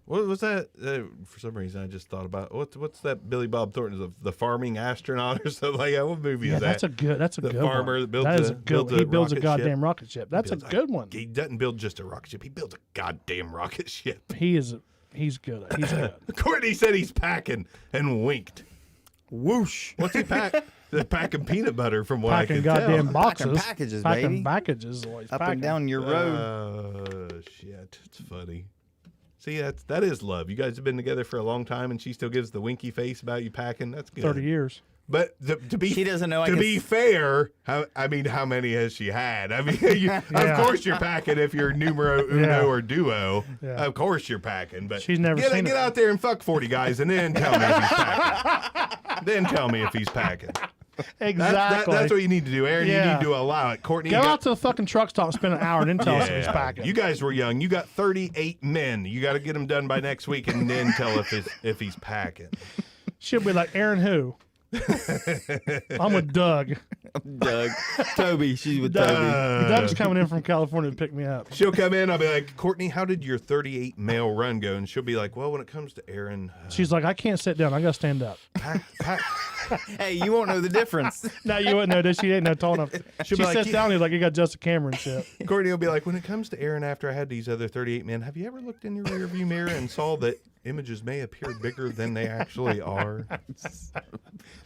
What was that? For some reason, I just thought about what's that Billy Bob Thornton, the farming astronaut or something like that. What movie Yeah, is that? that's a The good farmer one. that builds That is a- a good. builds a He builds a rocket goddamn ship. rocket ship. That's a good one. He doesn't build just a rocket ship. He builds a goddamn rocket ship. He's good. He's good. Courtney said he's packing and winked. Whoosh. What's he pack? They're packing peanut butter from what Packing I can goddamn tell. boxes. packages, Packing baby. packages. is what he's Up packing. and down your road. Oh shit, it's funny. See, that is love. You guys have been together for a long time, and she still gives the winky face about you packing. That's good. 30 years. But to be She doesn't know I to can be fair, how many has she had? I mean, of course you're packing if you're numero uno Yeah. or duo. Yeah. Of course you're packing. But She's never seen get it. out there and fuck 40 guys, and then tell me if he's packing. Then tell me if he's packing. Exactly. That's what you need to do, Aaron. You Yeah. need to allow it. Courtney, Go you got- out to the fucking truck stop, spend an hour, and then tell us if he's packing. You guys were young. You got 38 men. You got to get them done by next week, and then tell if he's packing. She'll be like, Aaron, who? I'm with Doug. Doug. Toby. She's with Toby. Doug's coming in from California to pick me up. She'll come in. I'll be like, Courtney, how did your 38 male run go? And she'll be like, well, when it comes to Aaron, She's like, I can't sit down. I got to stand up. pack. Hey, you won't know the difference. No, you wouldn't know that. She ain't no tall enough. She be like, sits "You-" down. He's like, you got Justin Cameron shit. Courtney will be like, when it comes to Aaron, after I had these other 38 men, have you ever looked in your rearview mirror and saw that images may appear bigger than they actually are?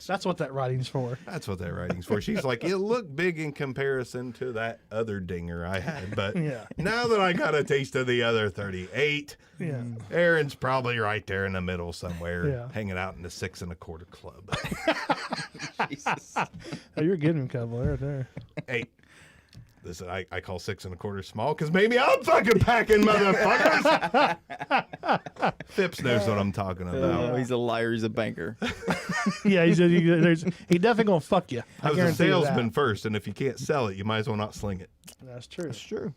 That's what that writing's for. That's what that writing's for. She's like, it looked big in comparison to that other dinger I had. But Yeah. now that I got a taste of the other 38, Yeah. Aaron's probably right there in the middle somewhere, Yeah. hanging out in the 6 1/4 club. Jesus. Oh, you're getting him, Cowboy, right there. Hey, Listen, I call 6 1/4 small because maybe I'm fucking packing, motherfuckers. Phipps knows what I'm talking about. Oh, he's a liar. He's a banker. Yeah, he definitely gonna fuck you. I was a guarantee you that. salesman first, and if you can't sell it, you might as well not sling it. That's true. It's true.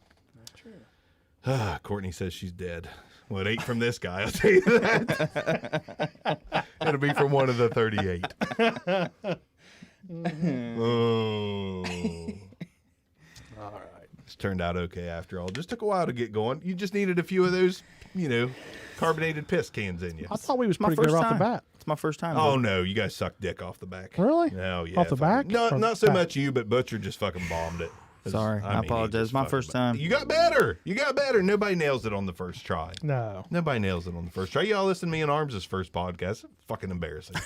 Courtney says she's dead. Well, it ain't from this guy, I'll tell you that. It'll be from one of the 38. Oh. All right. It's turned out okay after all. Just took a while to get going. You just needed a few of those, carbonated piss cans in you. I thought we was My pretty good first off the time. bat. It's my first time. Oh, dude. no. You guys suck dick off the back. Really? No, yeah. Off the back? No, Or not so back? much you, but Butcher just fucking bombed it. Sorry, I he apologize. just My fucking first bombed it. time. You got better. Nobody nails it on the first try. No. Nobody nails it on the first try. Y'all listen to me and Arms' first podcast. Fucking embarrassing.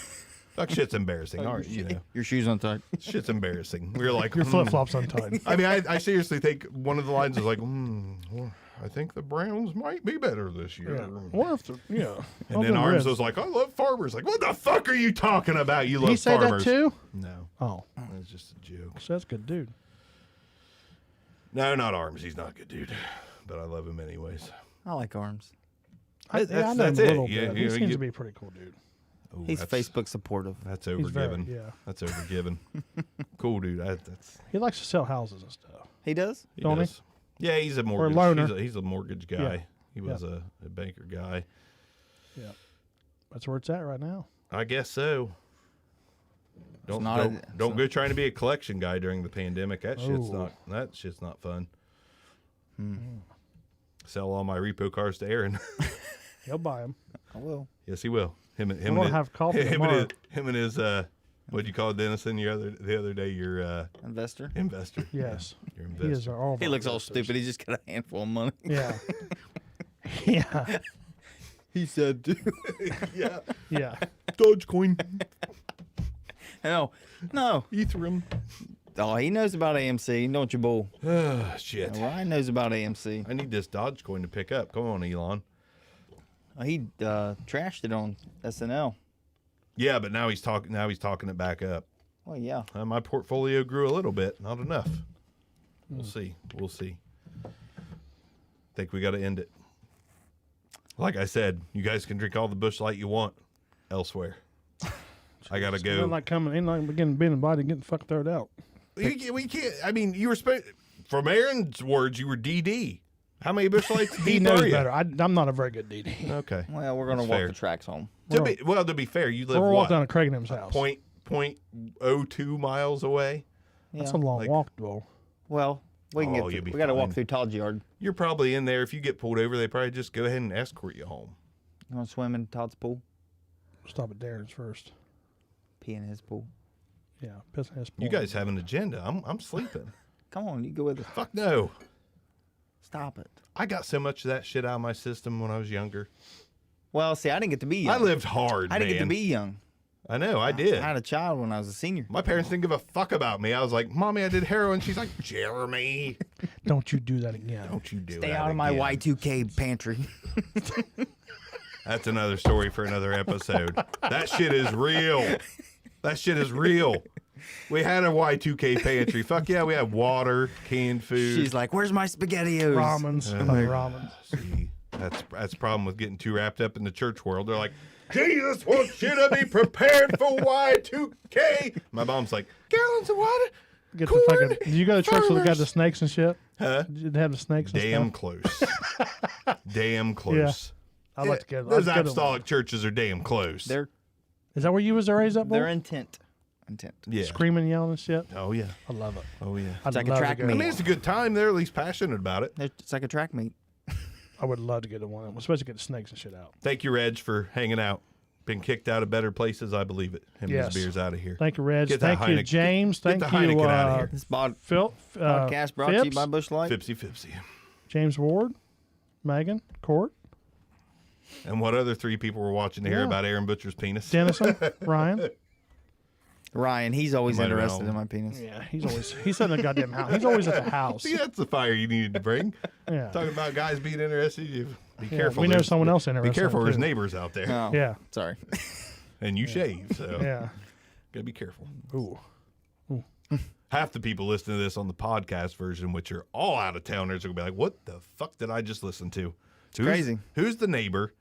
Fuck, shit's embarrassing. All right, Your shoes untied. Shit's embarrassing. We were like, Your flip flops untied. I mean, I seriously think one of the lines is like, well, I think the Browns might be better this year. Yeah. What if the, yeah. And then Arms was like, I love farmers. Like, what the fuck are you talking about? You love He said farmers. that too? No, Oh, that's just a joke. so that's a good dude. No, not Arms. He's not a good dude. But I love him anyways. I like Arms. I know that's him a it. little Yeah, bit. you He know, seems you- to be a pretty cool dude. Ooh, He's that's- Facebook supportive. That's He's very, overgiven. yeah. That's overgiven. Cool dude. That's He likes to sell houses and stuff. He does? he Don't he? does. Yeah, he's a mortgage. loaner. He's a mortgage guy. Yeah. He was a banker guy. Yeah. That's where it's at right now. I guess so. Don't not don't, a- don't so- go trying to be a collection guy during the pandemic. That shit's Oh. not fun. Sell all my repo cars to Aaron. He'll buy them. I will. Yes, he will. Him We're gonna and have coffee him tomorrow. and his what'd you call it, Dennison? The other day, your Investor. investor. Yes. Your He investor. is all of He our looks all investors. stupid. He just got a handful of money. Yeah. Yeah. He said, Yeah. Yeah. Dogecoin, no, no. Ethereum. Oh, he knows about AMC. Don't you, bull? Ah, shit. Ryan knows about AMC. I need this Dogecoin to pick up. Come on, Elon. He trashed it on SNL. Yeah, but now he's talking it back up. Well, yeah. My portfolio grew a little bit, not enough. We'll see. Think we got to end it. Like I said, you guys can drink all the Busch Light you want elsewhere. I gotta Ain't go. like coming, ain't like being invited and getting fucking thrown out. We can't. I mean, you were from Aaron's words. You were DD. How many Busch Lights He deep knows are you? better. I'm not a very good DD. Okay. Well, we're going to That's walk fair. the tracks home. To be fair, you live We're walking down what? to Craigham's house. Point 0.02 miles away. That's Yeah. a long like- walk, though. Well, we can Oh, get. you'll be We got to walk fine. through Todd's yard. You're probably in there. If you get pulled over, they probably just go ahead and escort you home. You want to swim in Todd's pool? Stop at Darren's first. Pee in his pool. Yeah, piss in his You pool. guys have an agenda. I'm sleeping. Come on, you go with us. Fuck no. Stop it. I got so much of that shit out of my system when I was younger. Well, see, I didn't get to be young. I lived hard, I didn't man. get to be young. I know, I did. I had a child when I was a senior. My parents didn't give a fuck about me. I was like, Mommy, I did heroin. She's like, Jeremy, Don't you do that again. don't you do Stay that out of my again." Y2K pantry. That's another story for another episode. That shit is real. That shit is real. We had a Y2K pantry. Fuck yeah, we had water, canned food. She's like, "Where's my SpaghettiOs?" Ramens. Ramens. See, that's the problem with getting too wrapped up in the church world. They're like, Jesus wants you to be prepared for Y2K. My mom's like, gallons of water. Get corn, the fucking. Did you go to church where they got the farmers." snakes and shit? Huh? Did they have the snakes and Damn stuff? close. Damn close. I'd like to get. Those I'd get apostolic churches are damn close. They're Is that where you was raised up? they're Boy? intent. yeah. Screaming, yelling, and shit. Oh yeah. I love it. Oh yeah. I'd like a love to track go I to meet. mean, it's a good time. They're at least passionate about it. It's like a track meet. I would love to get to one, especially get the snakes and shit out. Thank you, Reg, for hanging out. Been kicked out of better places, I believe it. Him and Yes. his beer's out of here. Thank you, Reg. Get that Thank you, Heineken- James. get Thank the you, Heineken outta here. This Phil. podcast brought to you Phipps, by Busch Light. Fipsy Fipsy. James Ward, Megan, Court, And what other three people were watching to hear Yeah. about Aaron Butcher's penis? Dennison, Ryan. Ryan, he's always Might have been interested on. in my penis. Yeah, he's in the goddamn house. He's always at the house. See, that's the fire you needed to bring. Yeah. Talking about guys being interested. You be Yeah, careful. we know There's- someone else interested. Be careful. too. There's neighbors out there. Oh, Yeah. Sorry. And you shave, so Yeah. gotta be careful. Ooh. Half the people listening to this on the podcast version, which are all out of towners, are gonna be like, "What the fuck did I just listen to?" It's crazy. Who's the neighbor?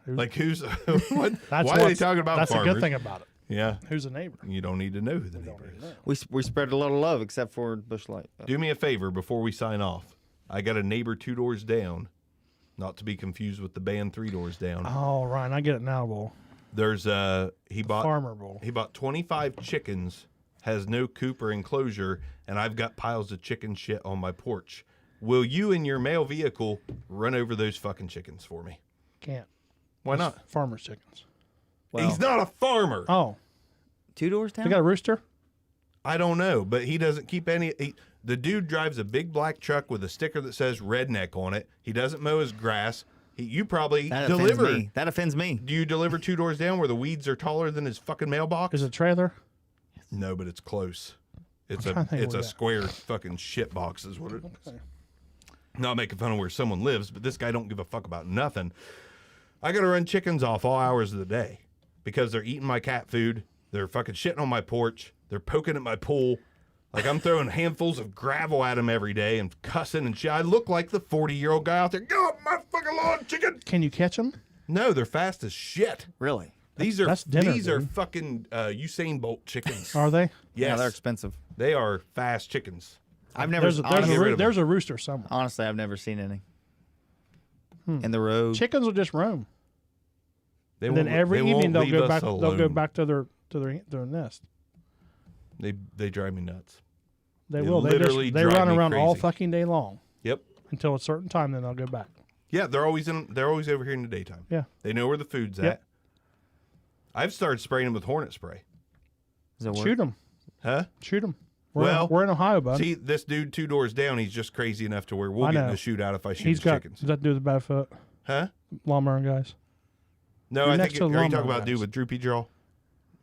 Who's what? That's why are they talking about That's farmers? a good thing about it. Yeah, Who's the neighbor? you don't need to know who the neighbor is. We spread a lot of love, except for Bush Light. Do me a favor before we sign off. I got a neighbor 2 doors down, not to be confused with the band 3 doors down. Oh, Ryan, I get it now, Bull. There's he bought Farmer Bull. He bought 25 chickens, has no coop or enclosure, and I've got piles of chicken shit on my porch. Will you in your mail vehicle run over those fucking chickens for me? Can't. Why not? Farmer's chickens. Well, He's not a farmer. Oh, 2 doors down. they got a rooster? I don't know, but he doesn't keep any. The dude drives a big black truck with a sticker that says redneck on it. He doesn't mow his grass. You probably That deliver. offends me. That offends me. Do you deliver 2 doors down where the weeds are taller than his fucking mailbox? Is it a trailer? No, but it's close. It's I'm trying a to think it's where a that- square fucking shit box is what it is. Okay. Not making fun of where someone lives, but this guy don't give a fuck about nothing. I gotta run chickens off all hours of the day because they're eating my cat food. They're fucking shitting on my porch. They're poking at my pool. Like I'm throwing handfuls of gravel at them every day and cussing and shit. I look like the 40-year-old guy out there. Get off my fucking lawn, chicken! Can you catch them? No, they're fast as shit. Really? These are That's dinner, these are dude. fucking Usain Bolt chickens. Are they? Yes, Yeah, they're expensive. they are fast chickens. I've never. There's a, honestly, get rid of there's a rooster somewhere. honestly, I've never seen any. In the road. Chickens will just roam. They And then won't- every they won't evening they'll leave go us back. They'll go alone. back to their nest. They drive me nuts. They They will. literally They drive run me around all crazy. fucking day long Yep. until a certain time. Then they'll go back. Yeah, they're always over here in the daytime. Yeah. They know where the food's Yep. at. I've started spraying them with hornet spray. Does it work? Shoot them. Huh? Shoot them. Well, we're in Ohio, bud. See, this dude 2 doors down, he's just crazy enough to where we'll I get in know. a shootout if I shoot He's his got. chickens. Does that do with the bad foot? Huh? Lawnmower guys. No, You're I next think. to Are the you talking lawnmower about dude guys. with droopy jaw?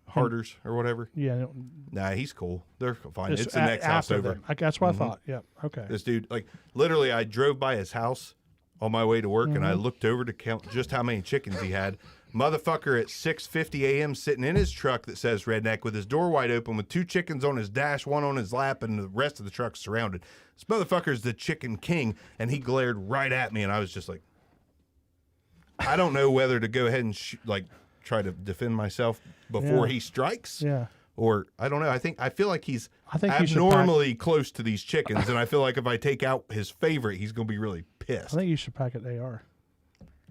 Harders or whatever? Yeah. Nah, he's cool. They're fine. Just It's the next house after over. them. That's what I thought. Yeah. Okay. This dude, like, literally, I drove by his house on my way to work, and I looked over to count just how many chickens he had. Motherfucker at 6:50 a.m. sitting in his truck that says redneck with his door wide open with 2 chickens on his dash, 1 on his lap, and the rest of the truck surrounded. This motherfucker's the chicken king, and he glared right at me, and I was just like, I don't know whether to go ahead and try to defend myself before Yeah. he strikes. Yeah. Or I don't know. I feel like he's I think you should pack- abnormally close to these chickens, and I feel like if I take out his favorite, he's gonna be really I pissed. think you should pack an AR.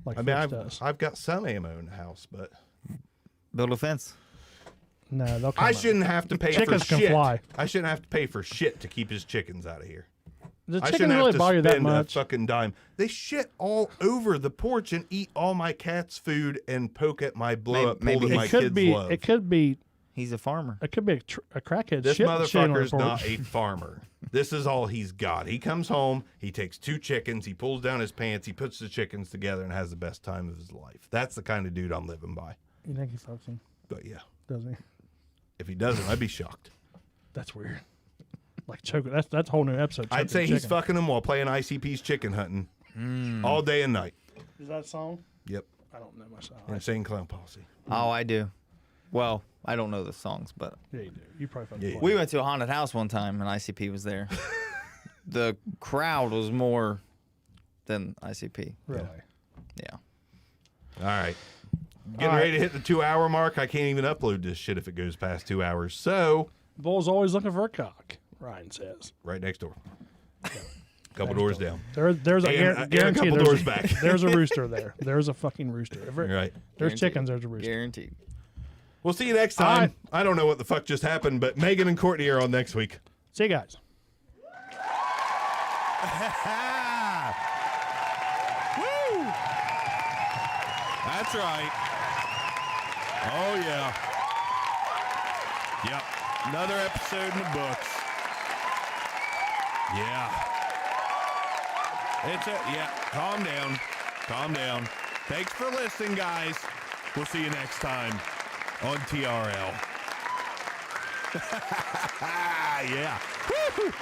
Like I mean, Fitz does. I've got some ammo in the house, but Build a fence. No, they'll come I out. shouldn't have to pay Chickens for can shit. fly. I shouldn't have to pay for shit to keep his chickens out of here. The I chickens shouldn't really have to bother you spend that a much. fucking dime. They shit all over the porch and eat all my cat's food and poke at my blow up pool Maybe that it my It could kids be. love. It could be. He's a farmer. It could be a crackhead. This shitting on the motherfucker's porch. not a farmer. This is all he's got. He comes home, he takes 2 chickens, he pulls down his pants, he puts the chickens together, and has the best time of his life. That's the kind of dude I'm living by. You think he fucks him? But yeah, Doesn't he? if he doesn't, I'd be shocked. That's weird. Like choking. That's a whole new episode. I'd choking say a he's chicken. fucking him while playing ICP's chicken hunting all day and night. Is that a song? Yep. I don't know myself. Insane Clown Posse. Oh, I do. Well, I don't know the songs, but Yeah, you do. You probably fucking. Yeah. play. we went to a haunted house one time and ICP was there. The crowd was more than ICP. Really. Yeah. All right. Getting All right. ready to hit the 2-hour mark. I can't even upload this shit if it goes past 2 hours. So, Bull's always looking for a cock. Ryan says. right next door. Couple doors down. There's a And a guarantee. couple There's doors a, back. there's a rooster there. There's a fucking rooster. If Right. there's Guaranteed. chickens. There's a rooster. Guaranteed. We'll see you next All time. right. I don't know what the fuck just happened, but Megan and Courtney are on next week. See you guys. Woo! That's right. Oh, yeah. Yep. Another episode in the books. Yeah. Yeah. Calm down. Calm down. Thanks for listening, guys. We'll see you next time on TRL. Yeah. Woo-hoo.